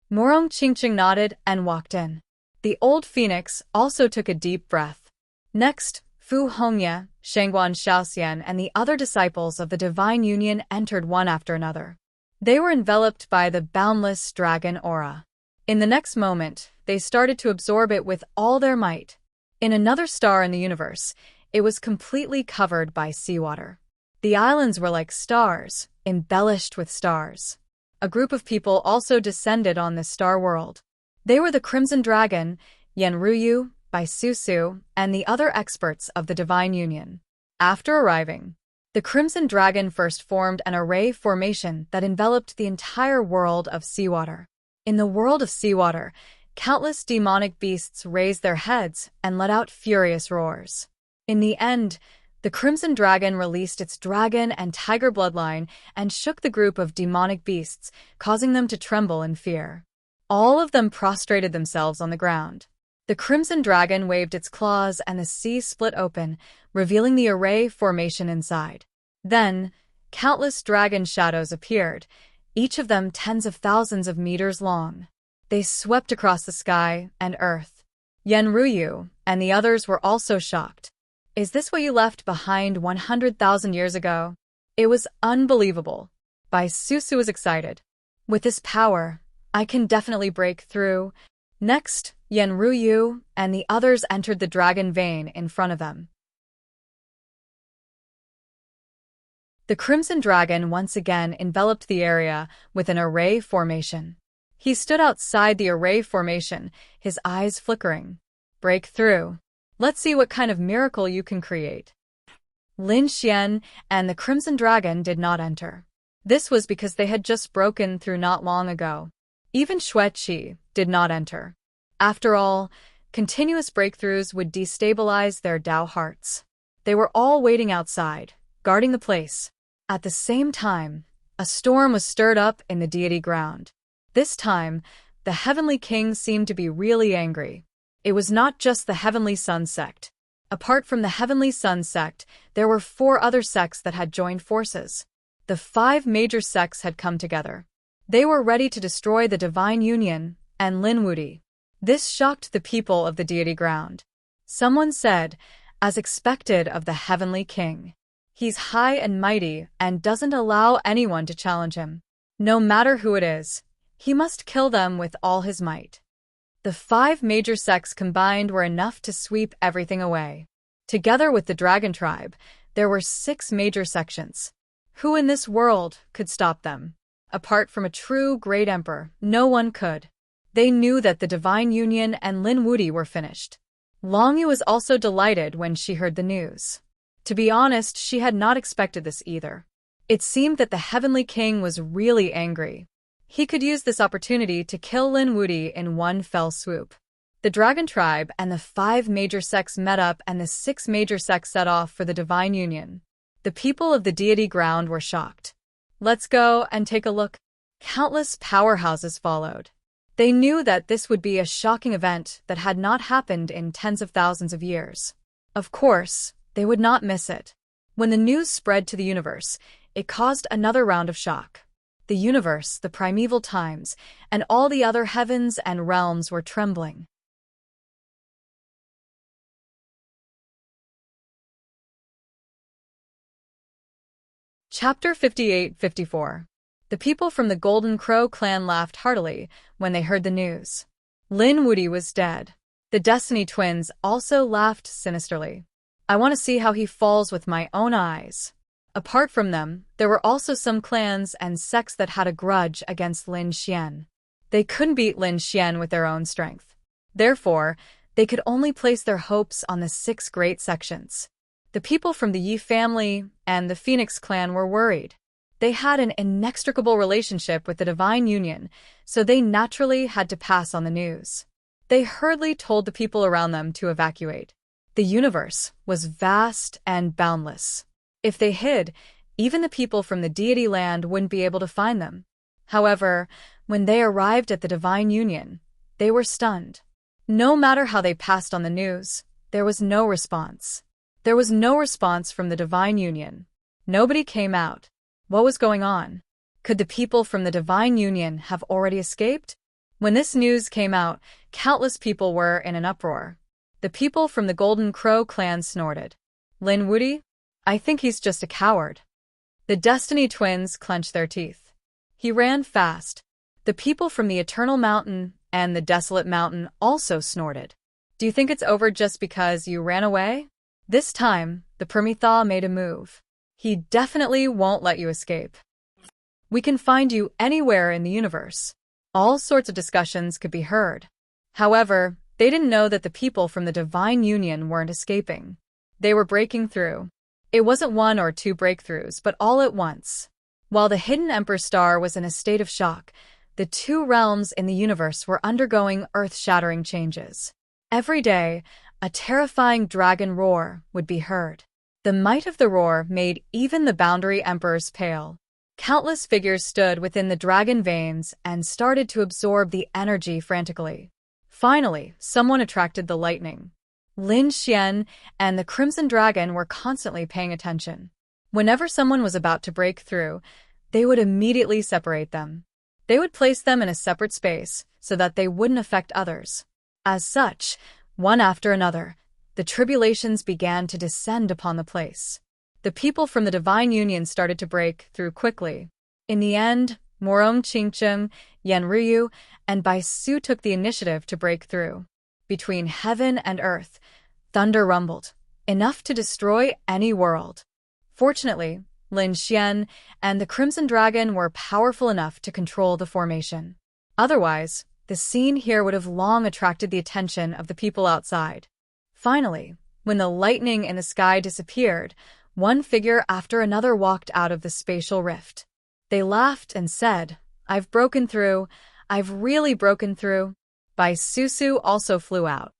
Morong Qingcheng nodded and walked in. The Old Phoenix also took a deep breath. Next, Fu Hongye, Shangguan Shaoxian, and the other disciples of the Divine Union entered one after another. They were enveloped by the boundless dragon aura. In the next moment, they started to absorb it with all their might. In another star in the universe, it was completely covered by seawater. The islands were like stars, embellished with stars. A group of people also descended on this star world. They were the Crimson Dragon, Yanruyu, Bai Susu, and the other experts of the Divine Union. After arriving, the Crimson Dragon first formed an array formation that enveloped the entire world of seawater. In the world of seawater, countless demonic beasts raised their heads and let out furious roars. In the end, the Crimson Dragon released its dragon and tiger bloodline and shook the group of demonic beasts, causing them to tremble in fear. All of them prostrated themselves on the ground. The Crimson Dragon waved its claws and the sea split open, revealing the array formation inside. Then, countless dragon shadows appeared, each of them tens of thousands of meters long. They swept across the sky and earth. Yanruyu and the others were also shocked. "Is this what you left behind 100,000 years ago?" It was unbelievable. Bai Susu was excited. "With this power, I can definitely break through." Next, Yanruyu and the others entered the dragon vein in front of them. The Crimson Dragon once again enveloped the area with an array formation. He stood outside the array formation, his eyes flickering. "Break through. Let's see what kind of miracle you can create." Lin Xian and the Crimson Dragon did not enter. This was because they had just broken through not long ago. Even Xue Qi did not enter. After all, continuous breakthroughs would destabilize their Dao hearts. They were all waiting outside, guarding the place. At the same time, a storm was stirred up in the deity ground. This time, the Heavenly King seemed to be really angry. It was not just the Heavenly Sun sect. Apart from the Heavenly Sun sect, there were 4 other sects that had joined forces. The 5 major sects had come together. They were ready to destroy the Divine Union and Lin Wudi. This shocked the people of the deity ground. Someone said, as expected of the Heavenly King, "He's high and mighty and doesn't allow anyone to challenge him. No matter who it is, he must kill them with all his might." The 5 major sects combined were enough to sweep everything away. Together with the Dragon Tribe, there were 6 major sections. Who in this world could stop them? Apart from a true great emperor, no one could. They knew that the Divine Union and Lin Wudi were finished. Long Yu was also delighted when she heard the news. To be honest, she had not expected this either. It seemed that the Heavenly King was really angry. He could use this opportunity to kill Lin Wudi in one fell swoop. The Dragon Tribe and the 5 major sects met up, and the 6 major sects set off for the Divine Union. The people of the deity ground were shocked. Let's go and take a look. Countless powerhouses followed. They knew that this would be a shocking event that had not happened in tens of thousands of years. Of course, they would not miss it. When the news spread to the universe, it caused another round of shock. The universe, the primeval times, and all the other heavens and realms were trembling. Chapter 58-54. The people from the Golden Crow clan laughed heartily when they heard the news. Lin Wudi was dead. The Destiny twins also laughed sinisterly. I want to see how he falls with my own eyes. Apart from them, there were also some clans and sects that had a grudge against Lin Xian. They couldn't beat Lin Xian with their own strength. Therefore, they could only place their hopes on the 6 great sections. The people from the Yi family and the Phoenix clan were worried. They had an inextricable relationship with the Divine Union, so they naturally had to pass on the news. They hurriedly told the people around them to evacuate. The universe was vast and boundless. If they hid, even the people from the deity land wouldn't be able to find them. However, when they arrived at the Divine Union, they were stunned. No matter how they passed on the news, there was no response. There was no response from the Divine Union. Nobody came out. What was going on? Could the people from the Divine Union have already escaped? When this news came out, countless people were in an uproar. The people from the Golden Crow clan snorted. Lin Wudi? I think he's just a coward. The Destiny twins clenched their teeth. He ran fast. The people from the Eternal Mountain and the Desolate Mountain also snorted. Do you think it's over just because you ran away? This time, the Permitha made a move. He definitely won't let you escape. We can find you anywhere in the universe. All sorts of discussions could be heard. However, they didn't know that the people from the Divine Union weren't escaping. They were breaking through. It wasn't 1 or 2 breakthroughs, but all at once. While the Hidden Emperor Star was in a state of shock, the 2 realms in the universe were undergoing earth-shattering changes. Every day, a terrifying dragon roar would be heard. The might of the roar made even the Boundary Emperors pale. Countless figures stood within the dragon veins and started to absorb the energy frantically. Finally, someone attracted the lightning. Lin Xian and the Crimson Dragon were constantly paying attention. Whenever someone was about to break through, they would immediately separate them. They would place them in a separate space so that they wouldn't affect others. As such, one after another, the tribulations began to descend upon the place. The people from the Divine Union started to break through quickly. In the end, Morong Qingcheng, Yan Ryu, and Bai Su took the initiative to break through. Between heaven and earth, thunder rumbled, enough to destroy any world. Fortunately, Lin Xian and the Crimson Dragon were powerful enough to control the formation. Otherwise, the scene here would have long attracted the attention of the people outside. Finally, when the lightning in the sky disappeared, one figure after another walked out of the spatial rift. They laughed and said, "I've broken through. I've really broken through." by Susu also flew out.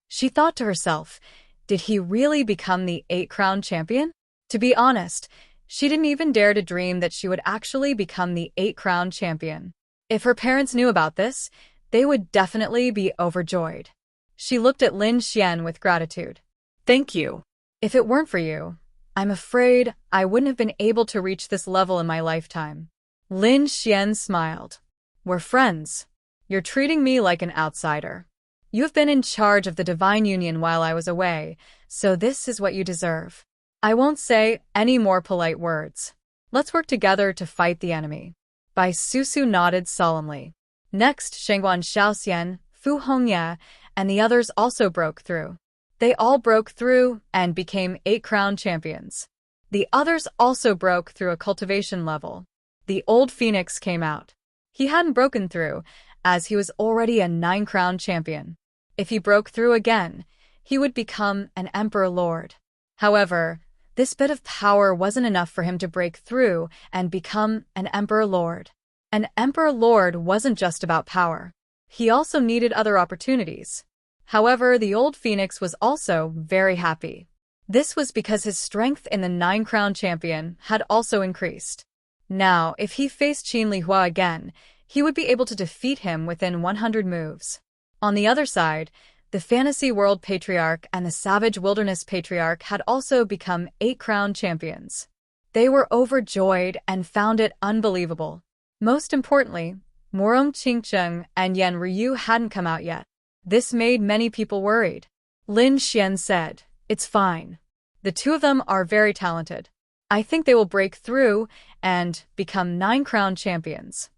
She thought to herself, did he really become the 8-crown champion? To be honest, she didn't even dare to dream that she would actually become the 8-crown champion. If her parents knew about this, they would definitely be overjoyed. She looked at Lin Xian with gratitude. Thank you. If it weren't for you, I'm afraid I wouldn't have been able to reach this level in my lifetime. Lin Xian smiled. We're friends. You're treating me like an outsider. You have been in charge of the Divine Union while I was away, so this is what you deserve. I won't say any more polite words. Let's work together to fight the enemy. Bai Susu nodded solemnly. Next, Shengguan Xiaoxian, Fu Hongye, and the others also broke through. They all broke through and became 8-crown champions. The others also broke through a cultivation level. The old phoenix came out. He hadn't broken through, as he was already a 9-crown champion. If he broke through again, he would become an Emperor Lord. However, this bit of power wasn't enough for him to break through and become an Emperor Lord. An Emperor Lord wasn't just about power. He also needed other opportunities. However, the old phoenix was also very happy. This was because his strength in the 9-crown champion had also increased. Now, if he faced Qin Li Hua again, he would be able to defeat him within 100 moves. On the other side, the Fantasy World Patriarch and the Savage Wilderness Patriarch had also become 8-crown champions. They were overjoyed and found it unbelievable. Most importantly, Morong Qingcheng and Yan Ryu hadn't come out yet. This made many people worried. Lin Xian said, "It's fine. The two of them are very talented. I think they will break through and become 9-crown champions."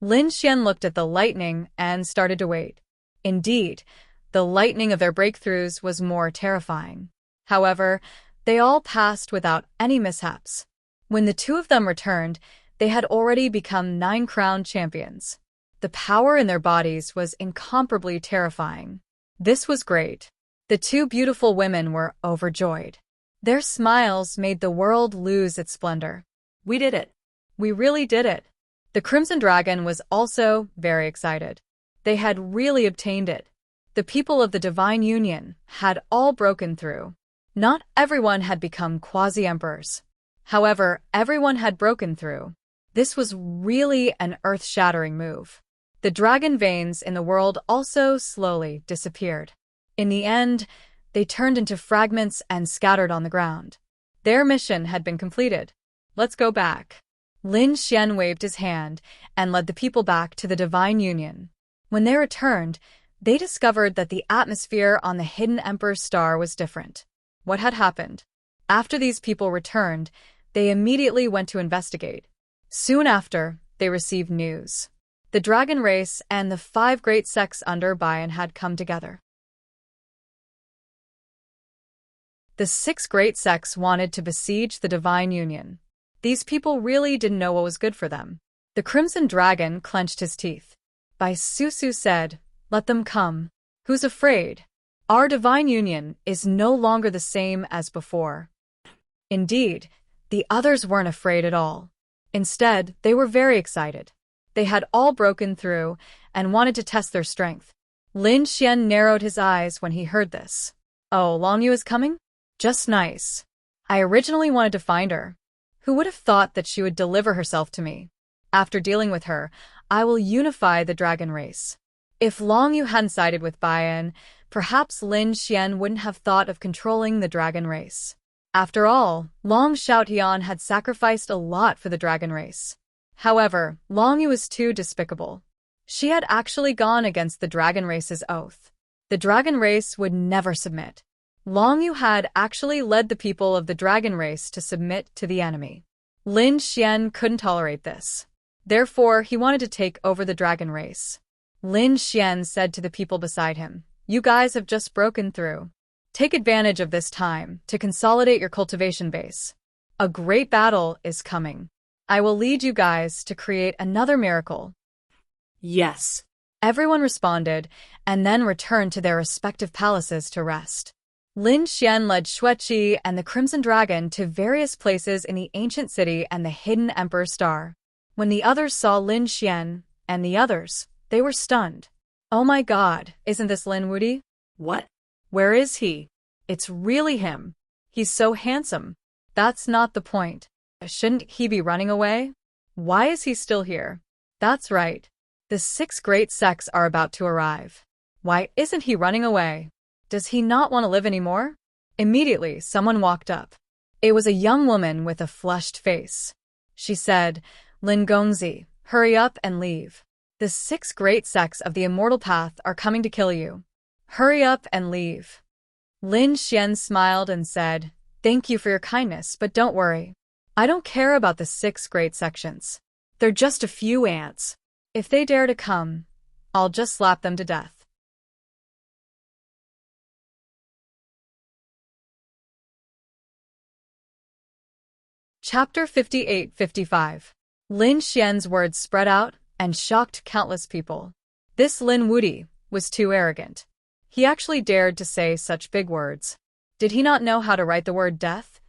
Lin Xian looked at the lightning and started to wait. Indeed, the lightning of their breakthroughs was more terrifying. However, they all passed without any mishaps. When the two of them returned, they had already become 9-crown champions. The power in their bodies was incomparably terrifying. This was great. The two beautiful women were overjoyed. Their smiles made the world lose its splendor. We did it. We really did it. The Crimson Dragon was also very excited. They had really obtained it. The people of the Divine Union had all broken through. Not everyone had become quasi-emperors. However, everyone had broken through. This was really an earth-shattering move. The dragon veins in the world also slowly disappeared. In the end, they turned into fragments and scattered on the ground. Their mission had been completed. Let's go back. Lin Xian waved his hand and led the people back to the Divine Union. When they returned, they discovered that the atmosphere on the Hidden Emperor's star was different. What had happened? After these people returned, they immediately went to investigate. Soon after, they received news. The dragon race and the 5 great sects under Bayan had come together. The 6 great sects wanted to besiege the Divine Union. These people really didn't know what was good for them. The Crimson Dragon clenched his teeth. Bai Susu said, "Let them come. Who's afraid? Our Divine Union is no longer the same as before." Indeed, the others weren't afraid at all. Instead, they were very excited. They had all broken through and wanted to test their strength. Lin Xian narrowed his eyes when he heard this. "Oh, Long Yu is coming? Just nice. I originally wanted to find her. Who would have thought that she would deliver herself to me? After dealing with her, I will unify the dragon race." If Long Yu hadn't sided with Bayan, perhaps Lin Xian wouldn't have thought of controlling the dragon race. After all, Long Xiaotian had sacrificed a lot for the dragon race. However, Long Yu was too despicable. She had actually gone against the dragon race's oath. The dragon race would never submit. Long Yu had actually led the people of the dragon race to submit to the enemy. Lin Xian couldn't tolerate this. Therefore, he wanted to take over the dragon race. Lin Xian said to the people beside him, "You guys have just broken through. Take advantage of this time to consolidate your cultivation base. A great battle is coming. I will lead you guys to create another miracle." Yes. Everyone responded and then returned to their respective palaces to rest. Lin Xian led Xueqi and the Crimson Dragon to various places in the ancient city and the Hidden Emperor Star. When the others saw Lin Xian, and the others, they were stunned. Oh my god, isn't this Linwoody? What? Where is he? It's really him. He's so handsome. That's not the point. Shouldn't he be running away? Why is he still here? That's right. The 6 great sects are about to arrive. Why isn't he running away? Does he not want to live anymore? Immediately, someone walked up. It was a young woman with a flushed face. She said, Lin Gongzi, hurry up and leave. The 6 great sects of the Immortal Path are coming to kill you. Hurry up and leave. Lin Xian smiled and said, Thank you for your kindness, but don't worry. I don't care about the 6 great sections. They're just a few ants. If they dare to come, I'll just slap them to death. Chapter 58-55. Lin Xian's words spread out and shocked countless people. This Lin Wudy was too arrogant. He actually dared to say such big words. Did he not know how to write the word death?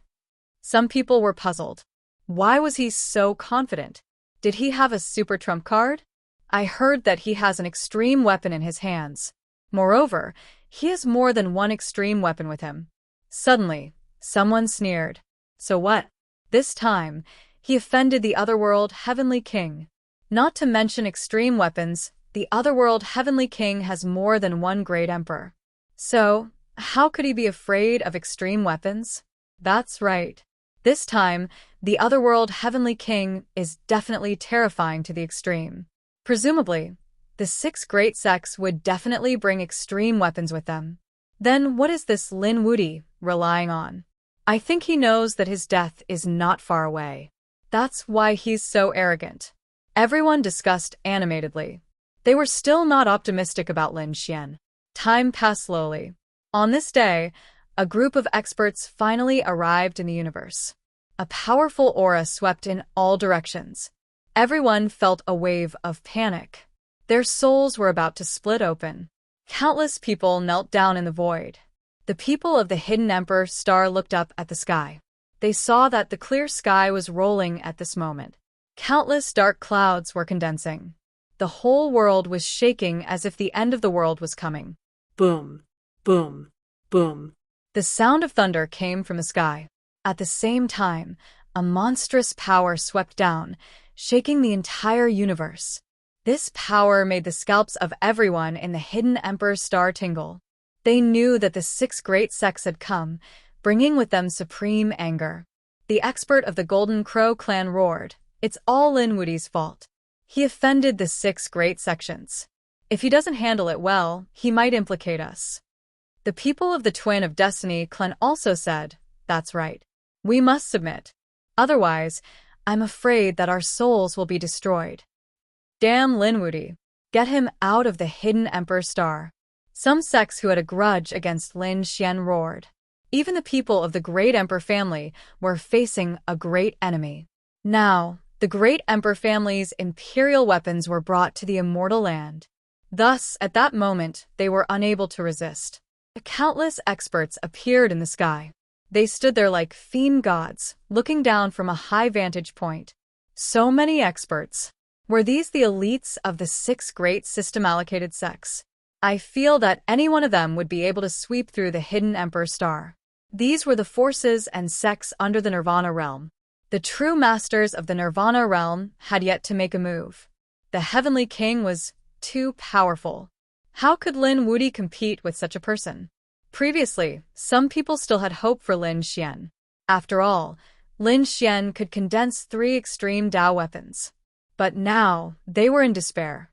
Some people were puzzled. Why was he so confident? Did he have a super trump card? I heard that he has an extreme weapon in his hands. Moreover, he has more than one extreme weapon with him. Suddenly, someone sneered. So what? This time, he offended the Otherworld Heavenly King. Not to mention extreme weapons, the Otherworld Heavenly King has more than one great emperor. So, how could he be afraid of extreme weapons? That's right. This time, the Otherworld Heavenly King is definitely terrifying to the extreme. Presumably, the 6 great sects would definitely bring extreme weapons with them. Then what is this Lin Wudy relying on? I think he knows that his death is not far away. That's why he's so arrogant. Everyone discussed animatedly. They were still not optimistic about Lin Xian. Time passed slowly. On this day, a group of experts finally arrived in the universe. A powerful aura swept in all directions. Everyone felt a wave of panic. Their souls were about to split open. Countless people knelt down in the void. The people of the Hidden Emperor Star looked up at the sky. They saw that the clear sky was rolling at this moment. Countless dark clouds were condensing. The whole world was shaking as if the end of the world was coming. Boom, boom, boom. The sound of thunder came from the sky. At the same time, a monstrous power swept down, shaking the entire universe. This power made the scalps of everyone in the Hidden Emperor Star tingle. They knew that the 6 great sects had come, bringing with them supreme anger. The expert of the Golden Crow clan roared, It's all Lin Wudy's fault. He offended the 6 great sections. If he doesn't handle it well, he might implicate us. The people of the Twin of Destiny clan also said, That's right. We must submit. Otherwise, I'm afraid that our souls will be destroyed. Damn Lin Wudy. Get him out of the Hidden Emperor Star. Some sects who had a grudge against Lin Xian roared. Even the people of the Great Emperor family were facing a great enemy. Now, the Great Emperor family's imperial weapons were brought to the immortal land. Thus, at that moment, they were unable to resist. Countless experts appeared in the sky. They stood there like fiend gods, looking down from a high vantage point. So many experts. Were these the elites of the 6 great system-allocated sects? I feel that any one of them would be able to sweep through the Hidden Emperor Star. These were the forces and sects under the Nirvana realm. The true masters of the Nirvana realm had yet to make a move. The Heavenly King was too powerful. How could Lin Wudy compete with such a person? Previously, some people still had hope for Lin Xian. After all, Lin Xian could condense 3 extreme Dao weapons. But now, they were in despair.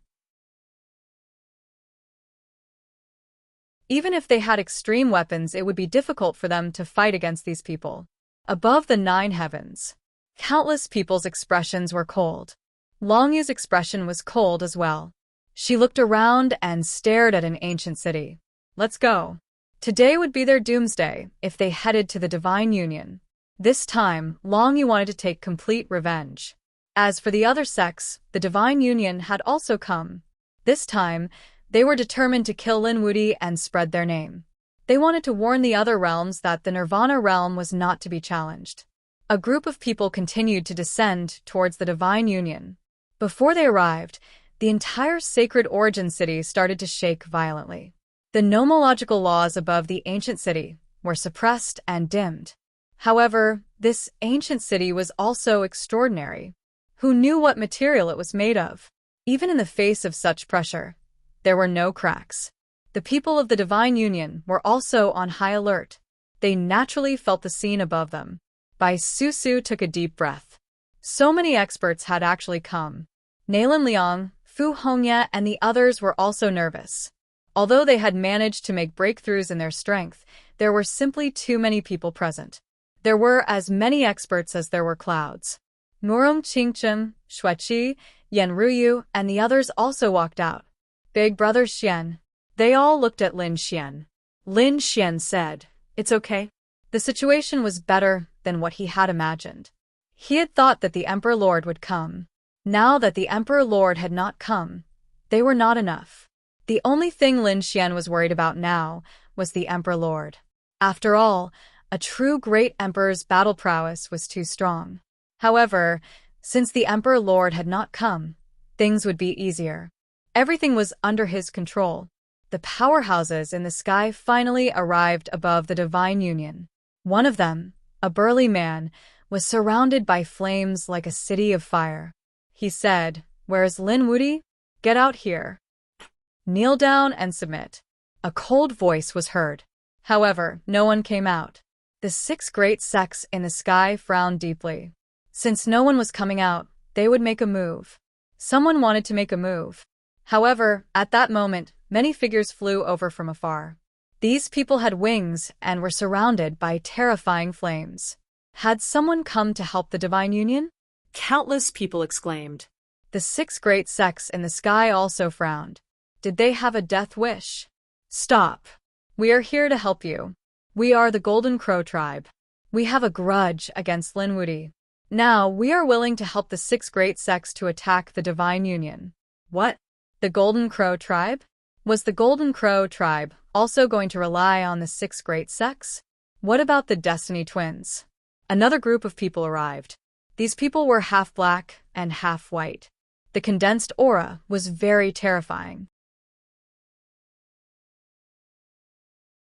Even if they had extreme weapons, it would be difficult for them to fight against these people. Above the 9 heavens, countless people's expressions were cold. Long Yu's expression was cold as well. She looked around and stared at an ancient city. Let's go. Today would be their doomsday if they headed to the Divine Union. This time, Long Yu wanted to take complete revenge. As for the other sects, the Divine Union had also come. This time, they were determined to kill Lin Wudy and spread their name. They wanted to warn the other realms that the Nirvana realm was not to be challenged. A group of people continued to descend towards the Divine Union. Before they arrived, the entire sacred origin city started to shake violently. The nomological laws above the ancient city were suppressed and dimmed. However, this ancient city was also extraordinary. Who knew what material it was made of? Even in the face of such pressure, there were no cracks. The people of the Divine Union were also on high alert. They naturally felt the scene above them. Bai Susu took a deep breath. So many experts had actually come. Nalan Liang, Fu Hongye, and the others were also nervous. Although they had managed to make breakthroughs in their strength, there were simply too many people present. There were as many experts as there were clouds. Norum Qingchen, Xueqi, Yan Ruyu, and the others also walked out. Big brother Xian. They all looked at Lin Xian. Lin Xian said, "It's okay." The situation was better than what he had imagined. He had thought that the Emperor Lord would come. Now that the Emperor Lord had not come, they were not enough. The only thing Lin Xian was worried about now was the Emperor Lord. After all, a true great emperor's battle prowess was too strong. However, since the Emperor Lord had not come, things would be easier. Everything was under his control. The powerhouses in the sky finally arrived above the Divine Union. One of them, a burly man, was surrounded by flames like a city of fire. He said, "Where is Lin Wuti? Get out here. Kneel down and submit." A cold voice was heard. However, no one came out. The 6 great sects in the sky frowned deeply. Since no one was coming out, they would make a move. Someone wanted to make a move. However, at that moment, many figures flew over from afar. These people had wings and were surrounded by terrifying flames. Had someone come to help the Divine Union? Countless people exclaimed. The 6 great sects in the sky also frowned. Did they have a death wish? Stop. We are here to help you. We are the Golden Crow tribe. We have a grudge against Lin Wuti. Now, we are willing to help the 6 great sects to attack the Divine Union. What? The Golden Crow tribe? Was the Golden Crow tribe also going to rely on the 6 great sects? What about the Destiny Twins? Another group of people arrived. These people were half black and half white. The condensed aura was very terrifying.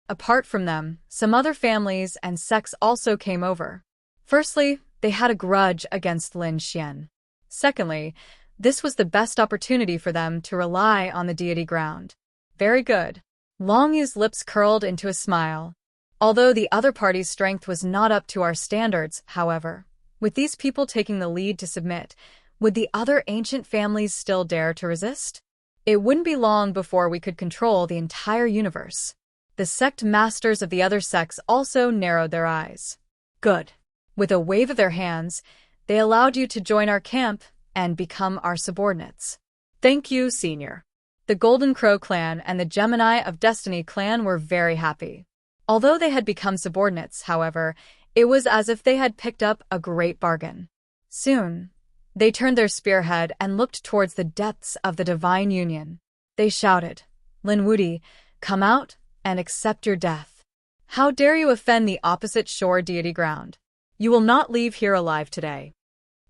Apart from them, some other families and sects also came over. Firstly, they had a grudge against Lin Xian. Secondly, this was the best opportunity for them to rely on the deity ground. Very good. Long Yu's lips curled into a smile. Although the other party's strength was not up to our standards, however, with these people taking the lead to submit, would the other ancient families still dare to resist? It wouldn't be long before we could control the entire universe. The sect masters of the other sects also narrowed their eyes. Good. With a wave of their hands, they allowed you to join our camp and become our subordinates. Thank you, Senior. The Golden Crow clan and the Gemini of Destiny clan were very happy. Although they had become subordinates, however, it was as if they had picked up a great bargain. Soon, they turned their spearhead and looked towards the depths of the Divine Union. They shouted, "Lin Wuti, come out and accept your death. How dare you offend the opposite shore deity ground? You will not leave here alive today."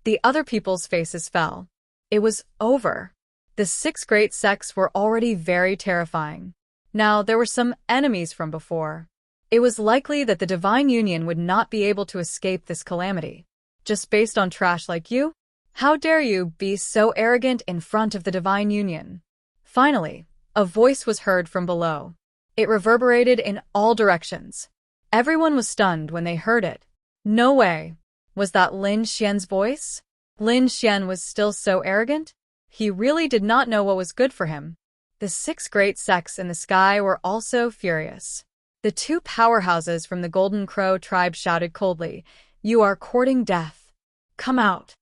The other people's faces fell. It was over. The 6 great sects were already very terrifying. Now there were some enemies from before. It was likely that the Divine Union would not be able to escape this calamity. Just based on trash like you? How dare you be so arrogant in front of the Divine Union? Finally, a voice was heard from below. It reverberated in all directions. Everyone was stunned when they heard it. No way. Was that Lin Xian's voice? Lin Xian was still so arrogant? He really did not know what was good for him. The 6 great sects in the sky were also furious. The 2 powerhouses from the Golden Crow tribe shouted coldly, "You are courting death. Come out."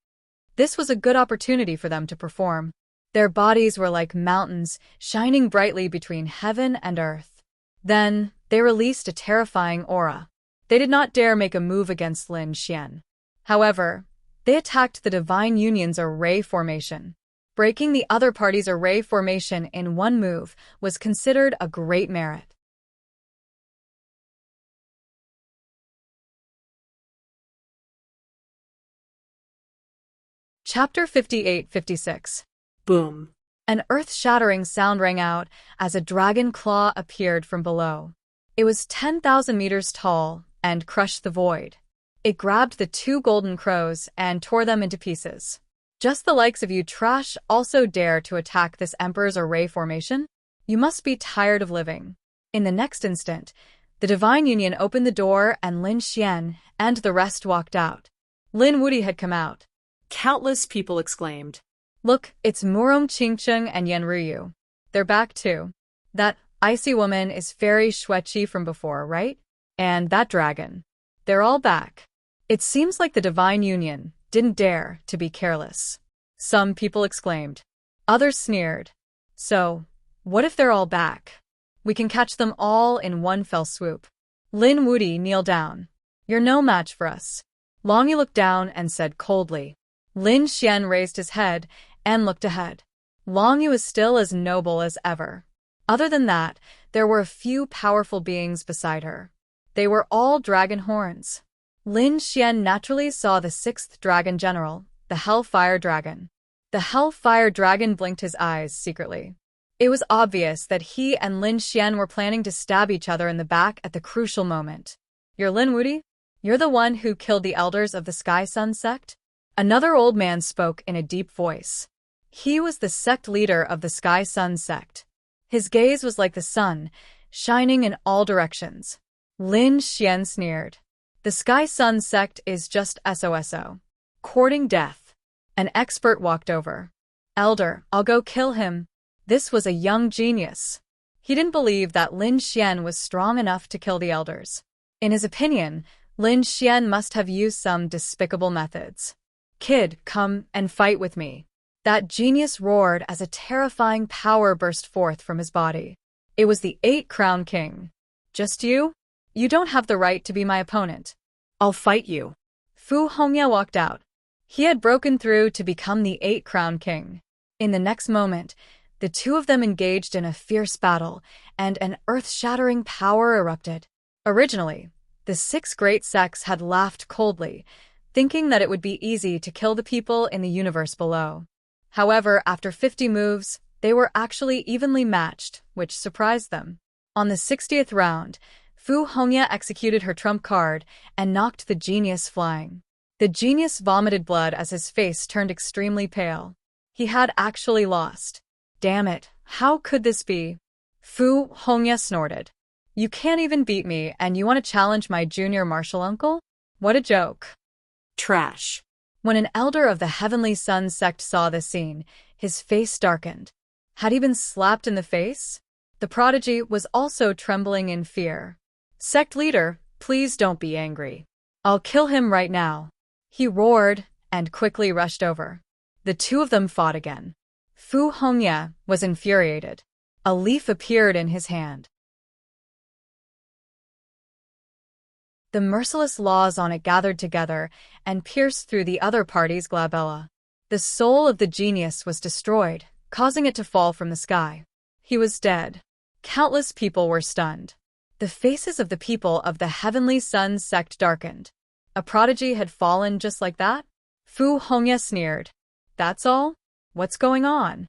This was a good opportunity for them to perform. Their bodies were like mountains, shining brightly between heaven and earth. Then, they released a terrifying aura. They did not dare make a move against Lin Xian. However, they attacked the Divine Union's array formation. Breaking the other party's array formation in one move was considered a great merit. Chapter 58-56. Boom. An earth-shattering sound rang out as a dragon claw appeared from below. It was 10,000 meters tall and crushed the void. It grabbed the two golden crows and tore them into pieces. Just the likes of you trash also dare to attack this Emperor's array formation? You must be tired of living. In the next instant, the Divine Union opened the door and Lin Xian and the rest walked out. Lin Wuti had come out. Countless people exclaimed. Look, it's Murom Qingcheng and Yan Ruyu. They're back too. That icy woman is Fairy Xueqi from before, right? And that dragon. They're all back. It seems like the Divine Union didn't dare to be careless. Some people exclaimed. Others sneered. So, what if they're all back? We can catch them all in one fell swoop. Lin Wuti kneeled down. You're no match for us. Long Yu looked down and said coldly. Lin Xian raised his head and looked ahead. Long Yu was still as noble as ever. Other than that, there were a few powerful beings beside her. They were all dragon horns. Lin Xian naturally saw the sixth dragon general, the Hellfire Dragon. The Hellfire Dragon blinked his eyes secretly. It was obvious that he and Lin Xian were planning to stab each other in the back at the crucial moment. You're Lin Wuti? You're the one who killed the elders of the Sky Sun sect? Another old man spoke in a deep voice. He was the sect leader of the Sky Sun sect. His gaze was like the sun, shining in all directions. Lin Xian sneered. The Sky Sun sect is just SOSO. Courting death. An expert walked over. Elder, I'll go kill him. This was a young genius. He didn't believe that Lin Xian was strong enough to kill the elders. In his opinion, Lin Xian must have used some despicable methods. Kid, come and fight with me. That genius roared as a terrifying power burst forth from his body. It was the 8-Crown King. Just you? You don't have the right to be my opponent. I'll fight you. Fu Hongya walked out. He had broken through to become the 8-Crown King. In the next moment, the two of them engaged in a fierce battle, and an earth-shattering power erupted. Originally, the 6 great sects had laughed coldly, thinking that it would be easy to kill the people in the universe below. However, after 50 moves, they were actually evenly matched, which surprised them. On the 60th round, Fu Hongya executed her trump card and knocked the genius flying. The genius vomited blood as his face turned extremely pale. He had actually lost. Damn it, how could this be? Fu Hongya snorted. You can't even beat me and you want to challenge my junior martial uncle? What a joke. Trash. When an elder of the Heavenly Sun sect saw this scene, his face darkened. Had he been slapped in the face? The prodigy was also trembling in fear. Sect leader, please don't be angry. I'll kill him right now. He roared and quickly rushed over. The two of them fought again. Fu Hongya was infuriated. A leaf appeared in his hand. The merciless laws on it gathered together and pierced through the other party's glabella. The soul of the genius was destroyed, causing it to fall from the sky. He was dead. Countless people were stunned. The faces of the people of the Heavenly Sun sect darkened. A prodigy had fallen just like that? Fu Hongya sneered. That's all? What's going on?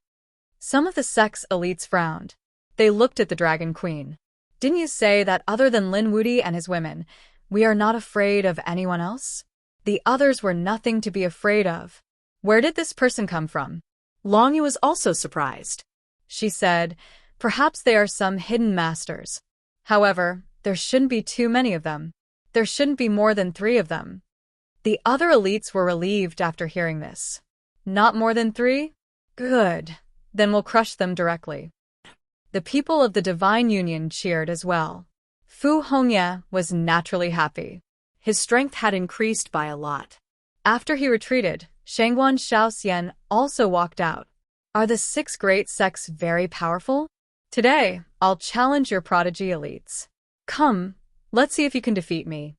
Some of the sect's elites frowned. They looked at the Dragon Queen. Didn't you say that other than Lin Wuti and his women, we are not afraid of anyone else? The others were nothing to be afraid of. Where did this person come from? Long Yu was also surprised. She said, perhaps they are some hidden masters. However, there shouldn't be too many of them. There shouldn't be more than 3 of them. The other elites were relieved after hearing this. Not more than 3? Good. Then we'll crush them directly. The people of the Divine Union cheered as well. Fu Hongya was naturally happy. His strength had increased by a lot. After he retreated, Shangguan Shaoxian also walked out. Are the 6 great sects very powerful? Today, I'll challenge your prodigy elites. Come, let's see if you can defeat me.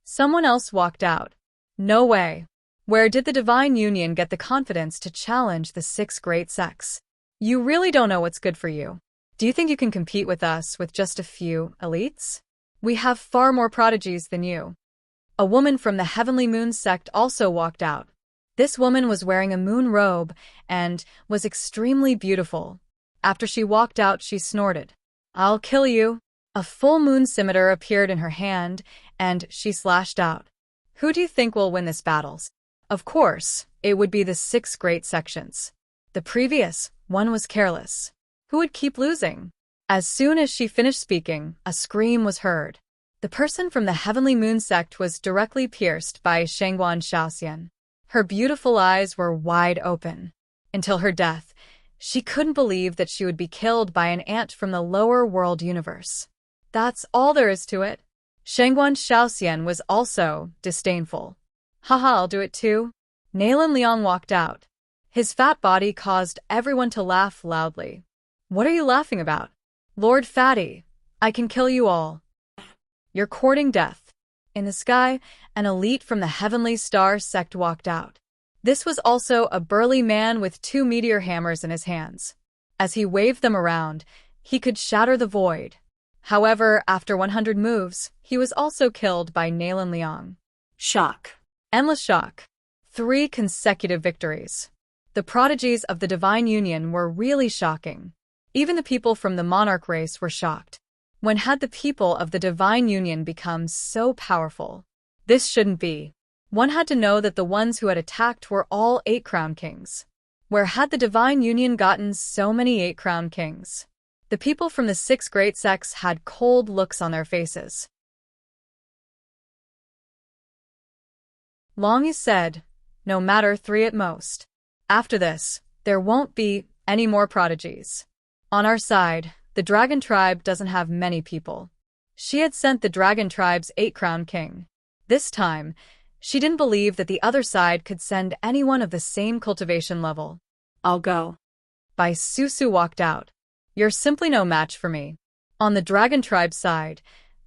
Someone else walked out. No way. Where did the Divine Union get the confidence to challenge the 6 great sects? You really don't know what's good for you. Do you think you can compete with us with just a few elites? We have far more prodigies than you. A woman from the Heavenly Moon sect also walked out. This woman was wearing a moon robe and was extremely beautiful. After she walked out, she snorted, "I'll kill you." A full moon scimitar appeared in her hand, and she slashed out. Who do you think will win this battle? Of course, it would be the 6 great sections. The previous one was careless. Who would keep losing? As soon as she finished speaking, a scream was heard. The person from the Heavenly Moon sect was directly pierced by Shangguan Shaoxian. Her beautiful eyes were wide open. Until her death, she couldn't believe that she would be killed by an ant from the lower world universe. That's all there is to it. Shangguan Shaoxian was also disdainful. Haha, I'll do it too. Nalan Liang walked out. His fat body caused everyone to laugh loudly. What are you laughing about? Lord Fatty, I can kill you all. You're courting death. In the sky, an elite from the Heavenly Star sect walked out. This was also a burly man with 2 meteor hammers in his hands. As he waved them around, he could shatter the void. However, after 100 moves, he was also killed by Nalan Liang. Shock. Endless shock. 3 consecutive victories. The prodigies of the Divine Union were really shocking. Even the people from the monarch race were shocked. When had the people of the Divine Union become so powerful? This shouldn't be. One had to know that the ones who had attacked were all 8 Crown Kings. Where had the Divine Union gotten so many 8 Crown Kings? The people from the 6 great sects had cold looks on their faces. Long Yu said, no matter 3 at most. After this, there won't be any more prodigies. On our side, the Dragon Tribe doesn't have many people. She had sent the Dragon Tribe's 8 Crown King. This time, she didn't believe that the other side could send anyone of the same cultivation level. I'll go. Bai Susu walked out. You're simply no match for me. On the Dragon Tribe side,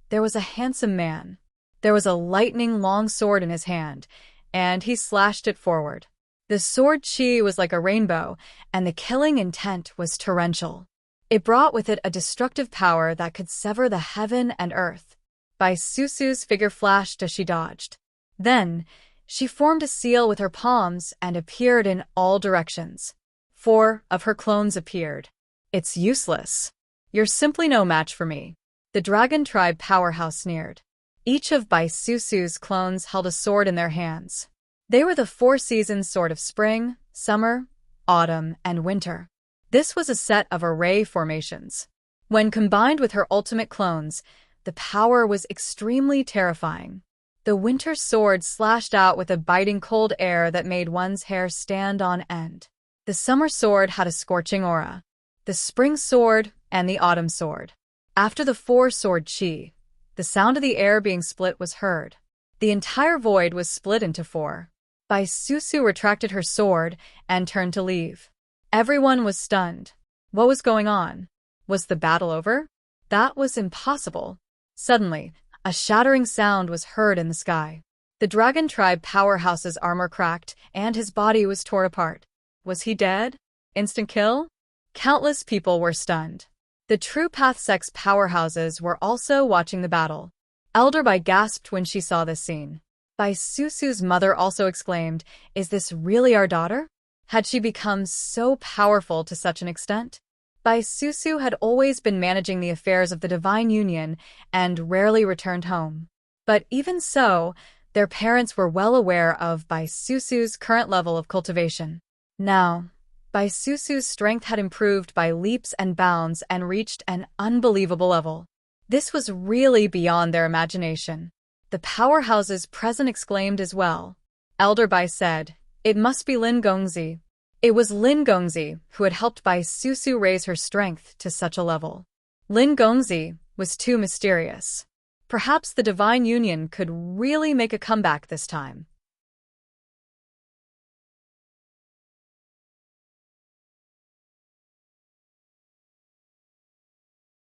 there was a handsome man. There was a lightning long sword in his hand, and he slashed it forward. The sword chi was like a rainbow, and the killing intent was torrential. It brought with it a destructive power that could sever the heaven and earth. Bai Susu's figure flashed as she dodged. Then, she formed a seal with her palms and appeared in all directions. 4 of her clones appeared. It's useless. You're simply no match for me. The Dragon Tribe powerhouse sneered. Each of Bai Susu's clones held a sword in their hands. They were the 4 seasons sword of spring, summer, autumn, and winter. This was a set of array formations. When combined with her ultimate clones, the power was extremely terrifying. The winter sword slashed out with a biting cold air that made one's hair stand on end. The summer sword had a scorching aura. The spring sword and the autumn sword. After the 4-sword chi, the sound of the air being split was heard. The entire void was split into 4. Bai Susu retracted her sword and turned to leave. Everyone was stunned. What was going on? Was the battle over? That was impossible. Suddenly, a shattering sound was heard in the sky. The Dragon Tribe powerhouse's armor cracked, and his body was torn apart. Was he dead? Instant kill? Countless people were stunned. The True Path sect's powerhouses were also watching the battle. Elder Bai gasped when she saw this scene. Bai Susu's mother also exclaimed, "Is this really our daughter? Had she become so powerful to such an extent?" Bai Susu had always been managing the affairs of the Divine Union and rarely returned home. But even so, their parents were well aware of Bai Susu's current level of cultivation. Now, Bai Susu's strength had improved by leaps and bounds and reached an unbelievable level. This was really beyond their imagination. The powerhouses present exclaimed as well. Elder Bai said, "It must be Lin Gongzi." It was Lin Gongzi who had helped Bai Susu raise her strength to such a level. Lin Gongzi was too mysterious. Perhaps the Divine Union could really make a comeback this time.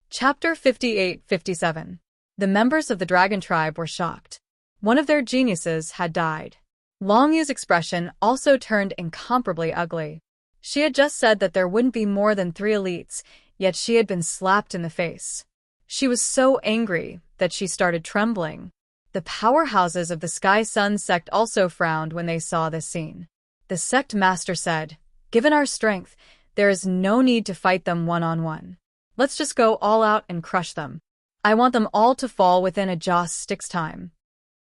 Chapter 58-57. The members of the Dragon Tribe were shocked. One of their geniuses had died. Long Yu's expression also turned incomparably ugly. She had just said that there wouldn't be more than 3 elites, yet she had been slapped in the face. She was so angry that she started trembling. The powerhouses of the Sky Sun sect also frowned when they saw this scene. The sect master said, "Given our strength, there is no need to fight them one-on-one. Let's just go all out and crush them. I want them all to fall within a joss stick's time."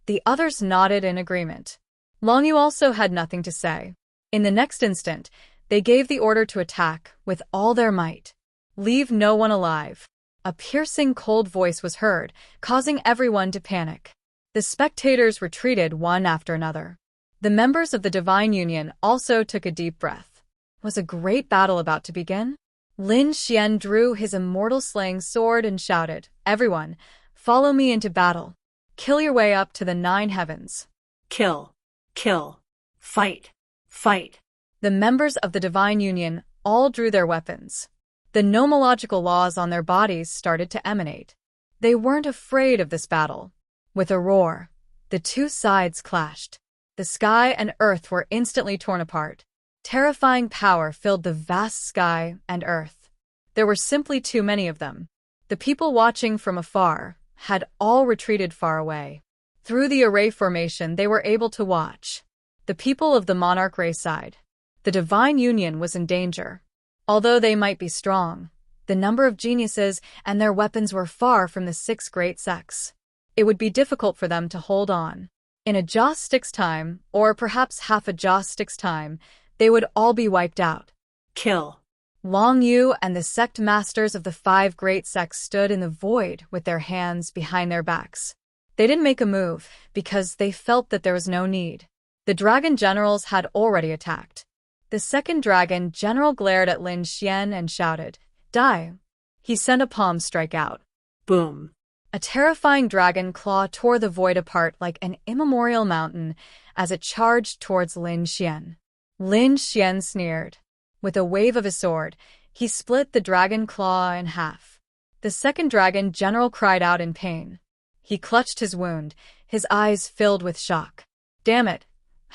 The others nodded in agreement. Long Yu also had nothing to say. In the next instant, they gave the order to attack with all their might. "Leave no one alive." A piercing cold voice was heard, causing everyone to panic. The spectators retreated one after another. The members of the Divine Union also took a deep breath. Was a great battle about to begin? Lin Xian drew his immortal slaying sword and shouted, "Everyone, follow me into battle. Kill your way up to the 9 heavens. Kill. Kill. Fight. Fight." The members of the Divine Union all drew their weapons. The nomological laws on their bodies started to emanate. They weren't afraid of this battle. With a roar, the two sides clashed. The sky and earth were instantly torn apart. Terrifying power filled the vast sky and earth. There were simply too many of them. The people watching from afar had all retreated far away. Through the array formation they were able to watch. The people of the monarch race side. The Divine Union was in danger. Although they might be strong, the number of geniuses and their weapons were far from the 6 great sects. It would be difficult for them to hold on. In a joss stick's time, or perhaps half a joss stick's time, they would all be wiped out. Kill. Long Yu and the sect masters of the 5 great sects stood in the void with their hands behind their backs. They didn't make a move because they felt that there was no need. The dragon generals had already attacked. The second dragon general glared at Lin Xian and shouted, "Die!" He sent a palm strike out. Boom. A terrifying dragon claw tore the void apart like an immemorial mountain as it charged towards Lin Xian. Lin Xian sneered. With a wave of his sword, he split the dragon claw in half. The second dragon general cried out in pain. He clutched his wound, his eyes filled with shock. Damn it!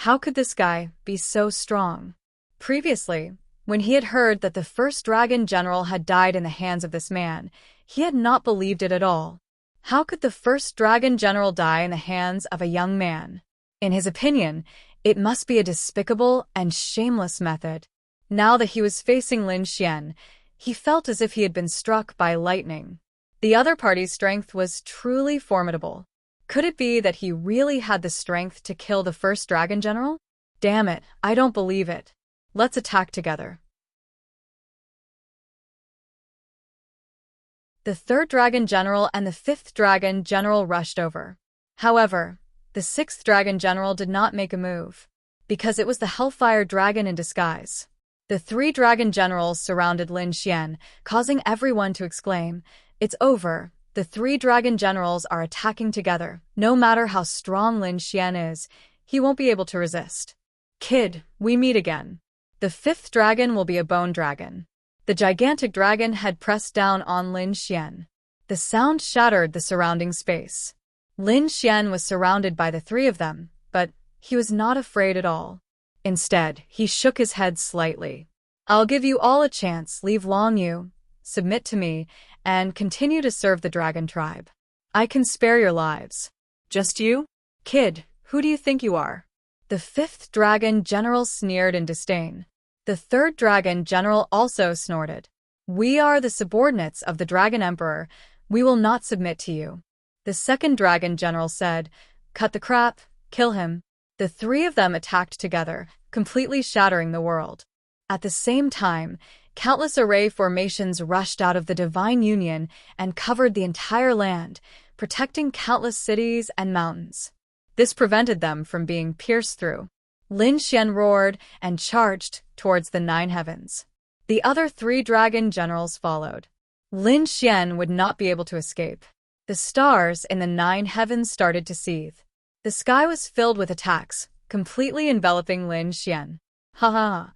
How could this guy be so strong? Previously, when he had heard that the first dragon general had died in the hands of this man, he had not believed it at all. How could the first dragon general die in the hands of a young man? In his opinion, it must be a despicable and shameless method. Now that he was facing Lin Xian, he felt as if he had been struck by lightning. The other party's strength was truly formidable. Could it be that he really had the strength to kill the first dragon general? Damn it, I don't believe it. Let's attack together. The third dragon general and the fifth dragon general rushed over. However, the sixth dragon general did not make a move, because it was the Hellfire Dragon in disguise. The 3 dragon generals surrounded Lin Xian, causing everyone to exclaim, "It's over, the 3 dragon generals are attacking together. No matter how strong Lin Xian is, he won't be able to resist. Kid, we meet again. The 5th dragon will be a bone dragon." The gigantic dragon had pressed down on Lin Xian. The sound shattered the surrounding space. Lin Xian was surrounded by the 3 of them, but he was not afraid at all. Instead, he shook his head slightly. "I'll give you all a chance. Leave Long Yu, submit to me, and continue to serve the dragon tribe. I can spare your lives." Just you? "Kid, who do you think you are?" The 5th dragon general sneered in disdain. The 3rd dragon general also snorted. "We are the subordinates of the Dragon Emperor. We will not submit to you." The 2nd dragon general said, "Cut the crap, kill him." The 3 of them attacked together, completely shattering the world. At the same time, countless array formations rushed out of the Divine Union and covered the entire land, protecting countless cities and mountains. This prevented them from being pierced through. Lin Xian roared and charged towards the 9 heavens. The other 3 dragon generals followed. Lin Xian would not be able to escape. The stars in the 9 heavens started to seethe. The sky was filled with attacks, completely enveloping Lin Xian. "Ha ha!"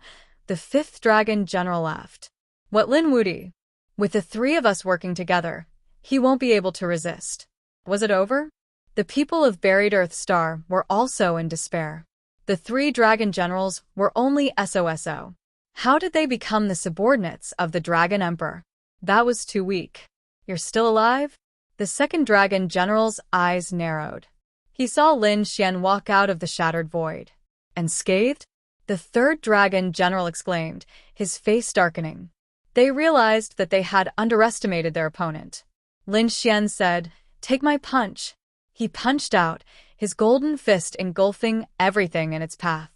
The 5th dragon general laughed. "What, Lin Wudi? With the 3 of us working together, he won't be able to resist." Was it over? The people of Buried Earth Star were also in despair. The 3 dragon generals were only SOSO. How did they become the subordinates of the Dragon Emperor? That was too weak. "You're still alive?" The 2nd dragon general's eyes narrowed. He saw Lin Xian walk out of the shattered void. "Unscathed?" The third dragon general exclaimed, his face darkening. They realized that they had underestimated their opponent. Lin Xian said, "Take my punch." He punched out, his golden fist engulfing everything in its path.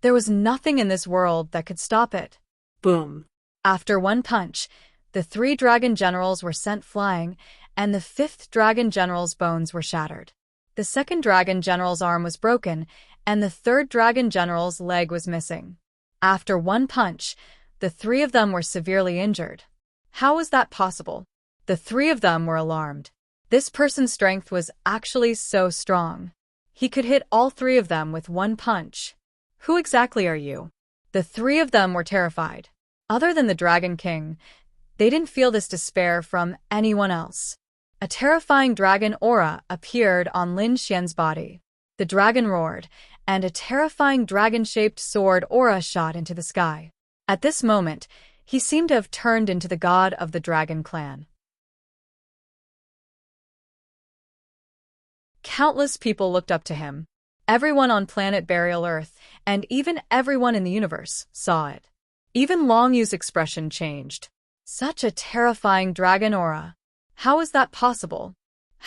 There was nothing in this world that could stop it. Boom. After one punch, the 3 dragon generals were sent flying, and the 5th dragon general's bones were shattered. The 2nd dragon general's arm was broken, and the 3rd dragon general's leg was missing. After one punch, the 3 of them were severely injured. How was that possible? The 3 of them were alarmed. This person's strength was actually so strong. He could hit all 3 of them with one punch. Who exactly are you? The 3 of them were terrified. Other than the Dragon King, they didn't feel this despair from anyone else. A terrifying dragon aura appeared on Lin Xian's body. The dragon roared, and a terrifying dragon-shaped sword aura shot into the sky. At this moment, he seemed to have turned into the god of the dragon clan. Countless people looked up to him. Everyone on planet Burial Earth, and even everyone in the universe, saw it. Even Long Yu's expression changed. Such a terrifying dragon aura. How is that possible?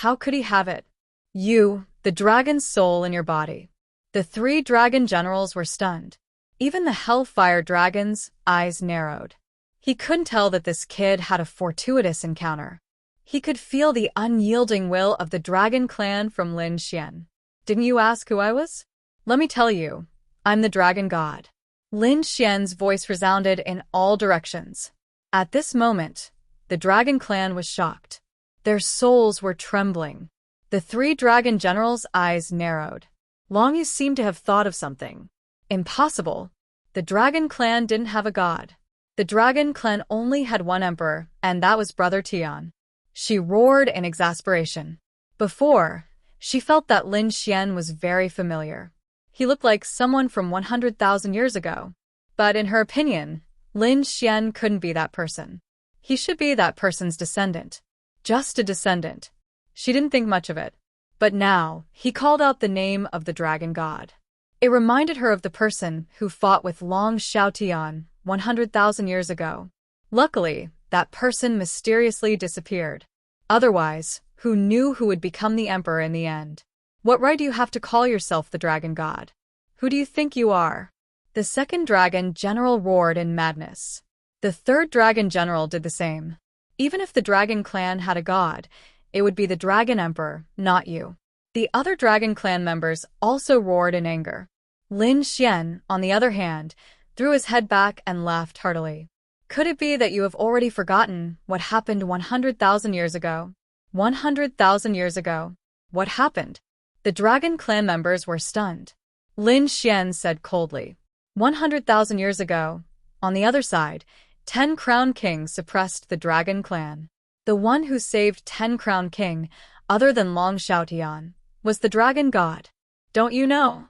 How could he have it? You, the dragon's soul in your body. The 3 dragon generals were stunned. Even the Hellfire Dragon's eyes narrowed. He couldn't tell that this kid had a fortuitous encounter. He could feel the unyielding will of the Dragon Clan from Lin Xian. Didn't you ask who I was? Let me tell you, I'm the Dragon God. Lin Xian's voice resounded in all directions. At this moment, the Dragon Clan was shocked. Their souls were trembling. The 3 dragon generals' eyes narrowed. Long Yu seemed to have thought of something. Impossible. The Dragon Clan didn't have a god. The Dragon Clan only had one emperor, and that was Brother Tian. She roared in exasperation. Before, she felt that Lin Xian was very familiar. He looked like someone from 100,000 years ago. But in her opinion, Lin Xian couldn't be that person. He should be that person's descendant. Just a descendant. She didn't think much of it. But now, he called out the name of the dragon god. It reminded her of the person who fought with Long Xiaotian 100,000 years ago. Luckily, that person mysteriously disappeared. Otherwise, who knew who would become the emperor in the end? What right do you have to call yourself the dragon god? Who do you think you are? The 2nd dragon general roared in madness. The 3rd dragon general did the same. Even if the dragon clan had a god, it would be the dragon emperor, not you. The other dragon clan members also roared in anger. Lin Xian, on the other hand, threw his head back and laughed heartily. Could it be that you have already forgotten what happened 100,000 years ago? 100,000 years ago. What happened? The dragon clan members were stunned. Lin Xian said coldly, 100,000 years ago, on the other side, 10 Crown Kings suppressed the Dragon Clan. The one who saved 10 Crown King, other than Long Xiaotian, was the Dragon God. Don't you know?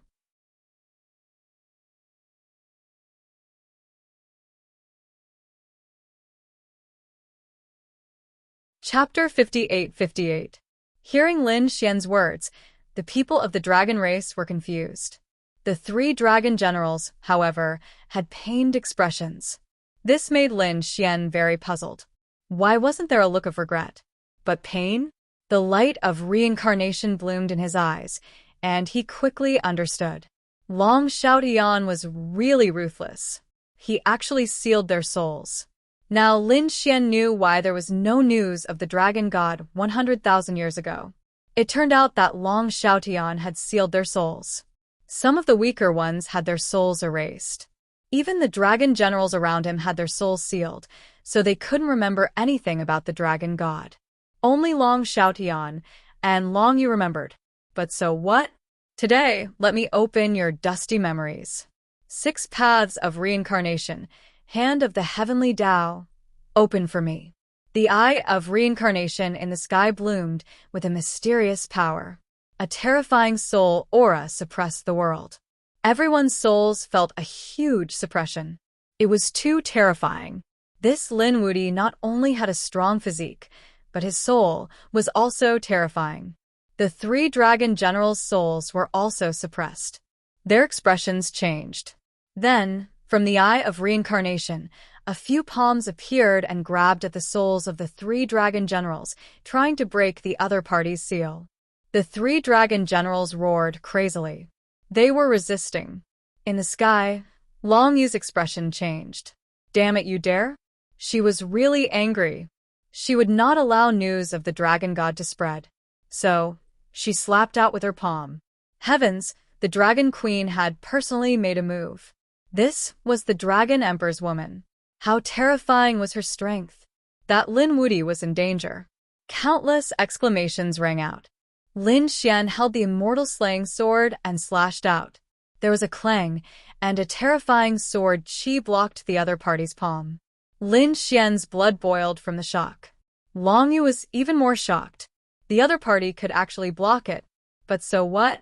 Chapter 58-58. Hearing Lin Xian's words, the people of the dragon race were confused. The 3 dragon generals, however, had pained expressions. This made Lin Xian very puzzled. Why wasn't there a look of regret? But pain? The light of reincarnation bloomed in his eyes, and he quickly understood. Long Xiaotian was really ruthless. He actually sealed their souls. Now Lin Xian knew why there was no news of the dragon god 100,000 years ago. It turned out that Long Xiaotian had sealed their souls. Some of the weaker ones had their souls erased. Even the dragon generals around him had their souls sealed, so they couldn't remember anything about the dragon god. Only Long Xiaotian and Long Yu remembered. But so what? Today, let me open your dusty memories. 6 paths of reincarnation, hand of the heavenly Tao, open for me. The eye of reincarnation in the sky bloomed with a mysterious power. A terrifying soul aura suppressed the world. Everyone's souls felt a huge suppression. It was too terrifying. This Lin Wudi not only had a strong physique, but his soul was also terrifying. The 3 dragon generals' souls were also suppressed. Their expressions changed. Then, from the Eye of Reincarnation, a few palms appeared and grabbed at the souls of the three dragon generals, trying to break the other party's seal. The three dragon generals roared crazily. They were resisting. In the sky, Long Yu's expression changed. Damn it, you dare? She was really angry. She would not allow news of the dragon god to spread. So, she slapped out with her palm. Heavens, the dragon queen had personally made a move. This was the dragon emperor's woman. How terrifying was her strength. That Lin Wuyi was in danger. Countless exclamations rang out. Lin Xian held the immortal slaying sword and slashed out. There was a clang, and a terrifying sword chi blocked the other party's palm. Lin Xian's blood boiled from the shock. Long Yu was even more shocked. The other party could actually block it. But so what?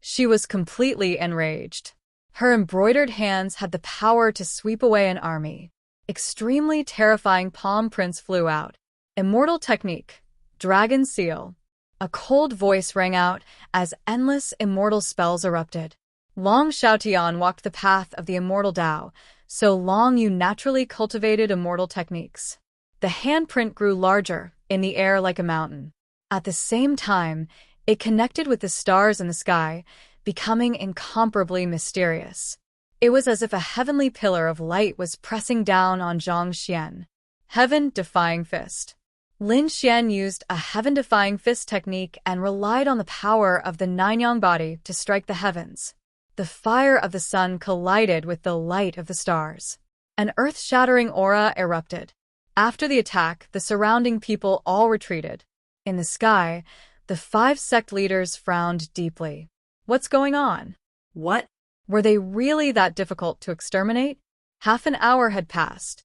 She was completely enraged. Her embroidered hands had the power to sweep away an army. Extremely terrifying palm prints flew out. Immortal technique. Dragon seal. A cold voice rang out as endless immortal spells erupted. Long Xiaotian walked the path of the immortal Tao, so Long Yu naturally cultivated immortal techniques. The handprint grew larger, in the air like a mountain. At the same time, it connected with the stars in the sky, becoming incomparably mysterious. It was as if a heavenly pillar of light was pressing down on Zhang Xian. Heaven-defying fist. Lin Xian used a heaven-defying fist technique and relied on the power of the nine-yang body to strike the heavens. The fire of the sun collided with the light of the stars. An earth-shattering aura erupted. After the attack, the surrounding people all retreated. In the sky, the 5 sect leaders frowned deeply. What's going on? What? Were they really that difficult to exterminate? Half an hour had passed.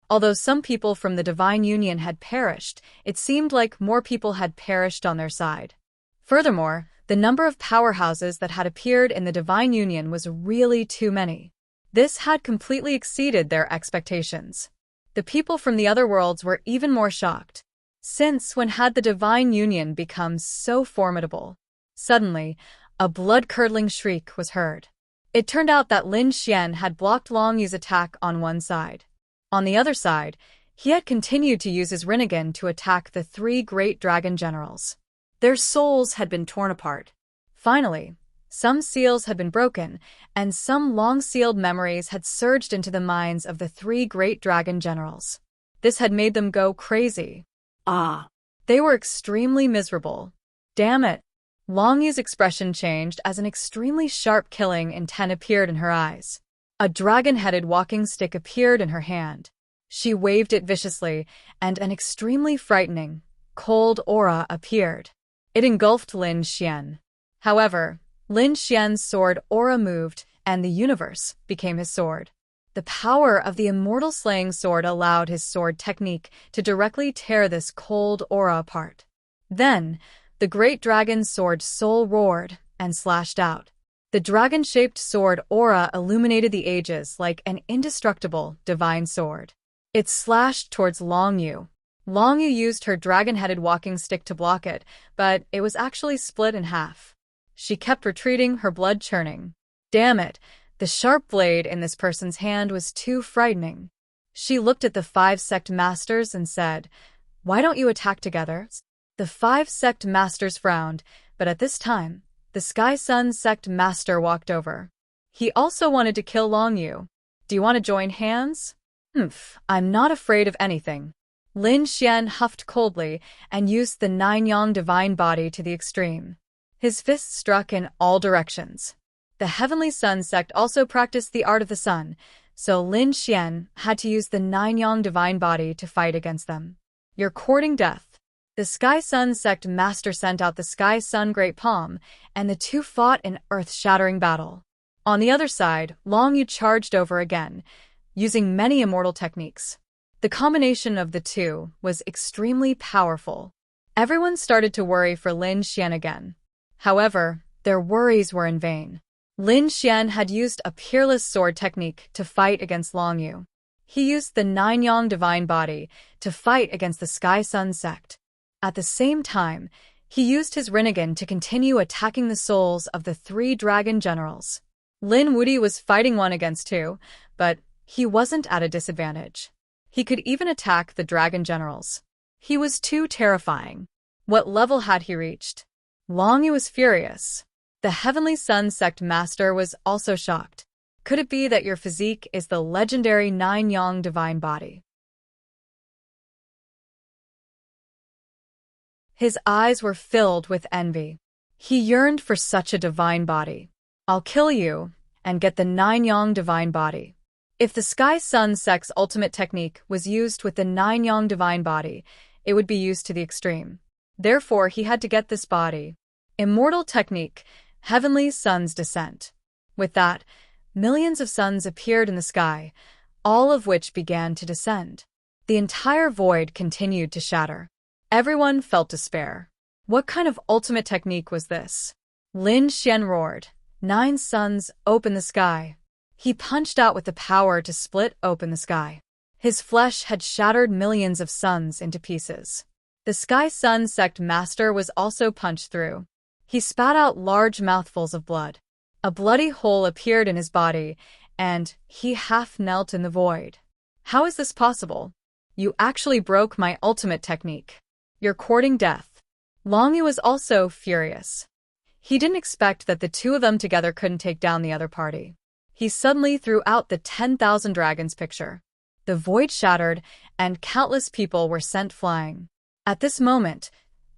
Although some people from the Divine Union had perished, it seemed like more people had perished on their side. Furthermore, the number of powerhouses that had appeared in the Divine Union was really too many. This had completely exceeded their expectations. The people from the other worlds were even more shocked. Since when had the Divine Union become so formidable? Suddenly, a blood-curdling shriek was heard. It turned out that Lin Xian had blocked Long Yu's attack on one side. On the other side, he had continued to use his Rinnegan to attack the 3 great dragon generals. Their souls had been torn apart. Finally, some seals had been broken, and some long-sealed memories had surged into the minds of the 3 great dragon generals. This had made them go crazy. They were extremely miserable. Damn it. Long Yu's expression changed as an extremely sharp killing intent appeared in her eyes. A dragon-headed walking stick appeared in her hand. She waved it viciously, and an extremely frightening, cold aura appeared. It engulfed Lin Xian. However, Lin Xian's sword aura moved, and the universe became his sword. The power of the immortal slaying sword allowed his sword technique to directly tear this cold aura apart. Then, the great dragon's sword soul roared and slashed out. The dragon-shaped sword aura illuminated the ages like an indestructible divine sword. It slashed towards Long Yu. Long Yu used her dragon-headed walking stick to block it, but it was actually split in half. She kept retreating, her blood churning. Damn it, the sharp blade in this person's hand was too frightening. She looked at the 5 sect masters and said, "Why don't you attack together?" The 5 sect masters frowned, but at this time, the Sky Sun sect master walked over. He also wanted to kill Long Yu. Do you want to join hands? I'm not afraid of anything. Lin Xian huffed coldly and used the 9-yang divine body to the extreme. His fists struck in all directions. The Heavenly Sun sect also practiced the art of the sun, so Lin Xian had to use the 9-yang divine body to fight against them. You're courting death. The Sky Sun sect master sent out the Sky Sun Great Palm, and the two fought in earth-shattering battle. On the other side, Long Yu charged over again, using many immortal techniques. The combination of the two was extremely powerful. Everyone started to worry for Lin Xian again. However, their worries were in vain. Lin Xian had used a peerless sword technique to fight against Long Yu. He used the 9-yang divine body to fight against the Sky Sun sect. At the same time, He used his Rinnegan to continue attacking the souls of the 3 dragon generals. Lin Wuyi was fighting 1 against 2, but he wasn't at a disadvantage. He could even attack the dragon generals. He was too terrifying. What level had he reached? Long Yu was furious. The Heavenly Sun Sect Master was also shocked. Could it be that your physique is the legendary 9-yang divine body? His eyes were filled with envy. He yearned for such a divine body. I'll kill you and get the 9-yang divine body. If the Sky Sun Sect's ultimate technique was used with the 9-yang divine body, it would be used to the extreme. Therefore, he had to get this body. Immortal technique, Heavenly Sun's Descent. With that, millions of suns appeared in the sky, all of which began to descend. The entire void continued to shatter. Everyone felt despair. What kind of ultimate technique was this? Lin Xian roared. 9 suns, open the sky. He punched out with the power to split open the sky. His flesh had shattered millions of suns into pieces. The Sky Sun Sect Master was also punched through. He spat out large mouthfuls of blood. A bloody hole appeared in his body, and he half knelt in the void. How is this possible? You actually broke my ultimate technique. You're courting death. Long Yu was also furious. He didn't expect that the 2 of them together couldn't take down the other party. He suddenly threw out the 10,000 dragons picture. The void shattered, and countless people were sent flying. At this moment,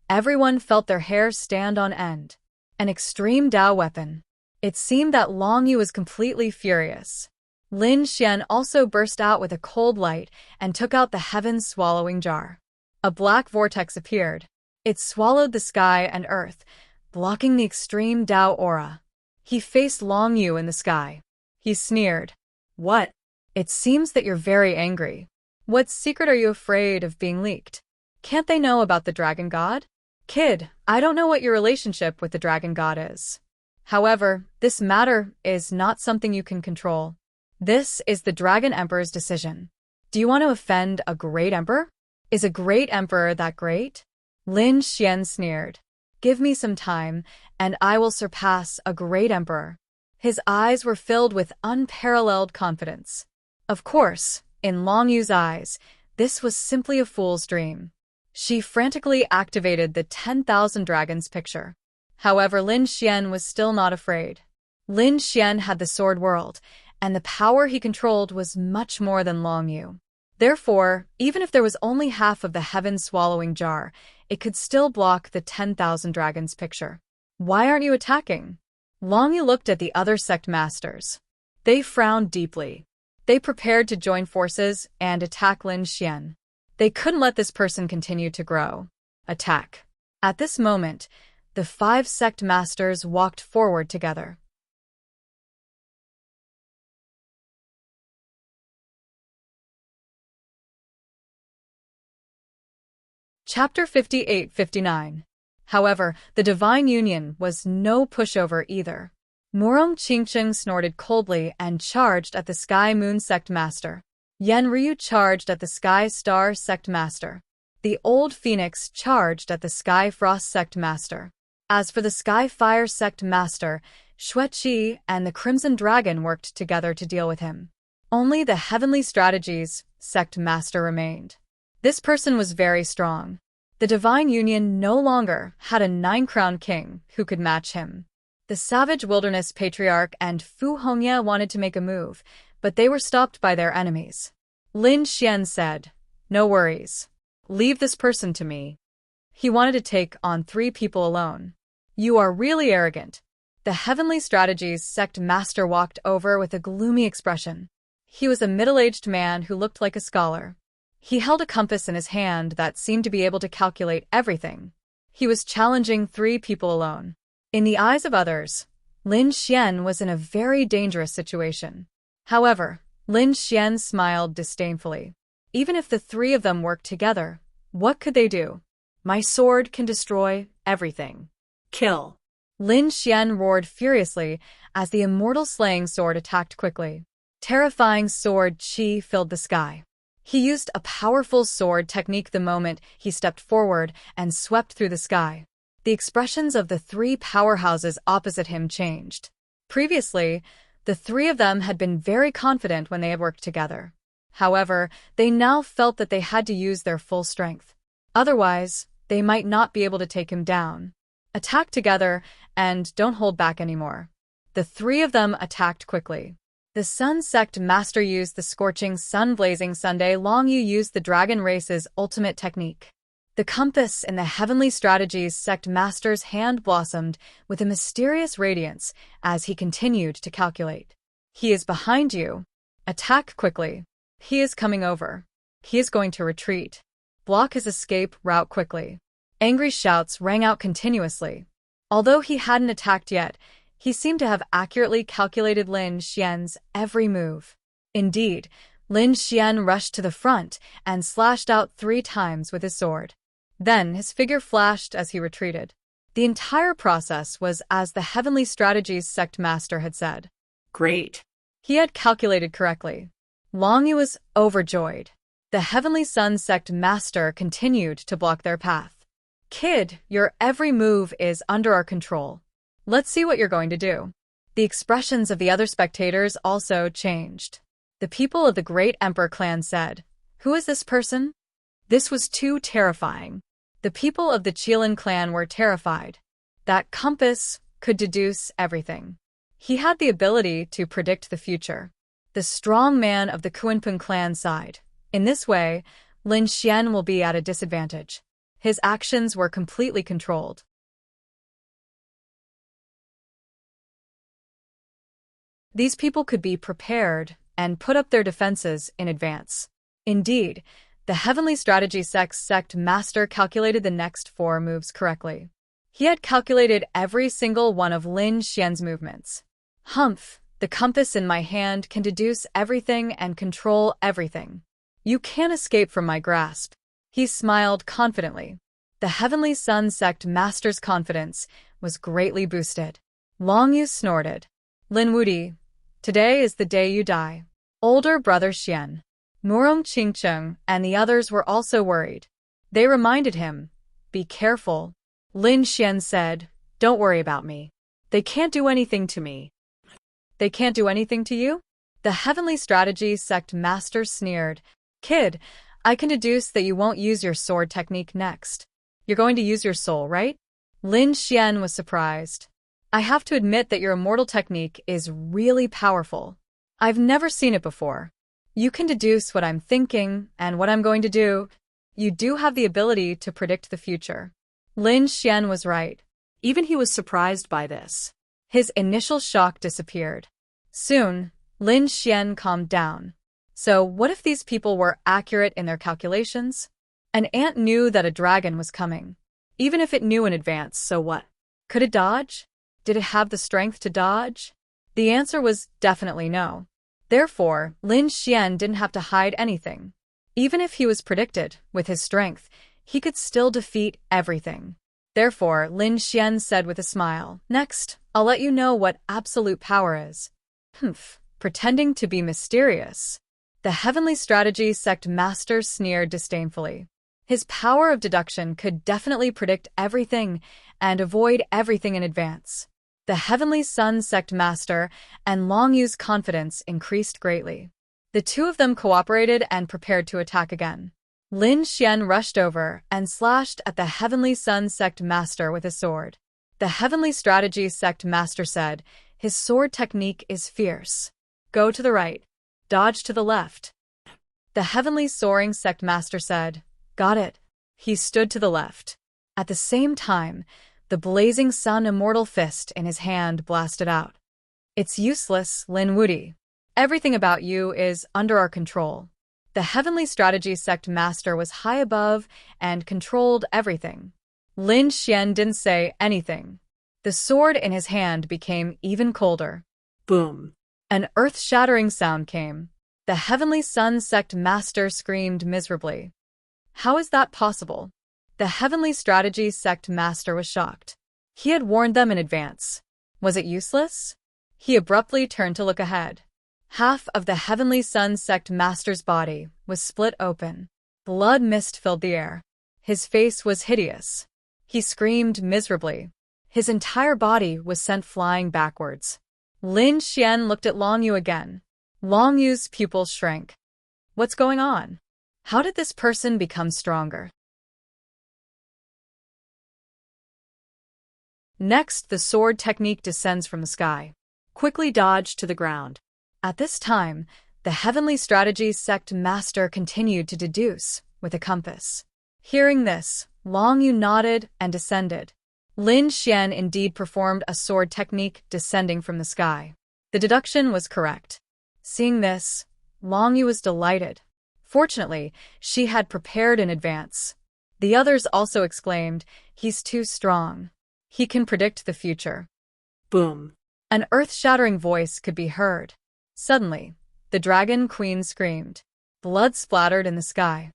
everyone felt their hair stand on end. An extreme Dao weapon. It seemed that Long Yu was completely furious. Lin Xian also burst out with a cold light and took out the heavens swallowing jar. A black vortex appeared. It swallowed the sky and earth, blocking the extreme Dao aura. He faced Long Yu in the sky. He sneered. What? It seems that you're very angry. What secret are you afraid of being leaked? Can't they know about the Dragon God? Kid, I don't know what your relationship with the Dragon God is. However, this matter is not something you can control. This is the Dragon Emperor's decision. Do you want to offend a great emperor? Is a great emperor that great? Lin Xian sneered. Give me some time, and I will surpass a great emperor. His eyes were filled with unparalleled confidence. Of course, in Long Yu's eyes, this was simply a fool's dream. She frantically activated the 10,000 dragons picture. However, Lin Xian was still not afraid. Lin Xian had the sword world, and the power he controlled was much more than Long Yu. Therefore, even if there was only half of the heaven-swallowing jar, it could still block the 10,000 dragons picture. Why aren't you attacking? Long Yu looked at the other sect masters. They frowned deeply. They prepared to join forces and attack Lin Xian. They couldn't let this person continue to grow. Attack. At this moment, the 5 sect masters walked forward together. Chapter 58-59. However, the Divine Union was no pushover either. Morong Qingcheng snorted coldly and charged at the Sky Moon Sect Master. Yan Ryu charged at the Sky Star Sect Master. The Old Phoenix charged at the Sky Frost Sect Master. As for the Sky Fire Sect Master, Xueqi and the Crimson Dragon worked together to deal with him. Only the Heavenly Strategies Sect Master remained. This person was very strong. The Divine Union no longer had a 9-crown king who could match him. The Savage Wilderness Patriarch and Fu Hongye wanted to make a move, but they were stopped by their enemies. Lin Xian said, "No worries. Leave this person to me." He wanted to take on 3 people alone. You are really arrogant. The Heavenly Strategies Sect Master walked over with a gloomy expression. He was a middle-aged man who looked like a scholar. He held a compass in his hand that seemed to be able to calculate everything. He was challenging 3 people alone. In the eyes of others, Lin Xian was in a very dangerous situation. However, Lin Xian smiled disdainfully. Even if the 3 of them worked together, what could they do? My sword can destroy everything. Kill. Lin Xian roared furiously as the immortal slaying sword attacked quickly. Terrifying sword qi filled the sky. He used a powerful sword technique the moment he stepped forward and swept through the sky. The expressions of the three powerhouses opposite him changed. Previously, the three of them had been very confident when they had worked together. However, they now felt that they had to use their full strength. Otherwise, they might not be able to take him down. Attack together and don't hold back anymore. The three of them attacked quickly. The Sun Sect Master used the scorching sun-blazing Sunday. Long Yu used the Dragon Race's ultimate technique. The compass in the Heavenly Strategies Sect Master's hand blossomed with a mysterious radiance as he continued to calculate. He is behind you. Attack quickly. He is coming over. He is going to retreat. Block his escape route quickly. Angry shouts rang out continuously. Although he hadn't attacked yet, he seemed to have accurately calculated Lin Xian's every move. Indeed, Lin Xian rushed to the front and slashed out 3 times with his sword. Then his figure flashed as he retreated. The entire process was as the Heavenly Strategies Sect Master had said. Great. He had calculated correctly. Long Yu was overjoyed. The Heavenly Sun Sect Master continued to block their path. Kid, your every move is under our control. Let's see what you're going to do. The expressions of the other spectators also changed. The people of the Great Emperor clan said, "Who is this person?" This was too terrifying. The people of the Qilin clan were terrified. That compass could deduce everything. He had the ability to predict the future. The strong man of the Kuanping clan sighed. In this way, Lin Xian will be at a disadvantage. His actions were completely controlled. These people could be prepared and put up their defenses in advance. Indeed, the Heavenly Strategy Sect Master calculated the next 4 moves correctly. He had calculated every single one of Lin Xian's movements. Humph, the compass in my hand can deduce everything and control everything. You can't escape from my grasp. He smiled confidently. The Heavenly Sun Sect Master's confidence was greatly boosted. Long Yu snorted. Lin Wudi, today is the day you die. Older brother Xian, Murong Qingcheng, and the others were also worried. They reminded him, "Be careful." Lin Xian said, "Don't worry about me. They can't do anything to me." They can't do anything to you? The Heavenly Strategy Sect Master sneered. Kid, I can deduce that you won't use your sword technique next. You're going to use your soul, right? Lin Xian was surprised. I have to admit that your immortal technique is really powerful. I've never seen it before. You can deduce what I'm thinking and what I'm going to do. You do have the ability to predict the future. Lin Xian was right. Even he was surprised by this. His initial shock disappeared. Soon, Lin Xian calmed down. So what if these people were accurate in their calculations? An ant knew that a dragon was coming. Even if it knew in advance, so what? Could it dodge? Did it have the strength to dodge? The answer was definitely no. Therefore, Lin Xian didn't have to hide anything. Even if he was predicted, with his strength, he could still defeat everything. Therefore, Lin Xian said with a smile, "Next, I'll let you know what absolute power is." Humph, pretending to be mysterious. The Heavenly Strategy Sect Master sneered disdainfully. His power of deduction could definitely predict everything and avoid everything in advance. The Heavenly Sun Sect Master and Long Yu's confidence increased greatly. The two of them cooperated and prepared to attack again. Lin Xian rushed over and slashed at the Heavenly Sun Sect Master with his sword. The Heavenly Strategy Sect Master said, "His sword technique is fierce. Go to the right. Dodge to the left." The Heavenly Soaring Sect Master said, "Got it." He stood to the left. At the same time, the blazing sun immortal fist in his hand blasted out. "It's useless, Lin Wudi. Everything about you is under our control." The Heavenly Strategy Sect Master was high above and controlled everything. Lin Xian didn't say anything. The sword in his hand became even colder. Boom. An earth-shattering sound came. The Heavenly Sun Sect Master screamed miserably. How is that possible? The Heavenly Strategy Sect Master was shocked. He had warned them in advance. Was it useless? He abruptly turned to look ahead. Half of the Heavenly Sun Sect Master's body was split open. Blood mist filled the air. His face was hideous. He screamed miserably. His entire body was sent flying backwards. Lin Xian looked at Long Yu again. Long Yu's pupils shrank. What's going on? How did this person become stronger? Next, the sword technique descends from the sky. Quickly dodge to the ground. At this time, the Heavenly Strategies sect master continued to deduce with a compass. Hearing this, Long Yu nodded and descended. Lin Xian indeed performed a sword technique descending from the sky. The deduction was correct. Seeing this, Long Yu was delighted. Fortunately, she had prepared in advance. The others also exclaimed, "He's too strong. He can predict the future." Boom. An earth-shattering voice could be heard. Suddenly, the Dragon Queen screamed. Blood splattered in the sky.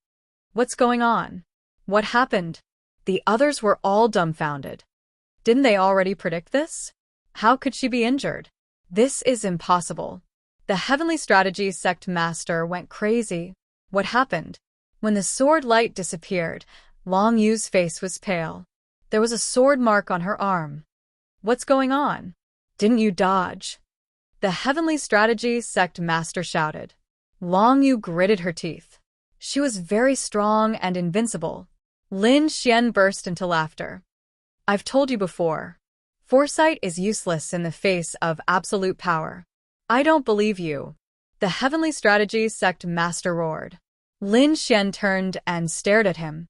What's going on? What happened? The others were all dumbfounded. Didn't they already predict this? How could she be injured? This is impossible. The Heavenly Strategies sect master went crazy. What happened? When the sword light disappeared, Long Yu's face was pale. There was a sword mark on her arm. What's going on? Didn't you dodge? The Heavenly Strategies sect master shouted. Long Yu gritted her teeth. She was very strong and invincible. Lin Xian burst into laughter. I've told you before. Foresight is useless in the face of absolute power. I don't believe you. The Heavenly Strategies sect master roared. Lin Xian turned and stared at him.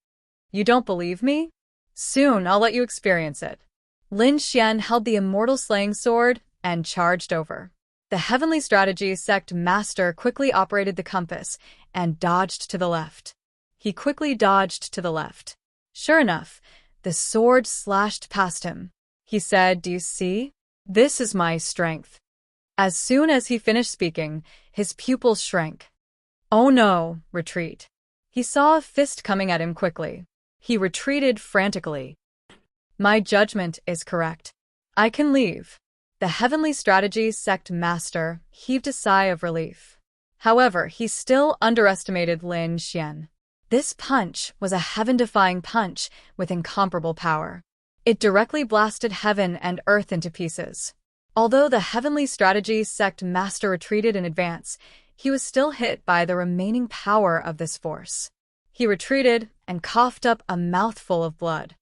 You don't believe me? Soon I'll let you experience it. Lin Xian held the immortal slaying sword and charged over. The Heavenly Strategies sect master quickly operated the compass and dodged to the left. He quickly dodged to the left. Sure enough, the sword slashed past him. He said, "Do you see? This is my strength." As soon as he finished speaking, his pupils shrank. Oh no, retreat. He saw a fist coming at him quickly. He retreated frantically. My judgment is correct. I can leave. The Heavenly Strategies sect master heaved a sigh of relief. However, he still underestimated Lin Xian. This punch was a heaven-defying punch with incomparable power. It directly blasted heaven and earth into pieces. Although the Heavenly Strategies sect master retreated in advance, he was still hit by the remaining power of this force. He retreated and coughed up a mouthful of blood.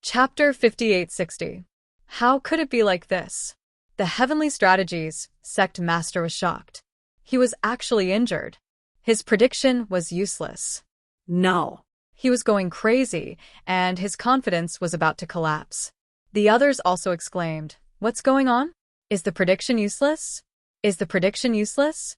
Chapter 5860. How could it be like this? The Heavenly Strategies sect master was shocked. He was actually injured. His prediction was useless. No. He was going crazy, and his confidence was about to collapse. The others also exclaimed, "What's going on? Is the prediction useless? Is the prediction useless?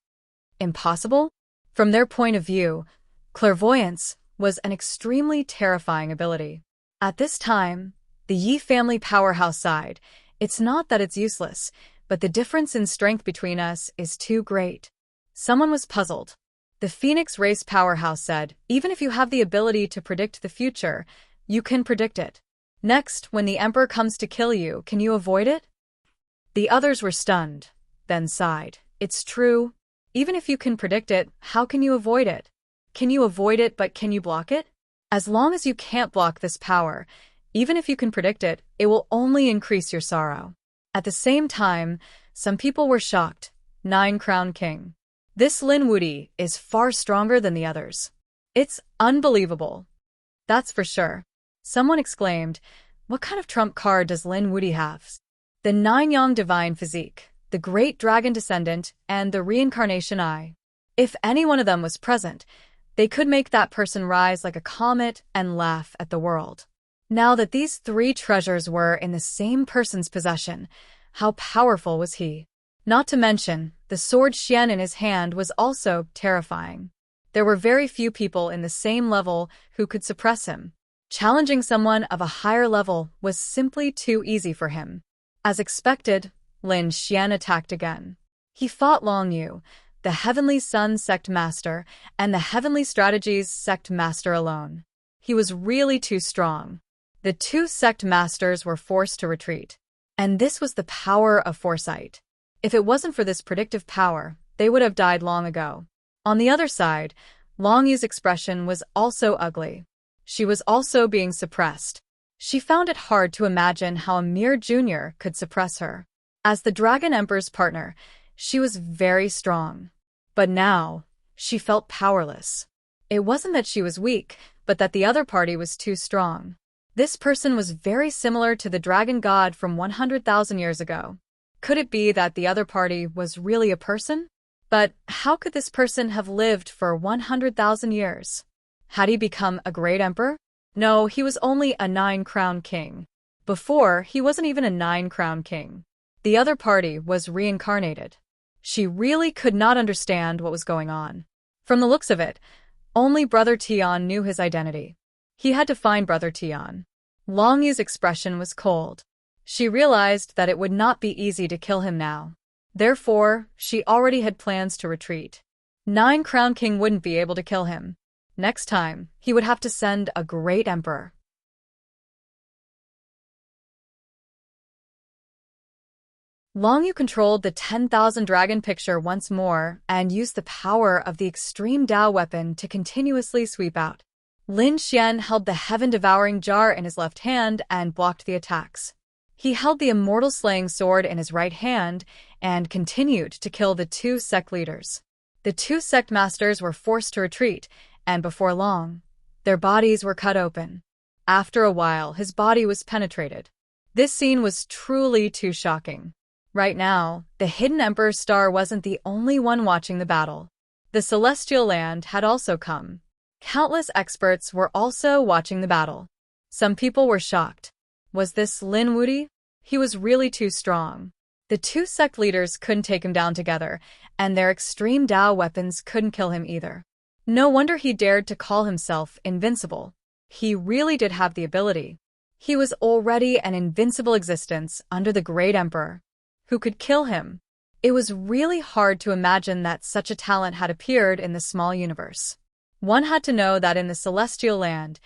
Impossible?" From their point of view, clairvoyance was an extremely terrifying ability. At this time, the Yi family powerhouse sighed. It's not that it's useless, but the difference in strength between us is too great. Someone was puzzled. The Phoenix race powerhouse said, even if you have the ability to predict the future, you can predict it. Next, when the Emperor comes to kill you, can you avoid it? The others were stunned, then sighed. It's true. Even if you can predict it, how can you avoid it? Can you avoid it, but can you block it? As long as you can't block this power, even if you can predict it, it will only increase your sorrow. At the same time, some people were shocked. 9-Crown King. This Lin Wudi is far stronger than the others. It's unbelievable. That's for sure. Someone exclaimed, what kind of trump card does Lin Wudi have? The 9-Yang Divine Physique, the Great Dragon Descendant, and the Reincarnation Eye. If any one of them was present, they could make that person rise like a comet and laugh at the world. Now that these 3 treasures were in the same person's possession, how powerful was he? Not to mention, the sword Xian in his hand was also terrifying. There were very few people in the same level who could suppress him. Challenging someone of a higher level was simply too easy for him. As expected, Lin Xian attacked again. He fought Long Yu, the Heavenly Sun Sect Master, and the Heavenly Strategies Sect Master alone. He was really too strong. The 2 sect masters were forced to retreat. And this was the power of foresight. If it wasn't for this predictive power, they would have died long ago. On the other side, Long Yu's expression was also ugly. She was also being suppressed. She found it hard to imagine how a mere junior could suppress her. As the Dragon Emperor's partner, she was very strong. But now, she felt powerless. It wasn't that she was weak, but that the other party was too strong. This person was very similar to the dragon god from 100,000 years ago. Could it be that the other party was really a person? But how could this person have lived for 100,000 years? Had he become a great emperor? No, he was only a 9-crown king. Before, he wasn't even a 9-crown king. The other party was reincarnated. She really could not understand what was going on. From the looks of it, only Brother Tian knew his identity. He had to find Brother Tian. Long Yu's expression was cold. She realized that it would not be easy to kill him now. Therefore, she already had plans to retreat. 9-crown king wouldn't be able to kill him. Next time, he would have to send a great emperor. Long Yu controlled the 10,000 dragon picture once more and used the power of the extreme Dao weapon to continuously sweep out. Lin Xian held the heaven-devouring jar in his left hand and blocked the attacks. He held the immortal slaying sword in his right hand and continued to kill the 2 sect leaders. The 2 sect masters were forced to retreat, and before long, their bodies were cut open. After a while, his body was penetrated. This scene was truly too shocking. Right now, the hidden Emperor's star wasn't the only one watching the battle. The celestial land had also come. Countless experts were also watching the battle. Some people were shocked. Was this Lin Wuti? He was really too strong. The 2 sect leaders couldn't take him down together, and their extreme Dao weapons couldn't kill him either. No wonder he dared to call himself invincible. He really did have the ability. He was already an invincible existence under the Great Emperor. Who could kill him? It was really hard to imagine that such a talent had appeared in the small universe. One had to know that in the celestial land,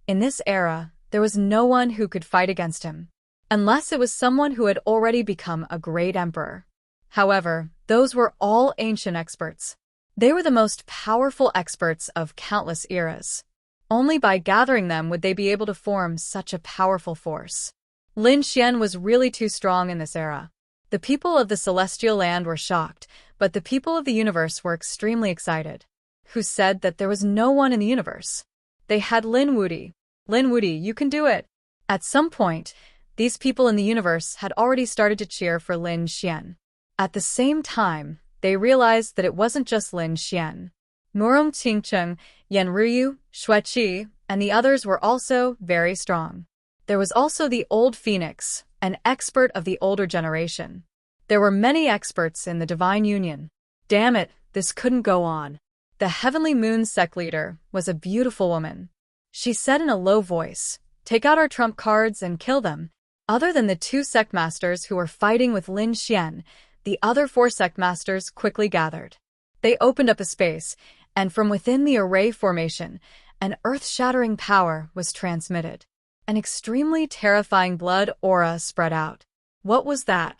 in this era, there was no one who could fight against him, unless it was someone who had already become a great emperor. However, those were all ancient experts. They were the most powerful experts of countless eras. Only by gathering them would they be able to form such a powerful force. Lin Xian was really too strong in this era. The people of the celestial land were shocked, but the people of the universe were extremely excited. Who said that there was no one in the universe? They had Lin Wuti. Lin Wuti, you can do it. At some point, these people in the universe had already started to cheer for Lin Xian. At the same time, they realized that it wasn't just Lin Xian. Norong Qingcheng, Yan Ruyu, Xueqi, and the others were also very strong. There was also the Old Phoenix, an expert of the older generation. There were many experts in the Divine Union. Damn it, this couldn't go on. The Heavenly Moon sect leader was a beautiful woman. She said in a low voice, "Take out our trump cards and kill them." Other than the 2 sect masters who were fighting with Lin Xian, the other 4 sect masters quickly gathered. They opened up a space, and from within the array formation, an earth-shattering power was transmitted. An extremely terrifying blood aura spread out. What was that?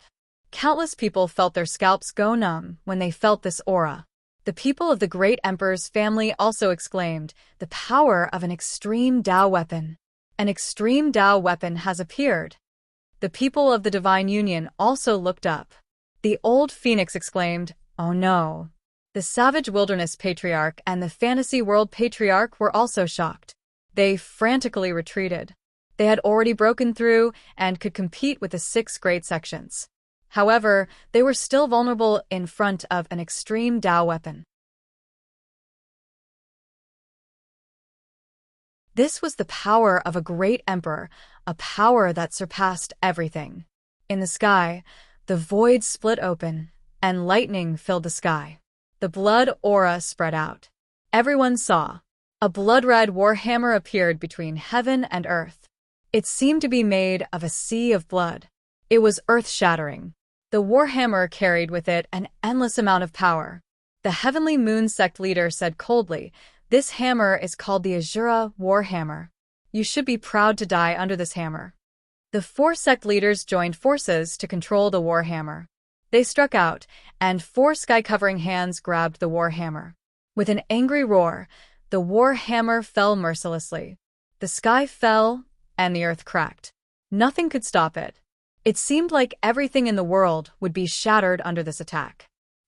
Countless people felt their scalps go numb when they felt this aura. The people of the Great Emperor's family also exclaimed, "The power of an extreme Dao weapon. An extreme Dao weapon has appeared." The people of the Divine Union also looked up. The Old Phoenix exclaimed, "Oh no." The Savage Wilderness Patriarch and the Fantasy World Patriarch were also shocked. They frantically retreated. They had already broken through and could compete with the 6 great sections. However, they were still vulnerable in front of an extreme Dao weapon. This was the power of a great emperor, a power that surpassed everything. In the sky, the void split open, and lightning filled the sky. The blood aura spread out. Everyone saw. A blood-red warhammer appeared between heaven and earth. It seemed to be made of a sea of blood. It was earth-shattering. The warhammer carried with it an endless amount of power. The Heavenly Moon sect leader said coldly, "This hammer is called the Azura Warhammer. You should be proud to die under this hammer." The 4 sect leaders joined forces to control the warhammer. They struck out, and 4 sky-covering hands grabbed the war hammer. With an angry roar, the war hammer fell mercilessly. The sky fell, and the earth cracked. Nothing could stop it. It seemed like everything in the world would be shattered under this attack.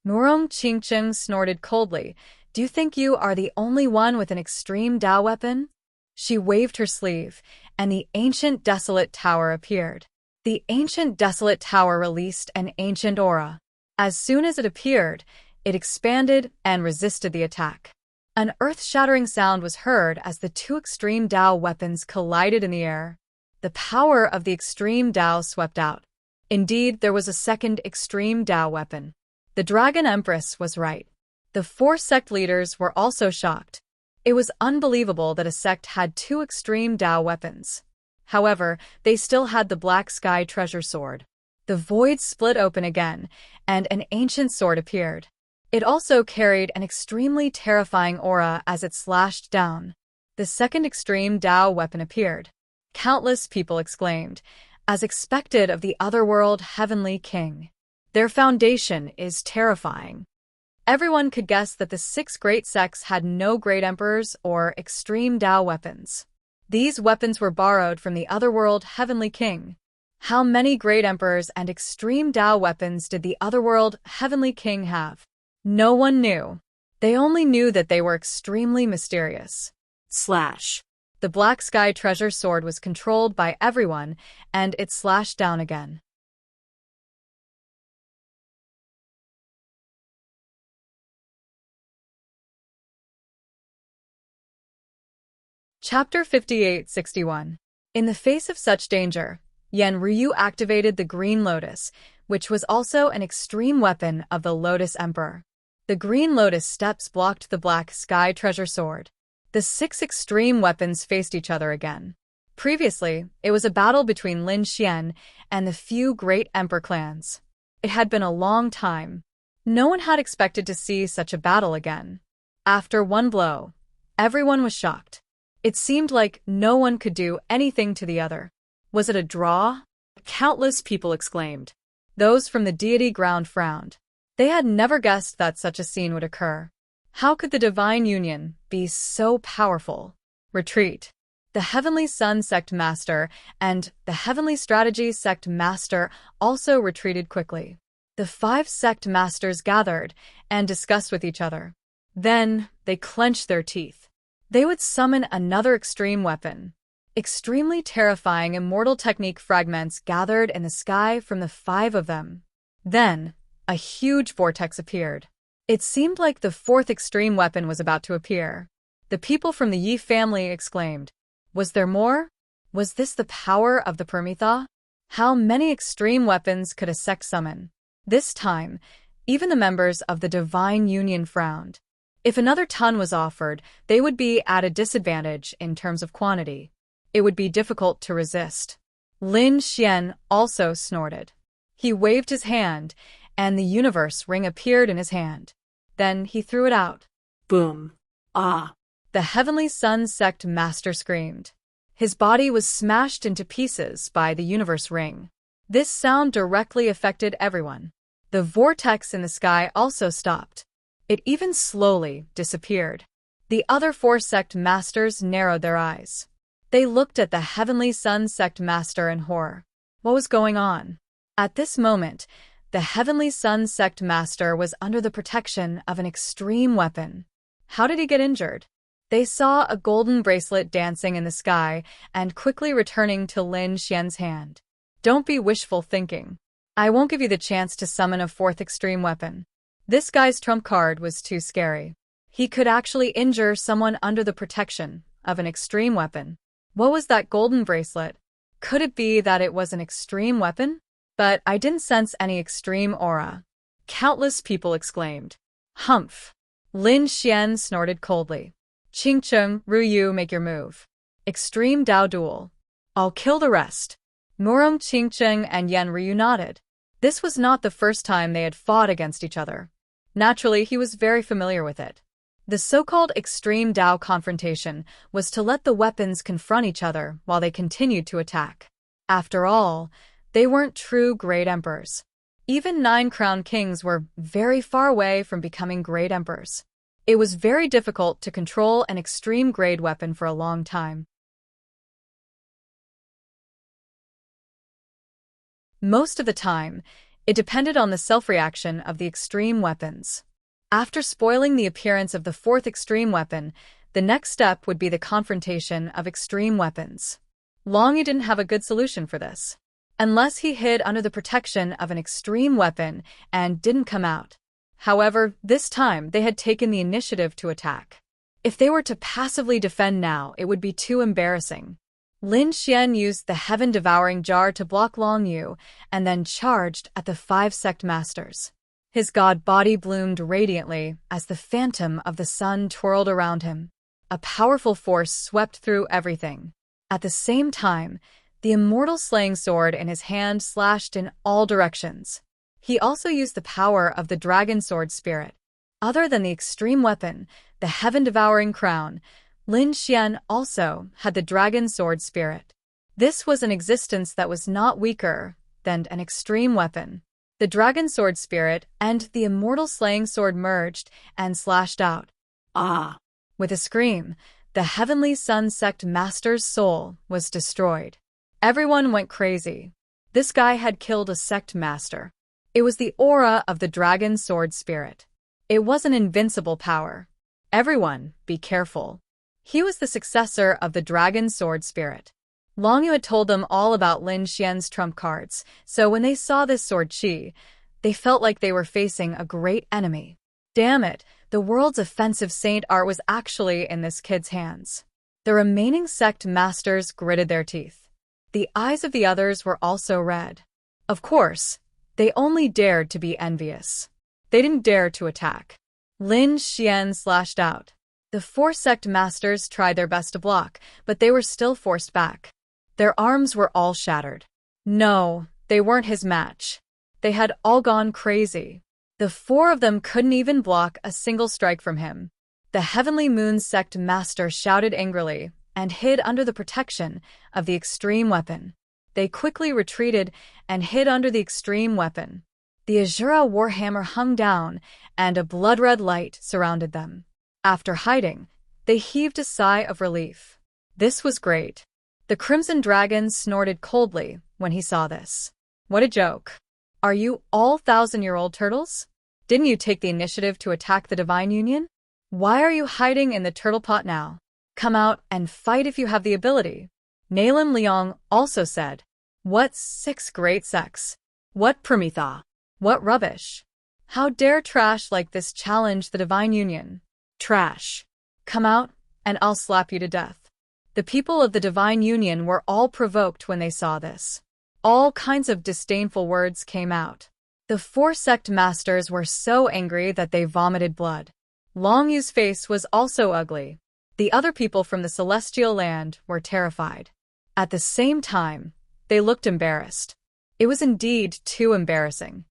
Norong Qingcheng snorted coldly. Do you think you are the only one with an extreme Dao weapon? She waved her sleeve, and the ancient desolate tower appeared. The ancient desolate tower released an ancient aura. As soon as it appeared, it expanded and resisted the attack. An earth-shattering sound was heard as the 2 extreme Dao weapons collided in the air. The power of the extreme Dao swept out. Indeed, there was a second extreme Dao weapon. The Dragon Empress was right. The 4 sect leaders were also shocked. It was unbelievable that a sect had 2 extreme Dao weapons. However, they still had the Black Sky Treasure Sword. The void split open again, and an ancient sword appeared. It also carried an extremely terrifying aura as it slashed down. The second extreme Dao weapon appeared. Countless people exclaimed, as expected of the otherworld heavenly king. Their foundation is terrifying. Everyone could guess that the 6 great sects had no great emperors or extreme Dao weapons. These weapons were borrowed from the otherworld heavenly king. How many great emperors and extreme Dao weapons did the otherworld heavenly king have? No one knew. They only knew that they were extremely mysterious. Slash. The Black Sky Treasure Sword was controlled by everyone, and it slashed down again. Chapter 58-61. In the face of such danger, Yan Ryu activated the Green Lotus, which was also an extreme weapon of the Lotus Emperor. The Green Lotus steps blocked the Black Sky Treasure Sword. The 6 extreme weapons faced each other again. Previously, it was a battle between Lin Xian and the few great emperor clans. It had been a long time. No one had expected to see such a battle again. After one blow, everyone was shocked. It seemed like no one could do anything to the other. Was it a draw? Countless people exclaimed. Those from the deity ground frowned. They had never guessed that such a scene would occur. How could the Divine Union be so powerful? Retreat. The Heavenly Sun Sect Master and the Heavenly Strategy Sect Master also retreated quickly. The 5 sect masters gathered and discussed with each other. Then they clenched their teeth. They would summon another extreme weapon. Extremely terrifying immortal technique fragments gathered in the sky from the 5 of them. Then, a huge vortex appeared. It seemed like the 4th extreme weapon was about to appear. The people from the Yi family exclaimed, "Was there more? Was this the power of the Permitha? How many extreme weapons could a sect summon?" This time, even the members of the Divine Union frowned. If another ton was offered, they would be at a disadvantage in terms of quantity. It would be difficult to resist. Lin Xian also snorted. He waved his hand, and the universe ring appeared in his hand. Then he threw it out. Boom. Ah. The Heavenly Sun Sect Master screamed. His body was smashed into pieces by the universe ring. This sound directly affected everyone. The vortex in the sky also stopped. It even slowly disappeared. The other 4 sect masters narrowed their eyes. They looked at the Heavenly Sun Sect Master in horror. What was going on? At this moment, the Heavenly Sun Sect Master was under the protection of an extreme weapon. How did he get injured? They saw a golden bracelet dancing in the sky and quickly returning to Lin Xian's hand. Don't be wishful thinking. I won't give you the chance to summon a 4th extreme weapon. This guy's trump card was too scary. He could actually injure someone under the protection of an extreme weapon. What was that golden bracelet? Could it be that it was an extreme weapon? But I didn't sense any extreme aura. Countless people exclaimed. Humph. Lin Xian snorted coldly. Qingcheng, Ruyu, make your move. Extreme Dao duel. I'll kill the rest. Norong Qingcheng and Yan Ryu nodded. This was not the first time they had fought against each other. Naturally, he was very familiar with it. The so-called extreme Dao confrontation was to let the weapons confront each other while they continued to attack. After all, they weren't true great emperors. Even 9 crowned kings were very far away from becoming great emperors. It was very difficult to control an extreme-grade weapon for a long time. Most of the time, it depended on the self-reaction of the extreme weapons. After spoiling the appearance of the 4th extreme weapon, the next step would be the confrontation of extreme weapons. Longyu didn't have a good solution for this. Unless he hid under the protection of an extreme weapon and didn't come out. However, this time they had taken the initiative to attack. If they were to passively defend now, it would be too embarrassing. Lin Xian used the heaven-devouring jar to block Longyu and then charged at the 5 sect masters. His god body bloomed radiantly as the phantom of the sun twirled around him. A powerful force swept through everything. At the same time, the immortal slaying sword in his hand slashed in all directions. He also used the power of the dragon sword spirit. Other than the extreme weapon, the heaven-devouring crown, Lin Xian also had the dragon sword spirit. This was an existence that was not weaker than an extreme weapon. The dragon sword spirit and the immortal slaying sword merged and slashed out. Ah! With a scream, the heavenly sun sect master's soul was destroyed. Everyone went crazy. This guy had killed a sect master. It was the aura of the dragon sword spirit. It was an invincible power. Everyone, be careful. He was the successor of the dragon sword spirit. Longyu had told them all about Lin Xian's trump cards, so when they saw this sword chi, they felt like they were facing a great enemy. Damn it, the world's offensive saint art was actually in this kid's hands. The remaining sect masters gritted their teeth. The eyes of the others were also red. Of course, they only dared to be envious. They didn't dare to attack. Lin Xian slashed out. The 4 sect masters tried their best to block, but they were still forced back. Their arms were all shattered. No, they weren't his match. They had all gone crazy. The 4 of them couldn't even block a single strike from him. The Heavenly Moon sect master shouted angrily and hid under the protection of the extreme weapon. They quickly retreated and hid under the extreme weapon. The Azura warhammer hung down, and a blood-red light surrounded them. After hiding, they heaved a sigh of relief. This was great. The Crimson Dragon snorted coldly when he saw this. What a joke. Are you all 1,000-year-old turtles? Didn't you take the initiative to attack the Divine Union? Why are you hiding in the turtle pot now? Come out and fight if you have the ability. Nalim Liang also said, What 6 great sects? What Prometha? What rubbish? How dare trash like this challenge the Divine Union? Trash. Come out, and I'll slap you to death. The people of the Divine Union were all provoked when they saw this. All kinds of disdainful words came out. The 4 sect masters were so angry that they vomited blood. Longyu's face was also ugly. The other people from the celestial land were terrified. At the same time, they looked embarrassed. It was indeed too embarrassing.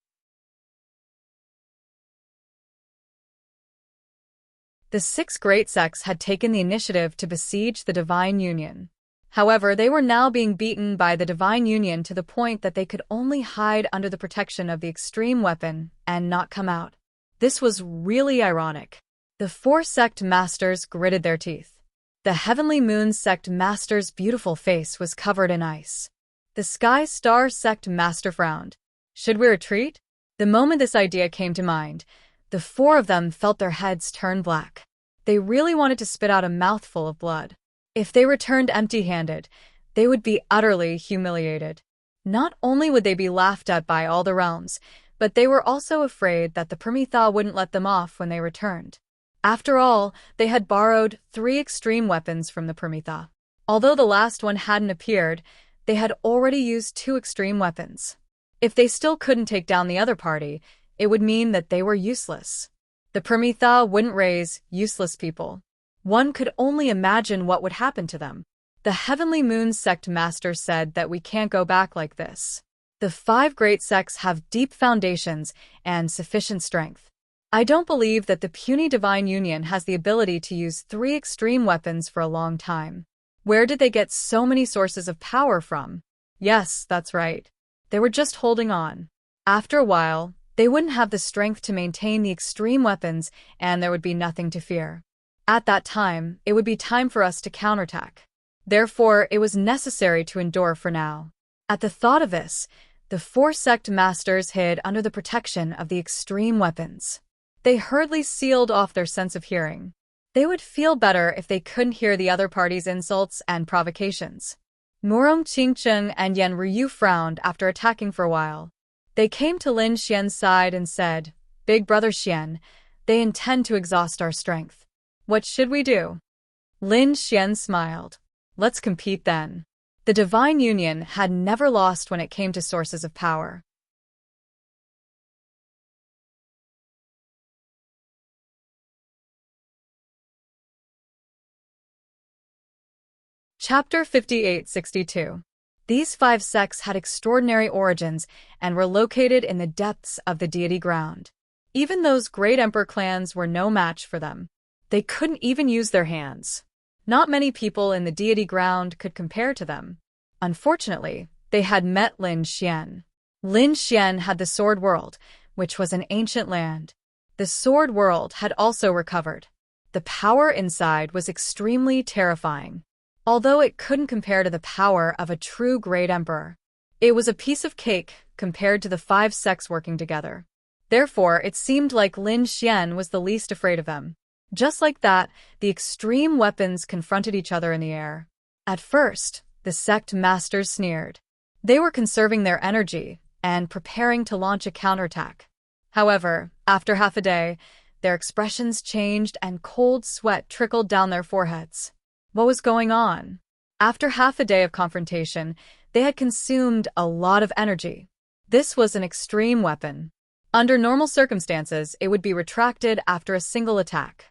The 6 great sects had taken the initiative to besiege the Divine Union. However, they were now being beaten by the Divine Union to the point that they could only hide under the protection of the extreme weapon and not come out. This was really ironic. The 4 sect masters gritted their teeth. The Heavenly Moon sect master's beautiful face was covered in ice. The Sky Star sect master frowned. Should we retreat? The moment this idea came to mind, the 4 of them felt their heads turn black. They really wanted to spit out a mouthful of blood. If they returned empty-handed, they would be utterly humiliated. Not only would they be laughed at by all the realms, but they were also afraid that the Prometha wouldn't let them off when they returned. After all, they had borrowed 3 extreme weapons from the Prometha. Although the last one hadn't appeared, they had already used 2 extreme weapons. If they still couldn't take down the other party, it would mean that they were useless. The Prometha wouldn't raise useless people. One could only imagine what would happen to them. The Heavenly Moon sect master said that we can't go back like this. The 5 great sects have deep foundations and sufficient strength. I don't believe that the puny Divine Union has the ability to use 3 extreme weapons for a long time. Where did they get so many sources of power from? Yes, that's right. They were just holding on. After a while, they wouldn't have the strength to maintain the extreme weapons, and there would be nothing to fear. At that time, it would be time for us to counterattack. Therefore, it was necessary to endure for now. At the thought of this, the four sect masters hid under the protection of the extreme weapons. They hurriedly sealed off their sense of hearing. They would feel better if they couldn't hear the other party's insults and provocations. Murong Qingcheng and Yan Ryu frowned after attacking for a while. They came to Lin Xian's side and said, "Big brother Xian, they intend to exhaust our strength. What should we do?" Lin Xian smiled. "Let's compete then." The Divine Union had never lost when it came to sources of power. Chapter 5862. These five sects had extraordinary origins and were located in the depths of the deity ground. Even those great emperor clans were no match for them. They couldn't even use their hands. Not many people in the deity ground could compare to them. Unfortunately, they had met Lin Xian. Lin Xian had the Sword World, which was an ancient land. The Sword World had also recovered. The power inside was extremely terrifying. Although it couldn't compare to the power of a true great emperor, it was a piece of cake compared to the five sects working together. Therefore, it seemed like Lin Xian was the least afraid of them. Just like that, the extreme weapons confronted each other in the air. At first, the sect masters sneered. They were conserving their energy and preparing to launch a counterattack. However, after half a day, their expressions changed and cold sweat trickled down their foreheads. What was going on? After half a day of confrontation, they had consumed a lot of energy. This was an extreme weapon. Under normal circumstances, it would be retracted after a single attack.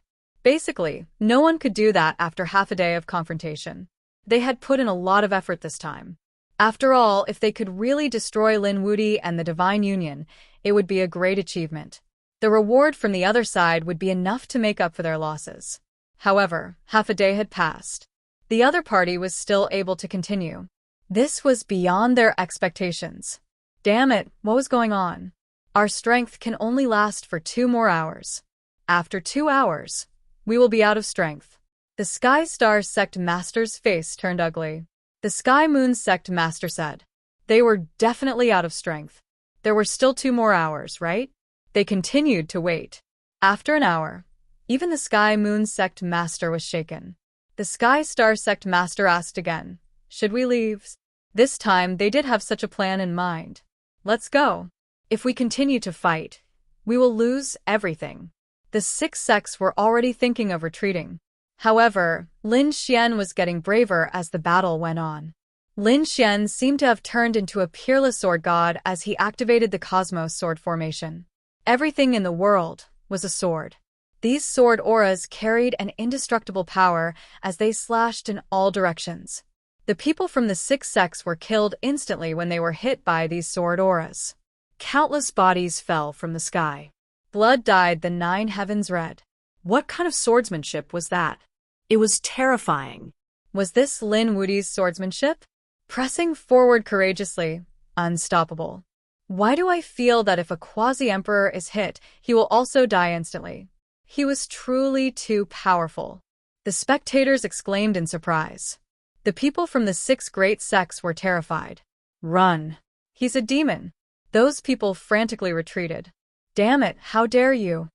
Basically, no one could do that after half a day of confrontation. They had put in a lot of effort this time. After all, if they could really destroy Lin Wuti and the Divine Union, it would be a great achievement. The reward from the other side would be enough to make up for their losses. However, half a day had passed. The other party was still able to continue. This was beyond their expectations. Damn it, what was going on? Our strength can only last for 2 more hours. After 2 hours, we will be out of strength. The Sky Star Sect Master's face turned ugly. The Sky Moon Sect Master said. They were definitely out of strength. There were still 2 more hours, right? They continued to wait. After an hour, even the Sky Moon Sect Master was shaken. The Sky Star Sect Master asked again, "Should we leave?" This time they did have such a plan in mind. "Let's go. If we continue to fight, we will lose everything." The 6 sects were already thinking of retreating. However, Lin Xian was getting braver as the battle went on. Lin Xian seemed to have turned into a peerless sword god as he activated the Cosmos Sword formation. Everything in the world was a sword. These sword auras carried an indestructible power as they slashed in all directions. The people from the 6 sects were killed instantly when they were hit by these sword auras. Countless bodies fell from the sky. Blood dyed the 9 heavens red. What kind of swordsmanship was that? It was terrifying. Was this Lin Wuti's swordsmanship? Pressing forward courageously, unstoppable. Why do I feel that if a quasi-emperor is hit, he will also die instantly? He was truly too powerful. The spectators exclaimed in surprise. The people from the 6 great sects were terrified. "Run! He's a demon!" Those people frantically retreated. "Damn it, how dare you!"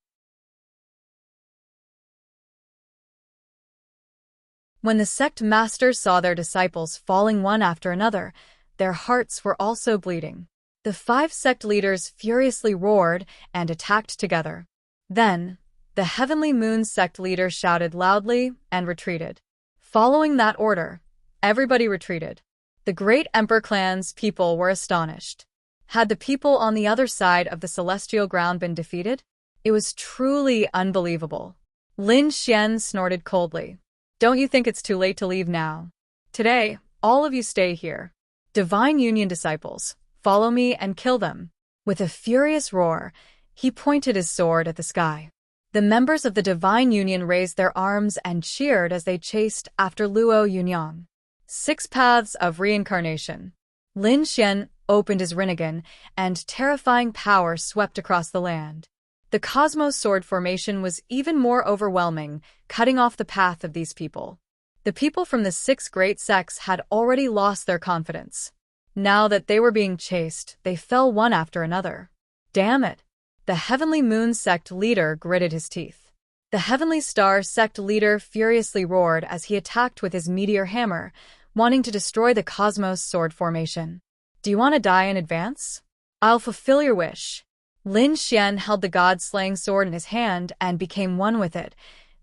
When the sect masters saw their disciples falling one after another, their hearts were also bleeding. The 5 sect leaders furiously roared and attacked together. Then, the Heavenly Moon sect leader shouted loudly and retreated. Following that order, everybody retreated. The great Emperor clan's people were astonished. Had the people on the other side of the celestial ground been defeated? It was truly unbelievable. Lin Xian snorted coldly. "Don't you think it's too late to leave now? Today, all of you stay here. Divine Union disciples, follow me and kill them." With a furious roar, he pointed his sword at the sky. The members of the Divine Union raised their arms and cheered as they chased after Luo Yunyang. 6 paths of reincarnation. Lin Xian opened his rinnegan, and terrifying power swept across the land. The Cosmos Sword formation was even more overwhelming, cutting off the path of these people. The people from the 6 great sects had already lost their confidence. Now that they were being chased, they fell one after another. Damn it! The Heavenly Moon sect leader gritted his teeth. The Heavenly Star sect leader furiously roared as he attacked with his meteor hammer, wanting to destroy the Cosmos Sword formation. Do you want to die in advance? I'll fulfill your wish. Lin Xian held the god-slaying sword in his hand and became one with it,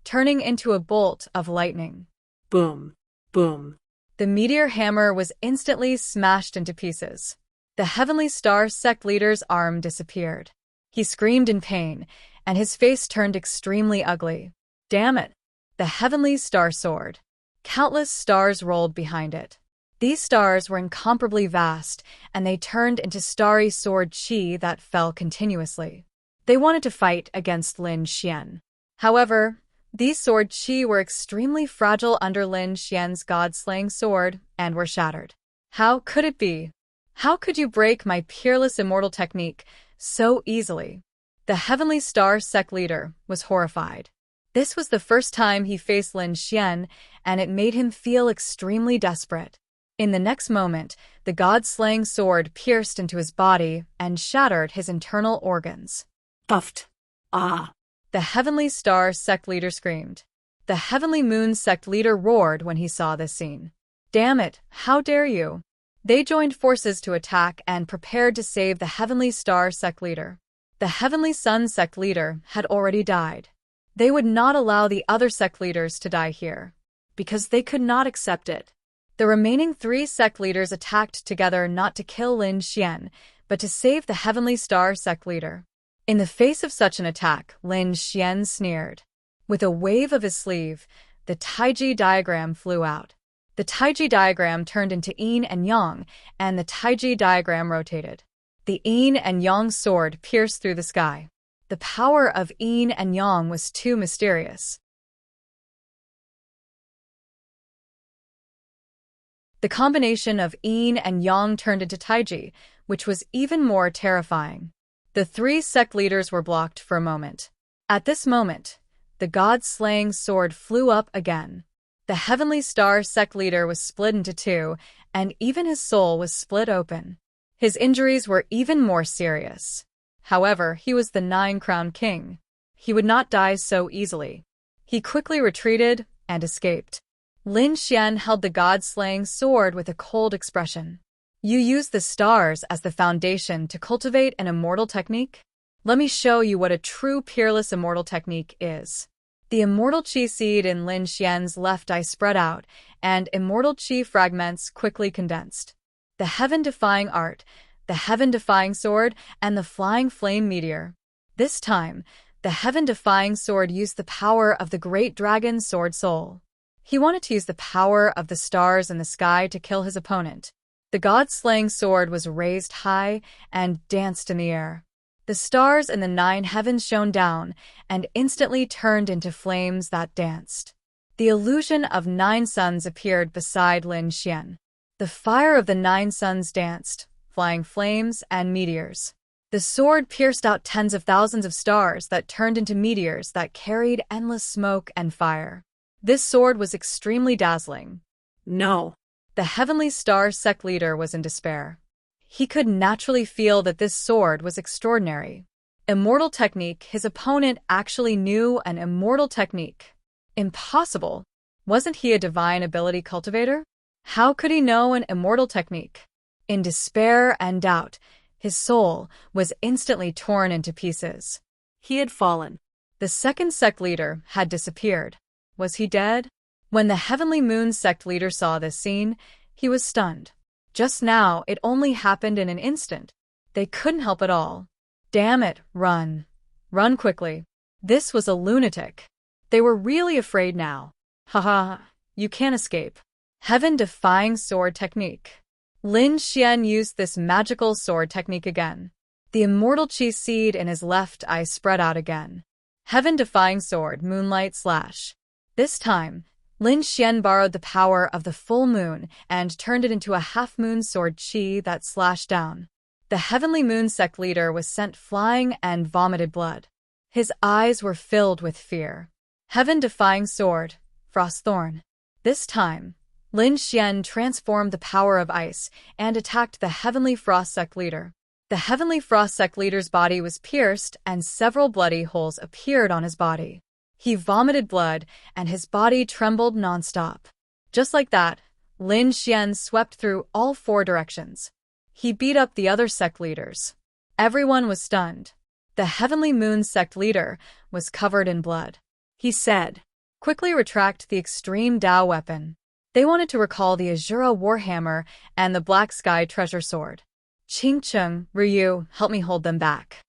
turning into a bolt of lightning. Boom, boom. The meteor hammer was instantly smashed into pieces. The Heavenly Star sect leader's arm disappeared. He screamed in pain, and his face turned extremely ugly. Damn it! The Heavenly Star Sword. Countless stars rolled behind it. These stars were incomparably vast, and they turned into starry sword chi that fell continuously. They wanted to fight against Lin Xian. However, these sword chi were extremely fragile under Lin Xian's god-slaying sword and were shattered. How could it be? How could you break my peerless immortal technique so easily? The Heavenly Star sect leader was horrified. This was the first time he faced Lin Xian, and it made him feel extremely desperate. In the next moment, the god-slaying sword pierced into his body and shattered his internal organs. Puffed. Ah! The Heavenly Star sect leader screamed. The Heavenly Moon sect leader roared when he saw this scene. Damn it, how dare you! They joined forces to attack and prepared to save the Heavenly Star sect leader. The Heavenly Sun sect leader had already died. They would not allow the other sect leaders to die here, because they could not accept it. The remaining 3 sect leaders attacked together not to kill Lin Xian, but to save the Heavenly Star sect leader. In the face of such an attack, Lin Xian sneered. With a wave of his sleeve, the Taiji diagram flew out. The Taiji diagram turned into yin and yang, and the Taiji diagram rotated. The yin and yang sword pierced through the sky. The power of yin and yang was too mysterious. The combination of yin and yang turned into Taiji, which was even more terrifying. The 3 sect leaders were blocked for a moment. At this moment, the god-slaying sword flew up again. The Heavenly Star sect leader was split into 2, and even his soul was split open. His injuries were even more serious. However, he was the 9-crowned king. He would not die so easily. He quickly retreated and escaped. Lin Xian held the god-slaying sword with a cold expression. You use the stars as the foundation to cultivate an immortal technique? Let me show you what a true peerless immortal technique is. The immortal chi seed in Lin Xian's left eye spread out, and immortal chi fragments quickly condensed. The heaven-defying art, the heaven-defying sword, and the flying flame meteor. This time, the heaven-defying sword used the power of the great dragon sword soul. He wanted to use the power of the stars in the sky to kill his opponent. The god-slaying sword was raised high and danced in the air. The stars in the 9 heavens shone down and instantly turned into flames that danced. The illusion of 9 suns appeared beside Lin Xian. The fire of the 9 suns danced, flying flames and meteors. The sword pierced out tens of thousands of stars that turned into meteors that carried endless smoke and fire. This sword was extremely dazzling. No. The Heavenly Star sect leader was in despair. He could naturally feel that this sword was extraordinary. Immortal technique, his opponent actually knew an immortal technique. Impossible. Wasn't he a divine ability cultivator? How could he know an immortal technique? In despair and doubt, his soul was instantly torn into pieces. He had fallen. The second sect leader had disappeared. Was he dead? When the Heavenly Moon sect leader saw this scene, he was stunned. Just now, it only happened in an instant. They couldn't help it all. Damn it, run. Run quickly. This was a lunatic. They were really afraid now. Haha, you can't escape. Heaven-defying sword technique. Lin Xian used this magical sword technique again. The immortal chi seed in his left eye spread out again. Heaven-defying sword, moonlight slash. This time, Lin Xian borrowed the power of the full moon and turned it into a half-moon sword qi that slashed down. The heavenly moon sect leader was sent flying and vomited blood. His eyes were filled with fear. Heaven-defying sword, Frost Thorn. This time, Lin Xian transformed the power of ice and attacked the heavenly frost sect leader. The heavenly frost sect leader's body was pierced and several bloody holes appeared on his body. He vomited blood and his body trembled nonstop. Just like that, Lin Xian swept through all 4 directions. He beat up the other sect leaders. Everyone was stunned. The heavenly moon sect leader was covered in blood. He said, "Quickly retract the extreme Dao weapon." They wanted to recall the Azura warhammer and the black sky treasure sword. Qingcheng, Ryu, help me hold them back.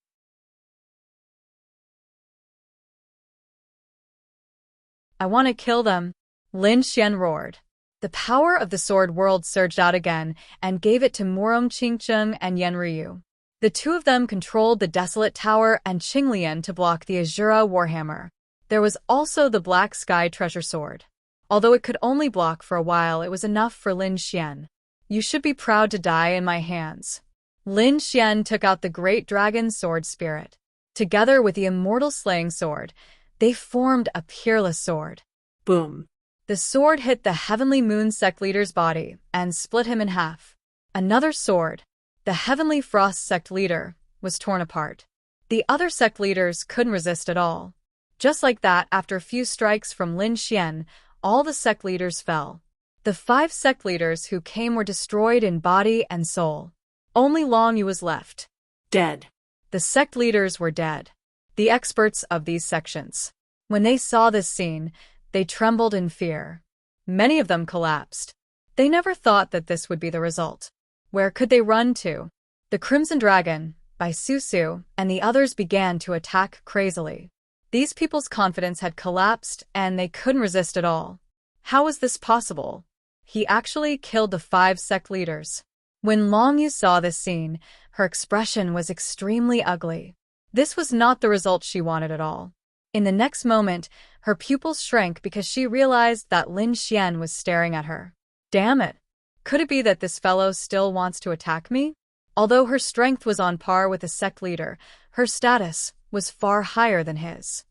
I want to kill them, Lin Xian roared. The power of the sword world surged out again and gave it to Morong Qingcheng and Yan Ryu. The 2 of them controlled the Desolate Tower and Qinglian to block the Azura warhammer. There was also the Black Sky treasure sword. Although it could only block for a while, it was enough for Lin Xian. You should be proud to die in my hands. Lin Xian took out the Great Dragon Sword Spirit. Together with the Immortal Slaying Sword, they formed a peerless sword. Boom. The sword hit the Heavenly Moon sect leader's body and split him in half. Another sword, the Heavenly Frost sect leader, was torn apart. The other sect leaders couldn't resist at all. Just like that, after a few strikes from Lin Xian, all the sect leaders fell. The 5 sect leaders who came were destroyed in body and soul. Only Long Yu was left. Dead. The sect leaders were dead. The experts of these sections. When they saw this scene, they trembled in fear. Many of them collapsed. They never thought that this would be the result. Where could they run to? The Crimson Dragon, Bai Susu, and the others began to attack crazily. These people's confidence had collapsed and they couldn't resist at all. How was this possible? He actually killed the 5 sect leaders. When Long Yu saw this scene, her expression was extremely ugly. This was not the result she wanted at all. In the next moment, her pupils shrank because she realized that Lin Xian was staring at her. Damn it! Could it be that this fellow still wants to attack me? Although her strength was on par with a sect leader, her status was far higher than his.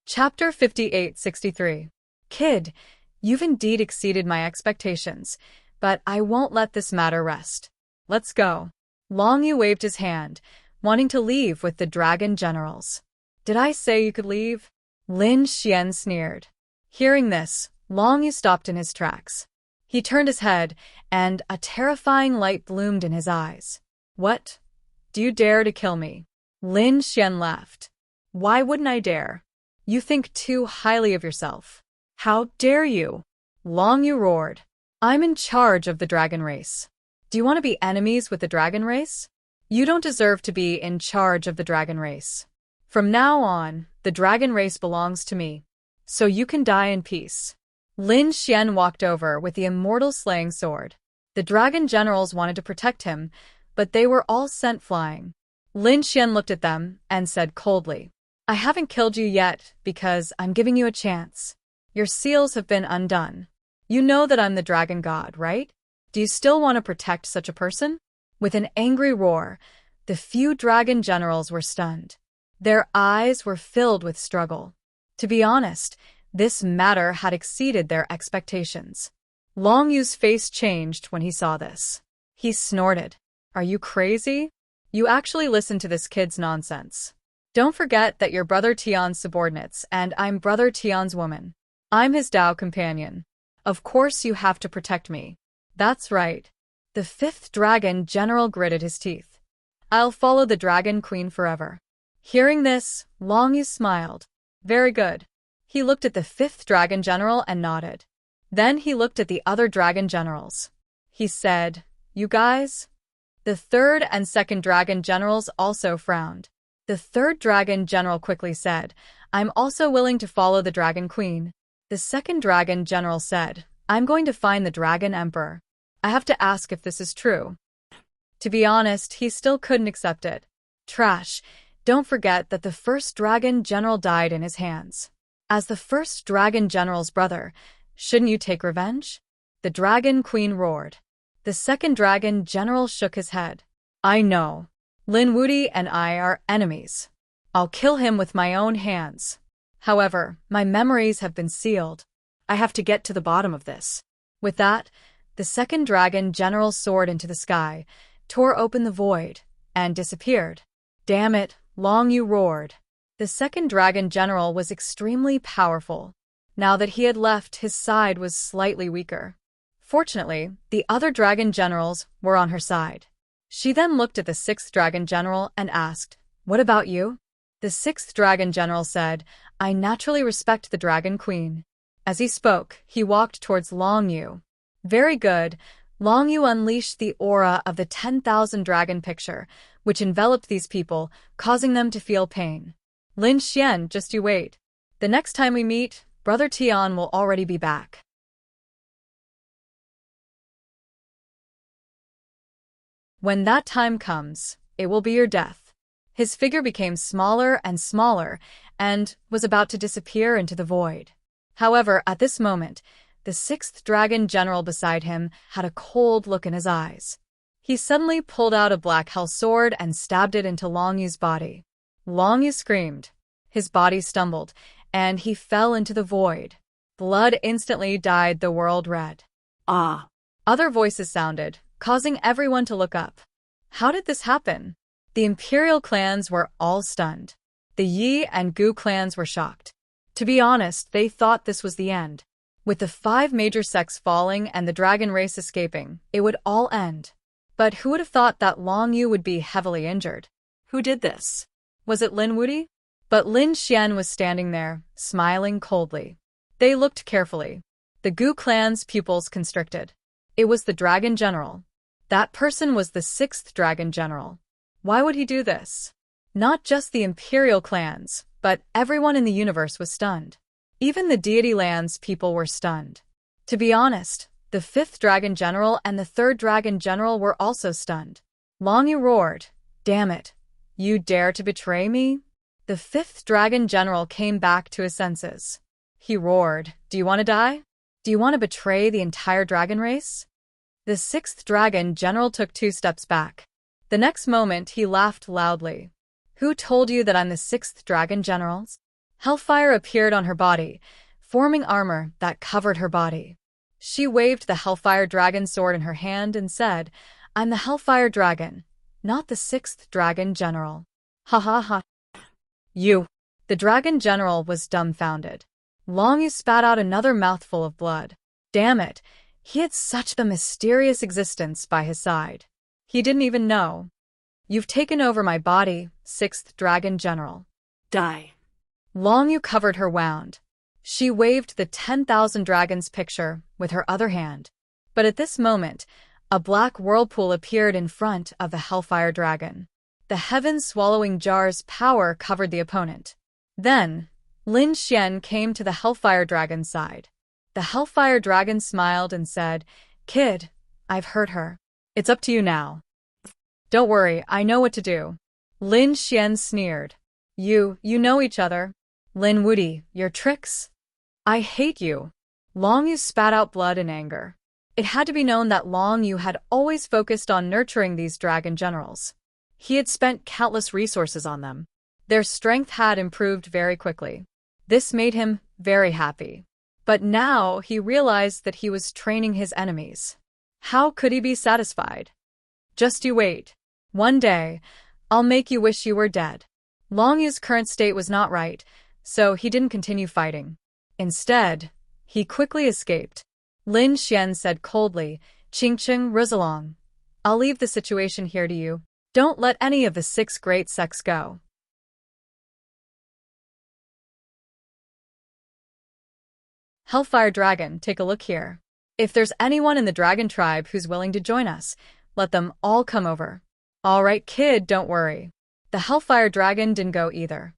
Chapter 58-63. Kid, you've indeed exceeded my expectations, but I won't let this matter rest. Let's go. Long Yu waved his hand, wanting to leave with the dragon generals. Did I say you could leave? Lin Xian sneered. Hearing this, Long Yu stopped in his tracks. He turned his head, and a terrifying light bloomed in his eyes. What? Do you dare to kill me? Lin Xian laughed. Why wouldn't I dare? You think too highly of yourself. How dare you? Long Yu roared. I'm in charge of the dragon race. Do you want to be enemies with the dragon race? You don't deserve to be in charge of the dragon race. From now on, the dragon race belongs to me. So you can die in peace. Lin Xian walked over with the immortal slaying sword. The dragon generals wanted to protect him, but they were all sent flying. Lin Xian looked at them and said coldly, I haven't killed you yet because I'm giving you a chance. Your seals have been undone. You know that I'm the dragon god, right? Do you still want to protect such a person? With an angry roar, the few dragon generals were stunned. Their eyes were filled with struggle. To be honest, this matter had exceeded their expectations. Long Yu's face changed when he saw this. He snorted. Are you crazy? You actually listened to this kid's nonsense. Don't forget that you're Brother Tian's subordinates and I'm Brother Tian's woman. I'm his Dao companion. Of course you have to protect me. That's right. The 5th dragon general gritted his teeth. I'll follow the dragon queen forever. Hearing this, Long Yu smiled. Very good. He looked at the 5th dragon general and nodded. Then he looked at the other dragon generals. He said, You guys? The 3rd and 2nd dragon generals also frowned. The 3rd dragon general quickly said, I'm also willing to follow the dragon queen. The 2nd dragon general said, I'm going to find the dragon emperor. I have to ask if this is true. To be honest, he still couldn't accept it. Trash. Don't forget that the first dragon general died in his hands. As the first dragon general's brother, shouldn't you take revenge? The dragon queen roared. The second dragon general shook his head. I know. Lin Wuti and I are enemies. I'll kill him with my own hands. However, my memories have been sealed. I have to get to the bottom of this. With that, the second dragon general soared into the sky, tore open the void, and disappeared. Damn it, Long Yu roared. The second dragon general was extremely powerful. Now that he had left, his side was slightly weaker. Fortunately, the other dragon generals were on her side. She then looked at the sixth dragon general and asked, "What about you?" The sixth dragon general said, "I naturally respect the dragon queen." As he spoke, he walked towards Long Yu. Very good. Long Yu unleashed the aura of the 10,000 dragon picture, which enveloped these people, causing them to feel pain. Lin Xian, just you wait. The next time we meet, Brother Tian will already be back. When that time comes, it will be your death. His figure became smaller and smaller, and was about to disappear into the void. However, at this moment, the sixth dragon general beside him had a cold look in his eyes. He suddenly pulled out a black hell sword and stabbed it into Long Yu's body. Long Yu screamed. His body stumbled, and he fell into the void. Blood instantly dyed the world red. Ah! Other voices sounded, causing everyone to look up. How did this happen? The imperial clans were all stunned. The Yi and Gu clans were shocked. To be honest, they thought this was the end. With the 5 major sects falling and the dragon race escaping, it would all end. But who would have thought that Long Yu would be heavily injured? Who did this? Was it Lin Wuti? But Lin Xian was standing there, smiling coldly. They looked carefully. The Gu clan's pupils constricted. It was the dragon general. That person was the 6th dragon general. Why would he do this? Not just the imperial clans, but everyone in the universe was stunned. Even the deity lands people were stunned. To be honest, the 5th dragon general and the 3rd dragon general were also stunned. Long Yu roared, "Damn it! You dare to betray me?" The 5th dragon general came back to his senses. He roared, "Do you want to die? Do you want to betray the entire dragon race?" The 6th dragon general took 2 steps back. The next moment, he laughed loudly. "Who told you that I'm the 6th dragon general?" Hellfire appeared on her body, forming armor that covered her body. She waved the Hellfire dragon sword in her hand and said, "I'm the Hellfire dragon, not the 6th dragon general." Ha ha ha. You. The dragon general was dumbfounded. Long Yu spat out another mouthful of blood. Damn it, he had such a mysterious existence by his side. He didn't even know. You've taken over my body, 6th dragon general. Die. Long Yu covered her wound. She waved the 10,000 dragons picture with her other hand. But at this moment, a black whirlpool appeared in front of the Hellfire dragon. The heaven-swallowing jar's power covered the opponent. Then, Lin Xian came to the Hellfire dragon's side. The Hellfire dragon smiled and said, "Kid, I've heard her. It's up to you now." "Don't worry, I know what to do." Lin Xian sneered. You know each other. Lin Wuti, your tricks? I hate you." Long Yu spat out blood in anger. It had to be known that Long Yu had always focused on nurturing these dragon generals. He had spent countless resources on them. Their strength had improved very quickly. This made him very happy. But now he realized that he was training his enemies. How could he be satisfied? Just you wait. One day, I'll make you wish you were dead. Long Yu's current state was not right, so he didn't continue fighting. Instead, he quickly escaped. Lin Xian said coldly, "Qingqing Rizalong, I'll leave the situation here to you. Don't let any of the 6 great sects go." Hellfire Dragon, take a look here. If there's anyone in the dragon tribe who's willing to join us, let them all come over. All right, kid, don't worry. The Hellfire Dragon didn't go either.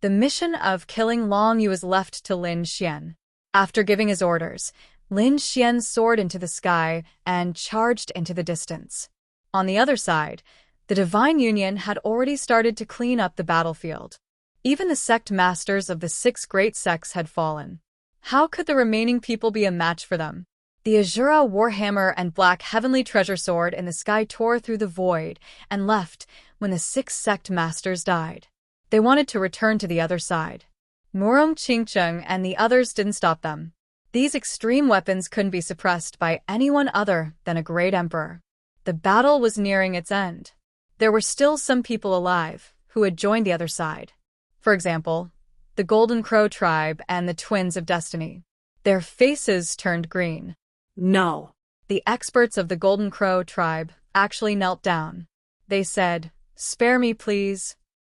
The mission of killing Long Yu was left to Lin Xian. After giving his orders, Lin Xian soared into the sky and charged into the distance. On the other side, the Divine Union had already started to clean up the battlefield. Even the sect masters of the 6 great sects had fallen. How could the remaining people be a match for them? The Azura Warhammer and Black Heavenly Treasure Sword in the sky tore through the void and left when the 6 sect masters died. They wanted to return to the other side. Murong Qingcheng and the others didn't stop them. These extreme weapons couldn't be suppressed by anyone other than a great emperor. The battle was nearing its end. There were still some people alive who had joined the other side. For example, the Golden Crow tribe and the Twins of Destiny. Their faces turned green. No. The experts of the Golden Crow tribe actually knelt down. They said, "Spare me, please.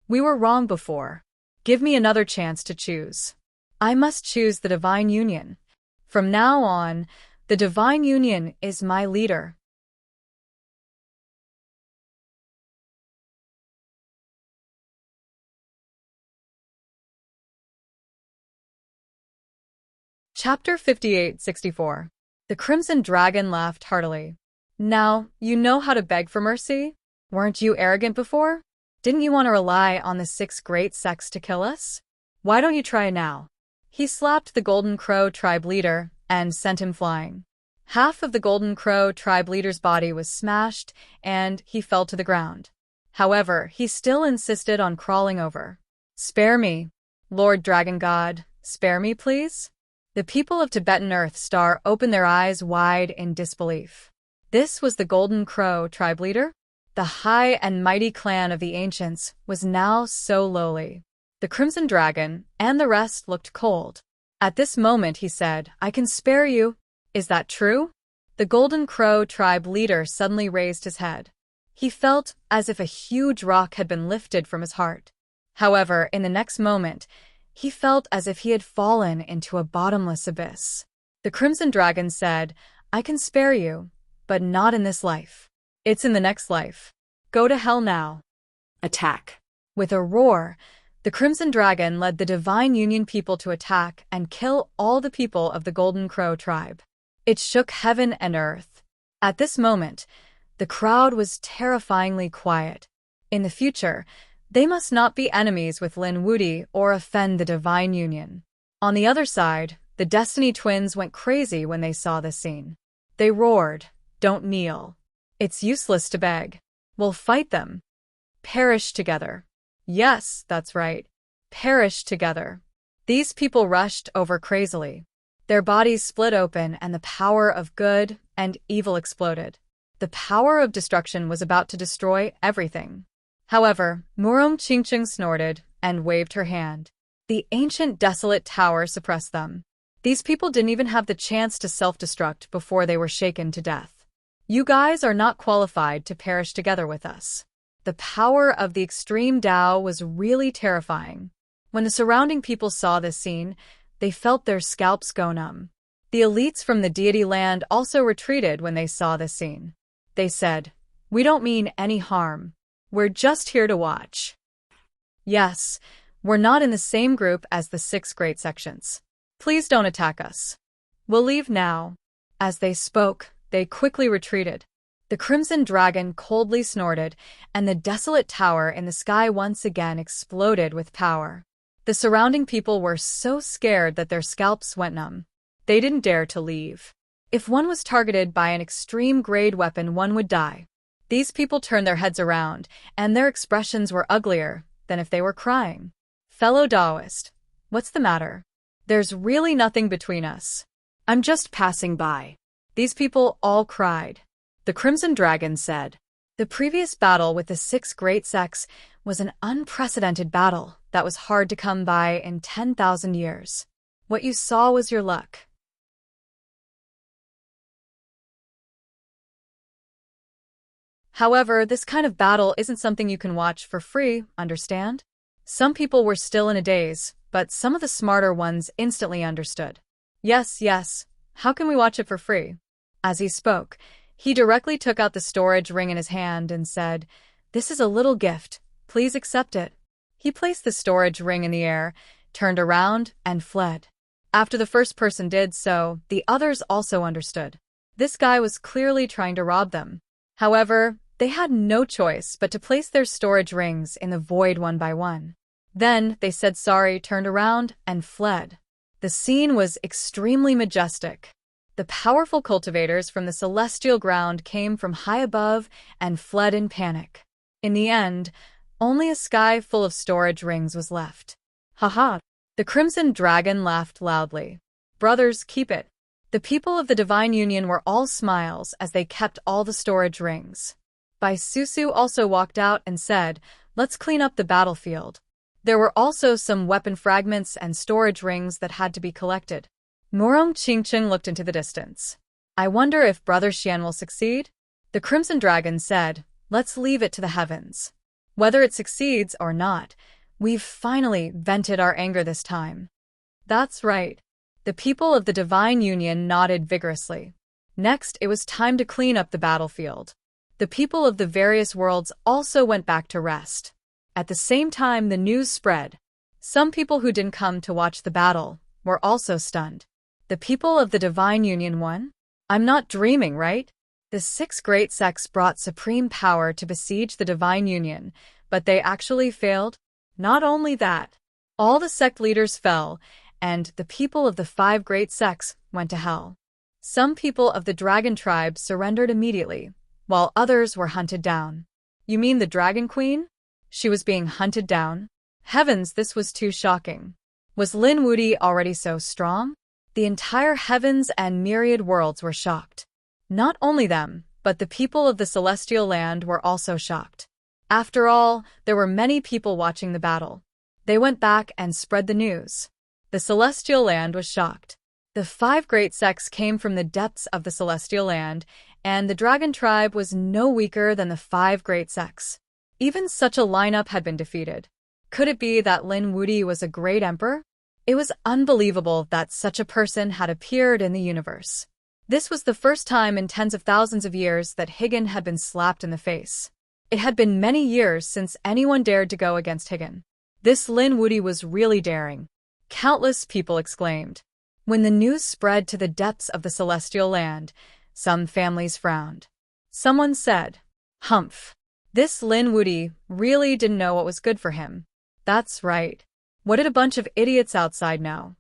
We were wrong before. Give me another chance to choose. I must choose the Divine Union. From now on, the Divine Union is my leader." Chapter 58-64. The Crimson Dragon laughed heartily. "Now, you know how to beg for mercy? Weren't you arrogant before? Didn't you want to rely on the 6 great sects to kill us? Why don't you try now?" He slapped the Golden Crow tribe leader and sent him flying. Half of the Golden Crow tribe leader's body was smashed, and he fell to the ground. However, he still insisted on crawling over. "Spare me, Lord Dragon God, spare me, please?" The people of Tibetan Earth Star opened their eyes wide in disbelief. This was the Golden Crow tribe leader? The high and mighty clan of the ancients was now so lowly. The Crimson Dragon and the rest looked cold. At this moment he said, "I can spare you. Is that true?" The Golden Crow tribe leader suddenly raised his head. He felt as if a huge rock had been lifted from his heart. However, in the next moment, he felt as if he had fallen into a bottomless abyss. The Crimson Dragon said, "I can spare you, but not in this life. It's in the next life. Go to hell now." Attack. With a roar, the Crimson Dragon led the Divine Union people to attack and kill all the people of the Golden Crow tribe. It shook heaven and earth. At this moment, the crowd was terrifyingly quiet. In the future, they must not be enemies with Lin Wudi or offend the Divine Union. On the other side, the Destiny Twins went crazy when they saw this scene. They roared, "Don't kneel. It's useless to beg. We'll fight them. Perish together." Yes, that's right. Perish together. These people rushed over crazily. Their bodies split open and the power of good and evil exploded. The power of destruction was about to destroy everything. However, Murong Qingcheng snorted and waved her hand. The ancient desolate tower suppressed them. These people didn't even have the chance to self-destruct before they were shaken to death. "You guys are not qualified to perish together with us." The power of the extreme Tao was really terrifying. When the surrounding people saw this scene, they felt their scalps go numb. The elites from the deity land also retreated when they saw this scene. They said, "We don't mean any harm. We're just here to watch." Yes, we're not in the same group as the 6 great sections. Please don't attack us. We'll leave now. As they spoke, they quickly retreated. The Crimson Dragon coldly snorted, and the desolate tower in the sky once again exploded with power. The surrounding people were so scared that their scalps went numb. They didn't dare to leave. If one was targeted by an extreme-grade weapon, one would die. These people turned their heads around, and their expressions were uglier than if they were crying. "Fellow Taoist, what's the matter? There's really nothing between us. I'm just passing by." These people all cried. The Crimson Dragon said, "The previous battle with the 6 great sects was an unprecedented battle that was hard to come by in 10,000 years. What you saw was your luck." However, this kind of battle isn't something you can watch for free, understand? Some people were still in a daze, but some of the smarter ones instantly understood. Yes, how can we watch it for free?" As he spoke, he directly took out the storage ring in his hand and said, "This is a little gift. Please accept it." He placed the storage ring in the air, turned around, and fled. After the first person did so, the others also understood. This guy was clearly trying to rob them. However, They had no choice but to place their storage rings in the void one by one. Then they said sorry, turned around, and fled. The scene was extremely majestic. The powerful cultivators from the celestial ground came from high above and fled in panic. In the end, only a sky full of storage rings was left. Haha! The Crimson Dragon laughed loudly. Brothers, keep it. The people of the Divine Union were all smiles as they kept all the storage rings. Bai Susu also walked out and said, let's clean up the battlefield. There were also some weapon fragments and storage rings that had to be collected. Morong Qingcheng looked into the distance. I wonder if Brother Xian will succeed? The Crimson Dragon said, let's leave it to the heavens. Whether it succeeds or not, we've finally vented our anger this time. That's right. The people of the Divine Union nodded vigorously. Next, it was time to clean up the battlefield. The people of the various worlds also went back to rest. At the same time, the news spread. Some people who didn't come to watch the battle were also stunned. The people of the Divine Union won? I'm not dreaming, right? The 6 great sects brought supreme power to besiege the Divine Union, but they actually failed? Not only that, all the sect leaders fell, and the people of the 5 great sects went to hell. Some people of the Dragon tribe surrendered immediately, while others were hunted down. You mean the Dragon Queen? She was being hunted down? Heavens, this was too shocking. Was Lin Wuди already so strong? The entire heavens and myriad worlds were shocked. Not only them, but the people of the celestial land were also shocked. After all, there were many people watching the battle. They went back and spread the news. The celestial land was shocked. The 5 great sects came from the depths of the celestial land, and the Dragon tribe was no weaker than the 5 great sects. Even such a lineup had been defeated. Could it be that Lin Wudi was a great emperor? It was unbelievable that such a person had appeared in the universe. This was the first time in tens of thousands of years that Higan had been slapped in the face. It had been many years since anyone dared to go against Higan. This Lin Wudi was really daring. Countless people exclaimed. When the news spread to the depths of the celestial land, some families frowned. Someone said, "Humph. This Lin Wudi really didn't know what was good for him." That's right. What did a bunch of idiots outside know?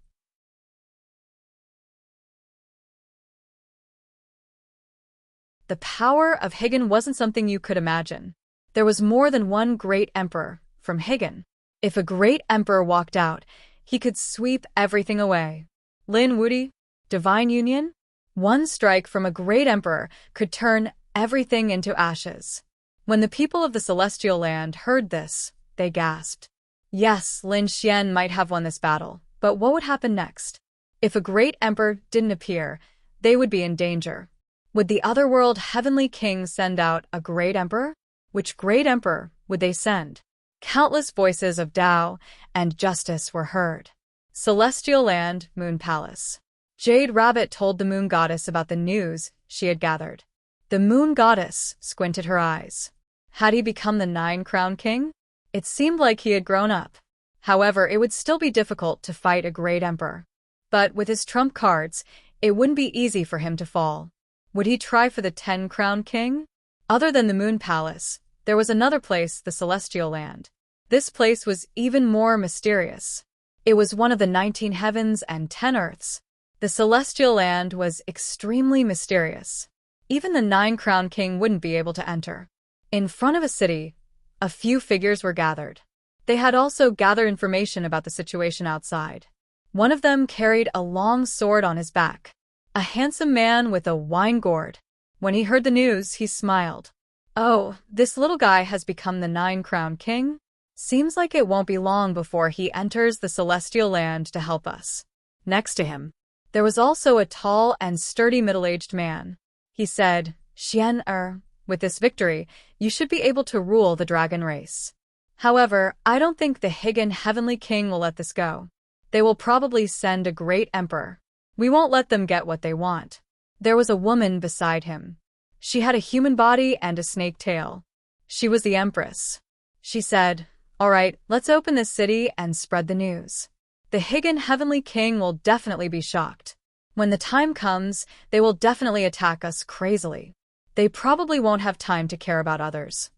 The power of Higan wasn't something you could imagine. There was more than one great emperor from Higan. If a great emperor walked out, he could sweep everything away. Lin Wudi, Divine Union? One strike from a great emperor could turn everything into ashes. When the people of the celestial land heard this, they gasped. Yes, Lin Xian might have won this battle, but what would happen next? If a great emperor didn't appear, they would be in danger. Would the otherworld heavenly king send out a great emperor? Which great emperor would they send? Countless voices of Tao and justice were heard. Celestial Land, Moon Palace. Jade Rabbit told the Moon Goddess about the news she had gathered. The Moon Goddess squinted her eyes. Had he become the 9-crown king? It seemed like he had grown up. However, it would still be difficult to fight a great emperor. But with his trump cards, it wouldn't be easy for him to fall. Would he try for the 10-crown king? Other than the Moon Palace, there was another place, the Celestial Land. This place was even more mysterious. It was one of the 19 heavens and 10 earths. The Celestial Land was extremely mysterious. Even the 9-crown king wouldn't be able to enter. In front of a city, a few figures were gathered. They had also gathered information about the situation outside. One of them carried a long sword on his back. A handsome man with a wine gourd. When he heard the news, he smiled. Oh, this little guy has become the 9-crown king? Seems like it won't be long before he enters the Celestial Land to help us. Next to him, there was also a tall and sturdy middle-aged man. He said, Xian, with this victory, you should be able to rule the dragon race. However, I don't think the Higan Heavenly King will let this go. They will probably send a great emperor. We won't let them get what they want. There was a woman beside him. She had a human body and a snake tail. She was the Empress. She said, all right, let's open this city and spread the news. The Higan Heavenly King will definitely be shocked. When the time comes, they will definitely attack us crazily. They probably won't have time to care about others.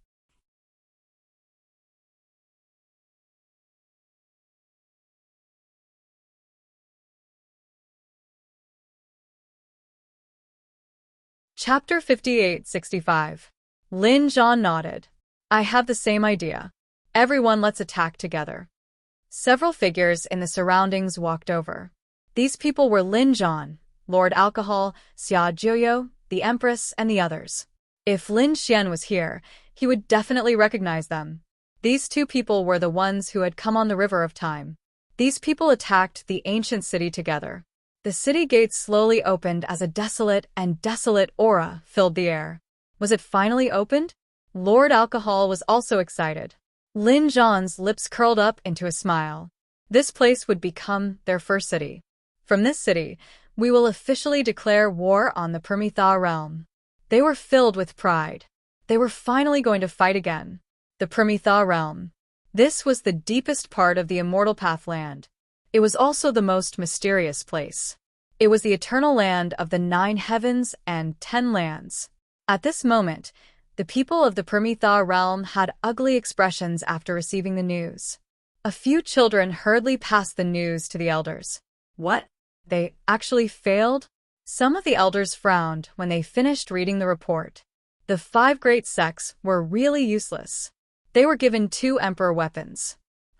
Chapter 58-65. Lin Zhan nodded. I have the same idea. Everyone, let's attack together. Several figures in the surroundings walked over. These people were Lin Zhan, Lord Alcohol, Xia Jiuyo, the Empress, and the others. If Lin Xian was here, he would definitely recognize them. These two people were the ones who had come on the River of Time. These people attacked the ancient city together. The city gates slowly opened as a desolate aura filled the air. Was it finally opened? Lord Alcohol was also excited. Lin Zhan's lips curled up into a smile. This place would become their first city. From this city, we will officially declare war on the Permitha realm. They were filled with pride. They were finally going to fight again. The Permitha realm. This was the deepest part of the Immortal Pathland. It was also the most mysterious place. It was the eternal land of the 9 heavens and 10 lands. At this moment, the people of the Permitha realm had ugly expressions after receiving the news. A few children hurriedly passed the news to the elders. What? They actually failed? Some of the elders frowned when they finished reading the report. The 5 great sects were really useless. They were given 2 emperor weapons.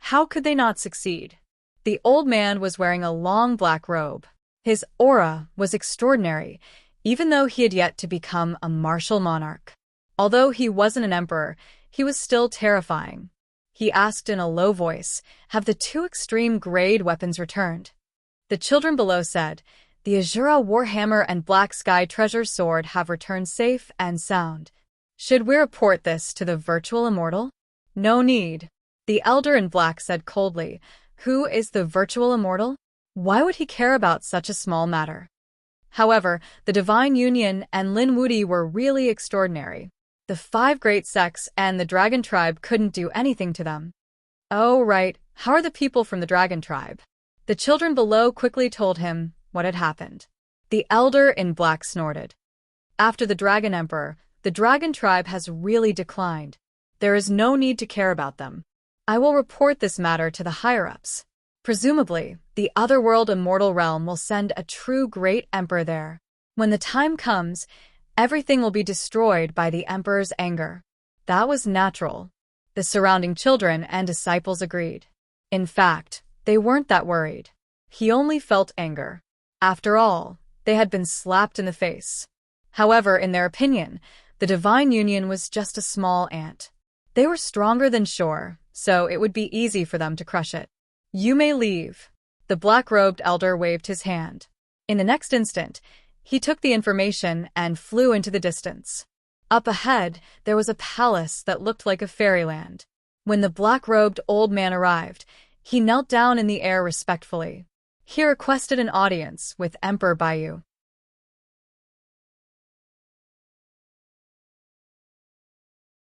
How could they not succeed? The old man was wearing a long black robe. His aura was extraordinary, even though he had yet to become a martial monarch. Although he wasn't an emperor, he was still terrifying. He asked in a low voice, have the 2 extreme grade weapons returned? The children below said, the Azura Warhammer and Black Sky Treasure Sword have returned safe and sound. Should we report this to the virtual immortal? No need. The elder in black said coldly, who is the virtual immortal? Why would he care about such a small matter? However, the Divine Union and Lin Wudi were really extraordinary. The 5 great sects and the Dragon Tribe couldn't do anything to them. Oh, right, how are the people from the Dragon Tribe? The children below quickly told him what had happened. The elder in black snorted. After the Dragon Emperor, the Dragon Tribe has really declined. There is no need to care about them. I will report this matter to the higher-ups. Presumably, the Otherworld Immortal Realm will send a true great emperor there. When the time comes, everything will be destroyed by the emperor's anger. That was natural. The surrounding children and disciples agreed. In fact, they weren't that worried. He only felt anger. After all, they had been slapped in the face. However, in their opinion, the Divine Union was just a small ant. They were stronger than Shore, so it would be easy for them to crush it. You may leave. The black-robed elder waved his hand. In the next instant, he took the information and flew into the distance. Up ahead, there was a palace that looked like a fairyland. When the black-robed old man arrived, he knelt down in the air respectfully. He requested an audience with Emperor Baiyu.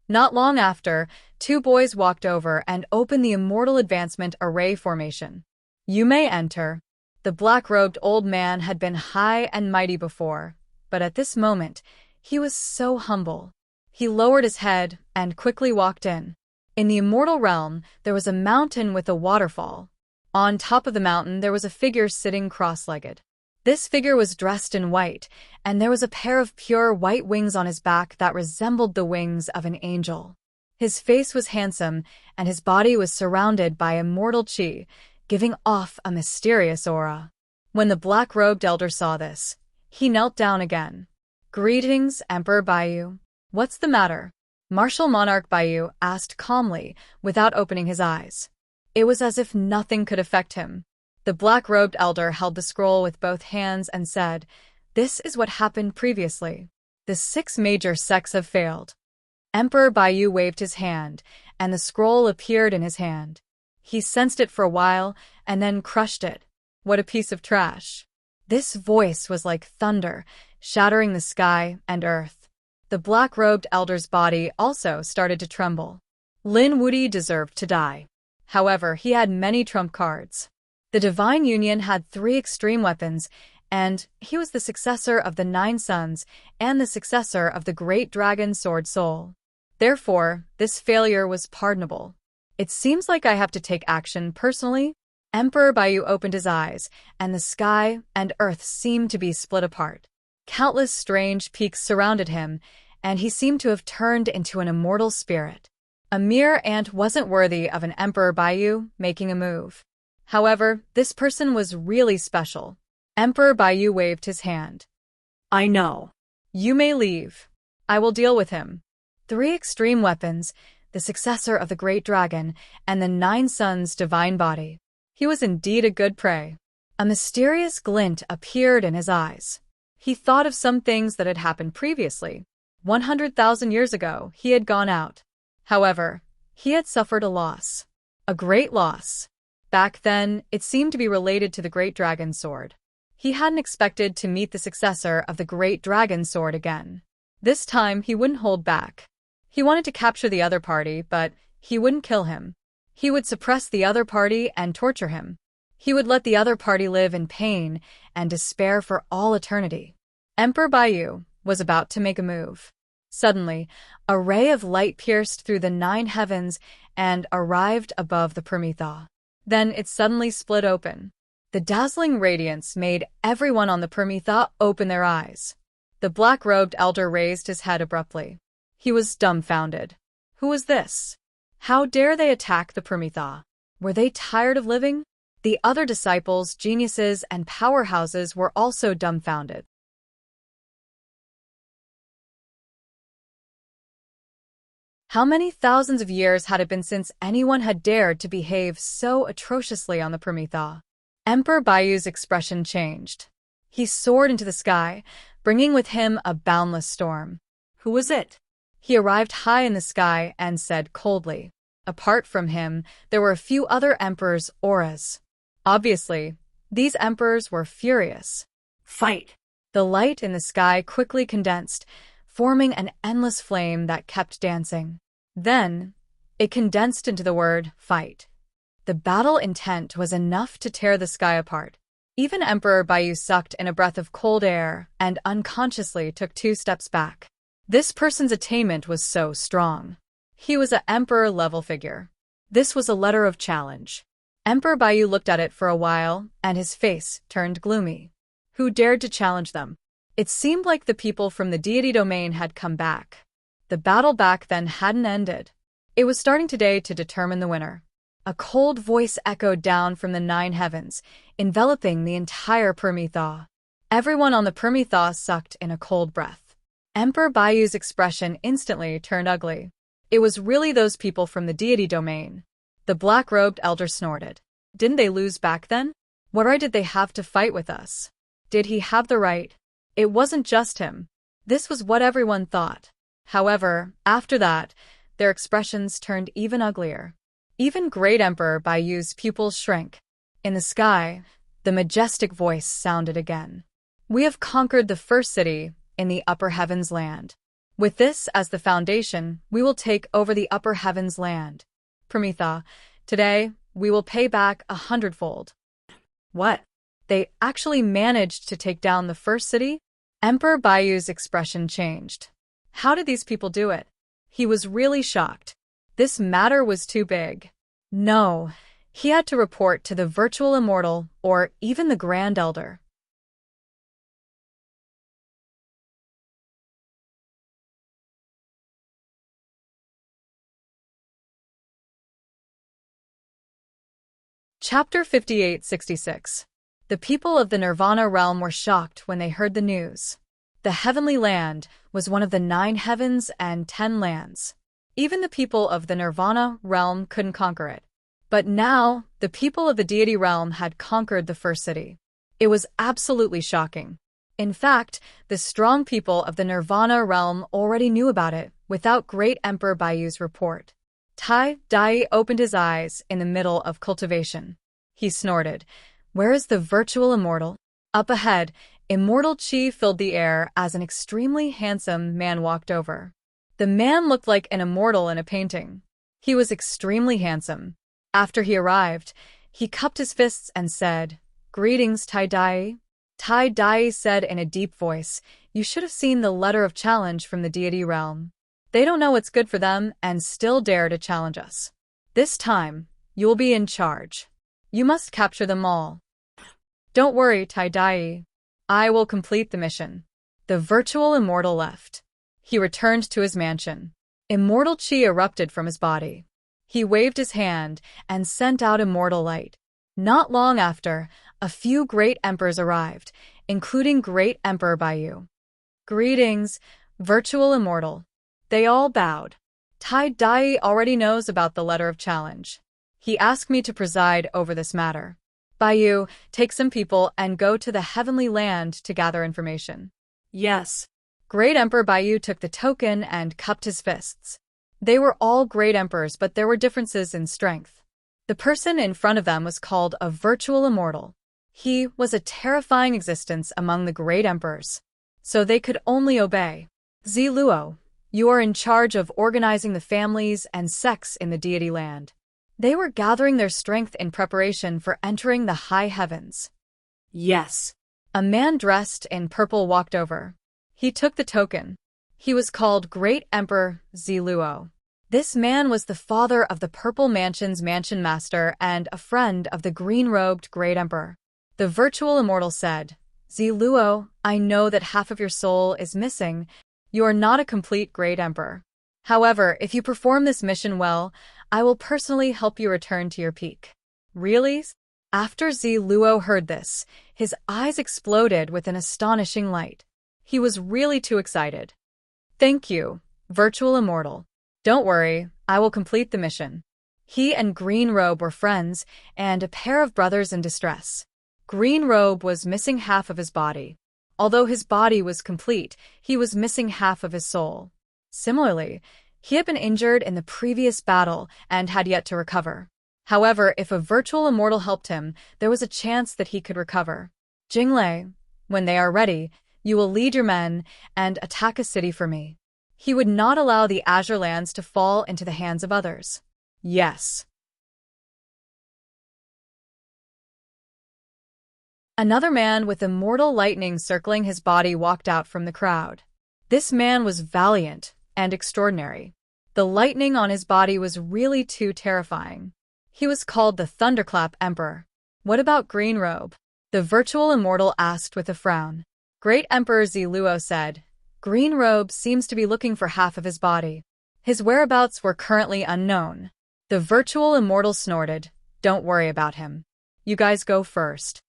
Not long after, 2 boys walked over and opened the Immortal Advancement Array formation. You may enter. The black-robed old man had been high and mighty before, but at this moment, he was so humble. He lowered his head and quickly walked in. In the Immortal Realm, there was a mountain with a waterfall. On top of the mountain, there was a figure sitting cross-legged. This figure was dressed in white, and there was a pair of pure white wings on his back that resembled the wings of an angel. His face was handsome, and his body was surrounded by immortal chi, giving off a mysterious aura. When the black-robed elder saw this, he knelt down again. Greetings, Emperor Baiyu. What's the matter? Martial Monarch Baiyu asked calmly, without opening his eyes. It was as if nothing could affect him. The black-robed elder held the scroll with both hands and said, this is what happened previously. The 6 major sects have failed. Emperor Baiyu waved his hand, and the scroll appeared in his hand. He sensed it for a while, and then crushed it. What a piece of trash. This voice was like thunder, shattering the sky and earth. The black-robed elder's body also started to tremble. Lin Wudi deserved to die. However, he had many trump cards. The Divine Union had 3 extreme weapons, and he was the successor of the 9 sons and the successor of the great dragon Sword Soul. Therefore, this failure was pardonable. It seems like I have to take action personally. Emperor Baiyu opened his eyes, and the sky and earth seemed to be split apart. Countless strange peaks surrounded him, and he seemed to have turned into an immortal spirit. A mere ant wasn't worthy of an Emperor Baiyu making a move. However, this person was really special. Emperor Baiyu waved his hand. I know. You may leave. I will deal with him. 3 extreme weapons, the successor of the great dragon, and the 9 sons' divine body. He was indeed a good prey. A mysterious glint appeared in his eyes. He thought of some things that had happened previously. 100,000 years ago, he had gone out. However, he had suffered a loss. A great loss. Back then, it seemed to be related to the great dragon sword. He hadn't expected to meet the successor of the great dragon sword again. This time, he wouldn't hold back. He wanted to capture the other party, but he wouldn't kill him. He would suppress the other party and torture him. He would let the other party live in pain and despair for all eternity. Emperor Baiyu was about to make a move. Suddenly, a ray of light pierced through the 9 heavens and arrived above the Prometha. Then it suddenly split open. The dazzling radiance made everyone on the Prometha open their eyes. The black-robed elder raised his head abruptly. He was dumbfounded. Who was this? How dare they attack the Prometha? Were they tired of living? The other disciples, geniuses, and powerhouses were also dumbfounded. How many thousands of years had it been since anyone had dared to behave so atrociously on the Prometha? Emperor Baiyu's expression changed. He soared into the sky, bringing with him a boundless storm. Who was it? He arrived high in the sky and said coldly. Apart from him, there were a few other emperors' auras. Obviously, these emperors were furious. Fight! The light in the sky quickly condensed, forming an endless flame that kept dancing. Then, it condensed into the word fight. The battle intent was enough to tear the sky apart. Even Emperor Baiyu sucked in a breath of cold air and unconsciously took 2 steps back. This person's attainment was so strong. He was an emperor-level figure. This was a letter of challenge. Emperor Baiyu looked at it for a while, and his face turned gloomy. Who dared to challenge them? It seemed like the people from the deity domain had come back. The battle back then hadn't ended. It was starting today to determine the winner. A cold voice echoed down from the 9 heavens, enveloping the entire Prometha. Everyone on the Prometha sucked in a cold breath. Emperor Baiyu's expression instantly turned ugly. It was really those people from the deity domain. The black-robed elder snorted. Didn't they lose back then? What right did they have to fight with us? Did he have the right? It wasn't just him. This was what everyone thought. However, after that, their expressions turned even uglier. Even great Emperor Baiyu's pupils shrank. In the sky, the majestic voice sounded again. We have conquered the first city in the upper heavens land. With this as the foundation, we will take over the upper heavens land. Prometha, today, we will pay back 100-fold. What? They actually managed to take down the first city? Emperor Baiyu's expression changed. How did these people do it? He was really shocked. This matter was too big. No, he had to report to the virtual immortal or even the Grand Elder. Chapter 5866. The people of the Nirvana realm were shocked when they heard the news. The heavenly land was one of the 9 heavens and 10 lands. Even the people of the Nirvana realm couldn't conquer it. But now, the people of the deity realm had conquered the first city. It was absolutely shocking. In fact, the strong people of the Nirvana realm already knew about it without Great Emperor Baiyu's report. Tai Dai opened his eyes in the middle of cultivation. He snorted. Where is the virtual immortal? Up ahead, immortal chi filled the air as an extremely handsome man walked over. The man looked like an immortal in a painting. He was extremely handsome. After he arrived, he cupped his fists and said, Greetings, Tai Dai. Tai Dai said in a deep voice, "You should have seen the letter of challenge from the deity realm. They don't know what's good for them and still dare to challenge us. This time, you'll be in charge. You must capture them all." "Don't worry, Tai Dai. I will complete the mission." The virtual immortal left. He returned to his mansion. Immortal chi erupted from his body. He waved his hand and sent out immortal light. Not long after, a few great emperors arrived, including Great Emperor Baiyu. "Greetings, virtual immortal." They all bowed. Tai Dai already knows about the letter of challenge. He asked me to preside over this matter. "Baiyu, take some people and go to the heavenly land to gather information." Yes. Great Emperor Baiyu took the token and cupped his fists. They were all great emperors, but there were differences in strength. The person in front of them was called a virtual immortal. He was a terrifying existence among the great emperors, so they could only obey. "Ziluo, you are in charge of organizing the families and sects in the deity land." They were gathering their strength in preparation for entering the high heavens. Yes. A man dressed in purple walked over. He took the token. He was called Great Emperor Ziluo. This man was the father of the Purple Mansion's Mansion Master and a friend of the green-robed Great Emperor. The virtual immortal said, "Ziluo, I know that half of your soul is missing. You are not a complete Great Emperor. However, if you perform this mission well, I will personally help you return to your peak." "Really?" After Ziluo heard this, his eyes exploded with an astonishing light. He was really too excited. "Thank you, virtual immortal. Don't worry, I will complete the mission." He and Green Robe were friends and a pair of brothers in distress. Green Robe was missing half of his body. Although his body was complete, he was missing half of his soul. Similarly, he had been injured in the previous battle and had yet to recover. However, if a virtual immortal helped him, there was a chance that he could recover. "Jinglei, when they are ready, you will lead your men and attack a city for me." He would not allow the Azure Lands to fall into the hands of others. "Yes." Another man with immortal lightning circling his body walked out from the crowd. This man was valiant and extraordinary. The lightning on his body was really too terrifying. He was called the Thunderclap Emperor. "What about Green Robe?" the virtual immortal asked with a frown. Great Emperor Ziluo said, "Green Robe seems to be looking for half of his body. His whereabouts were currently unknown." The virtual immortal snorted, "Don't worry about him. You guys go first."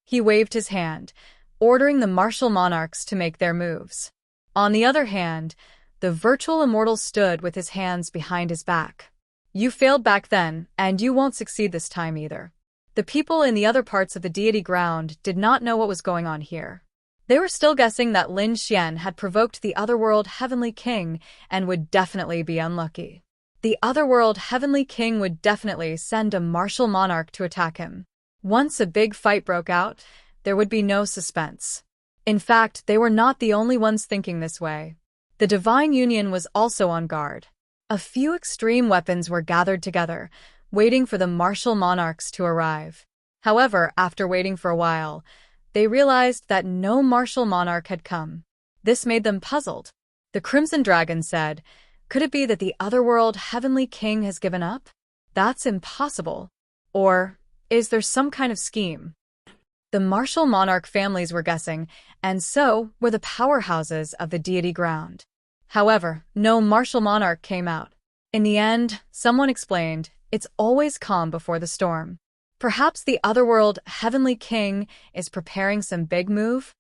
He waved his hand, ordering the martial monarchs to make their moves. On the other hand, the virtual immortal stood with his hands behind his back. "You failed back then, and you won't succeed this time either." The people in the other parts of the deity ground did not know what was going on here. They were still guessing that Lin Xian had provoked the Otherworld Heavenly King and would definitely be unlucky. The Otherworld Heavenly King would definitely send a martial monarch to attack him. Once a big fight broke out, there would be no suspense. In fact, they were not the only ones thinking this way. The Divine Union was also on guard. A few extreme weapons were gathered together, waiting for the martial monarchs to arrive. However, after waiting for a while, they realized that no martial monarch had come. This made them puzzled. The Crimson Dragon said, "Could it be that the Otherworld Heavenly King has given up? That's impossible. Or is there some kind of scheme?" The martial monarch families were guessing, and so were the powerhouses of the deity ground. However, no martial monarch came out. In the end, someone explained, "It's always calm before the storm." Perhaps the Otherworld Heavenly King is preparing some big move?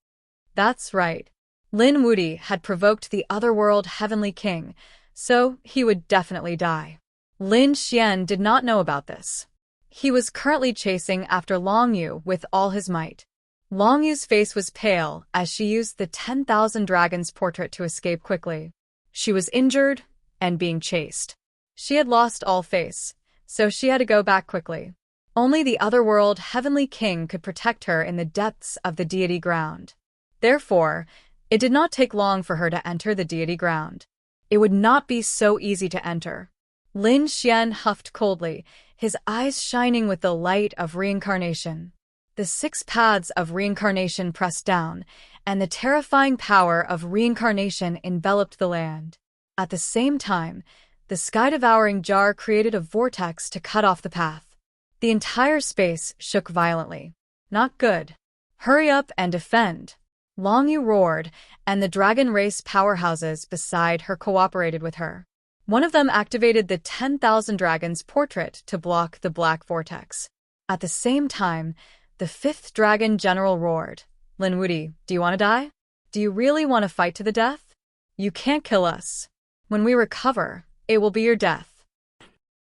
That's right. Lin Wudi had provoked the Otherworld Heavenly King, so he would definitely die. Lin Xian did not know about this. He was currently chasing after Long Yu with all his might. Long Yu's face was pale as she used the 10,000 Dragons portrait to escape quickly. She was injured and being chased. She had lost all face, so she had to go back quickly. Only the Otherworld Heavenly King could protect her in the depths of the deity ground. Therefore, it did not take long for her to enter the deity ground. It would not be so easy to enter. Lin Xian huffed coldly, his eyes shining with the light of reincarnation. The 6 paths of reincarnation pressed down, and the terrifying power of reincarnation enveloped the land. At the same time, the sky-devouring jar created a vortex to cut off the path. The entire space shook violently. Not good. Hurry up and defend. Long Yu roared, and the dragon race powerhouses beside her cooperated with her. One of them activated the 10,000 dragons portrait to block the black vortex. At the same time, the 5th dragon general roared, Lin Wuti, do you want to die? Do you really want to fight to the death? You can't kill us. When we recover, it will be your death.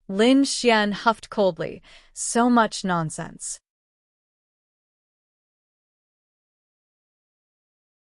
Lin Xian huffed coldly. So much nonsense.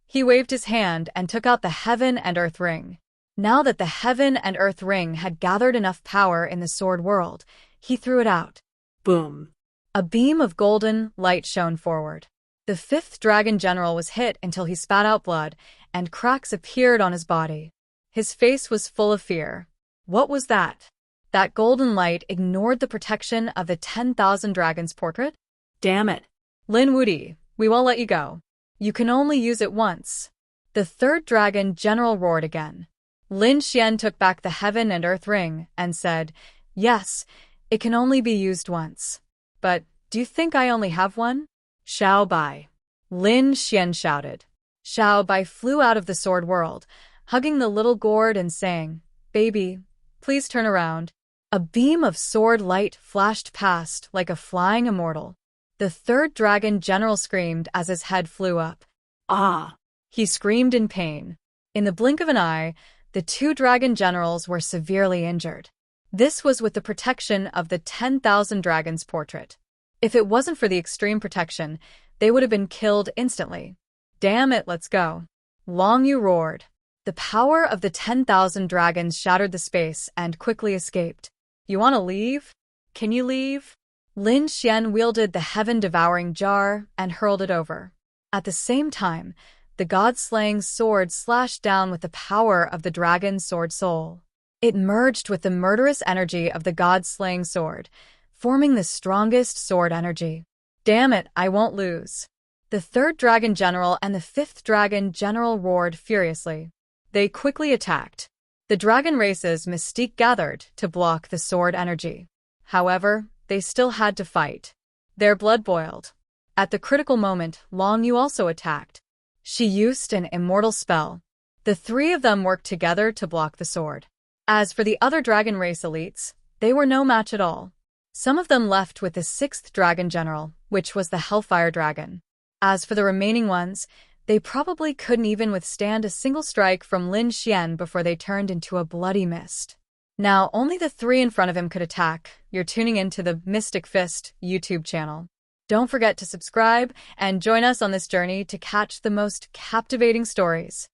He waved his hand and took out the Heaven and Earth Ring. Now that the Heaven and Earth Ring had gathered enough power in the sword world, he threw it out. Boom. A beam of golden light shone forward. The 5th dragon general was hit until he spat out blood, and cracks appeared on his body. His face was full of fear. What was that? That golden light ignored the protection of the 10,000 dragons portrait? Damn it. Lin Wuti, we won't let you go. You can only use it once. The 3rd dragon general roared again. Lin Xian took back the Heaven and Earth Ring and said, yes, it can only be used once. But, do you think I only have one? Xiao Bai. Lin Xian shouted. Xiao Bai flew out of the sword world, hugging the little gourd and saying, baby, please turn around. A beam of sword light flashed past like a flying immortal. The 3rd dragon general screamed as his head flew up. Ah! He screamed in pain. In the blink of an eye, the 2 dragon generals were severely injured. This was with the protection of the 10,000 dragons portrait. If it wasn't for the extreme protection, they would have been killed instantly. Damn it, let's go. Long Yu roared. The power of the 10,000 dragons shattered the space and quickly escaped. You want to leave? Can you leave? Lin Xian wielded the heaven-devouring jar and hurled it over. At the same time, the god-slaying sword slashed down with the power of the dragon's sword soul. It merged with the murderous energy of the god-slaying sword, forming the strongest sword energy. Damn it, I won't lose. The 3rd dragon general and the 5th dragon general roared furiously. They quickly attacked. The dragon race's mystique gathered to block the sword energy. However, they still had to fight. Their blood boiled. At the critical moment, Long Yu also attacked. She used an immortal spell. The 3 of them worked together to block the sword. As for the other dragon race elites, they were no match at all. Some of them left with the 6th dragon general, which was the Hellfire Dragon. As for the remaining ones, they probably couldn't even withstand a single strike from Lin Xian before they turned into a bloody mist. Now, only the 3 in front of him could attack. You're tuning into the Mystic Fist YouTube channel. Don't forget to subscribe and join us on this journey to catch the most captivating stories.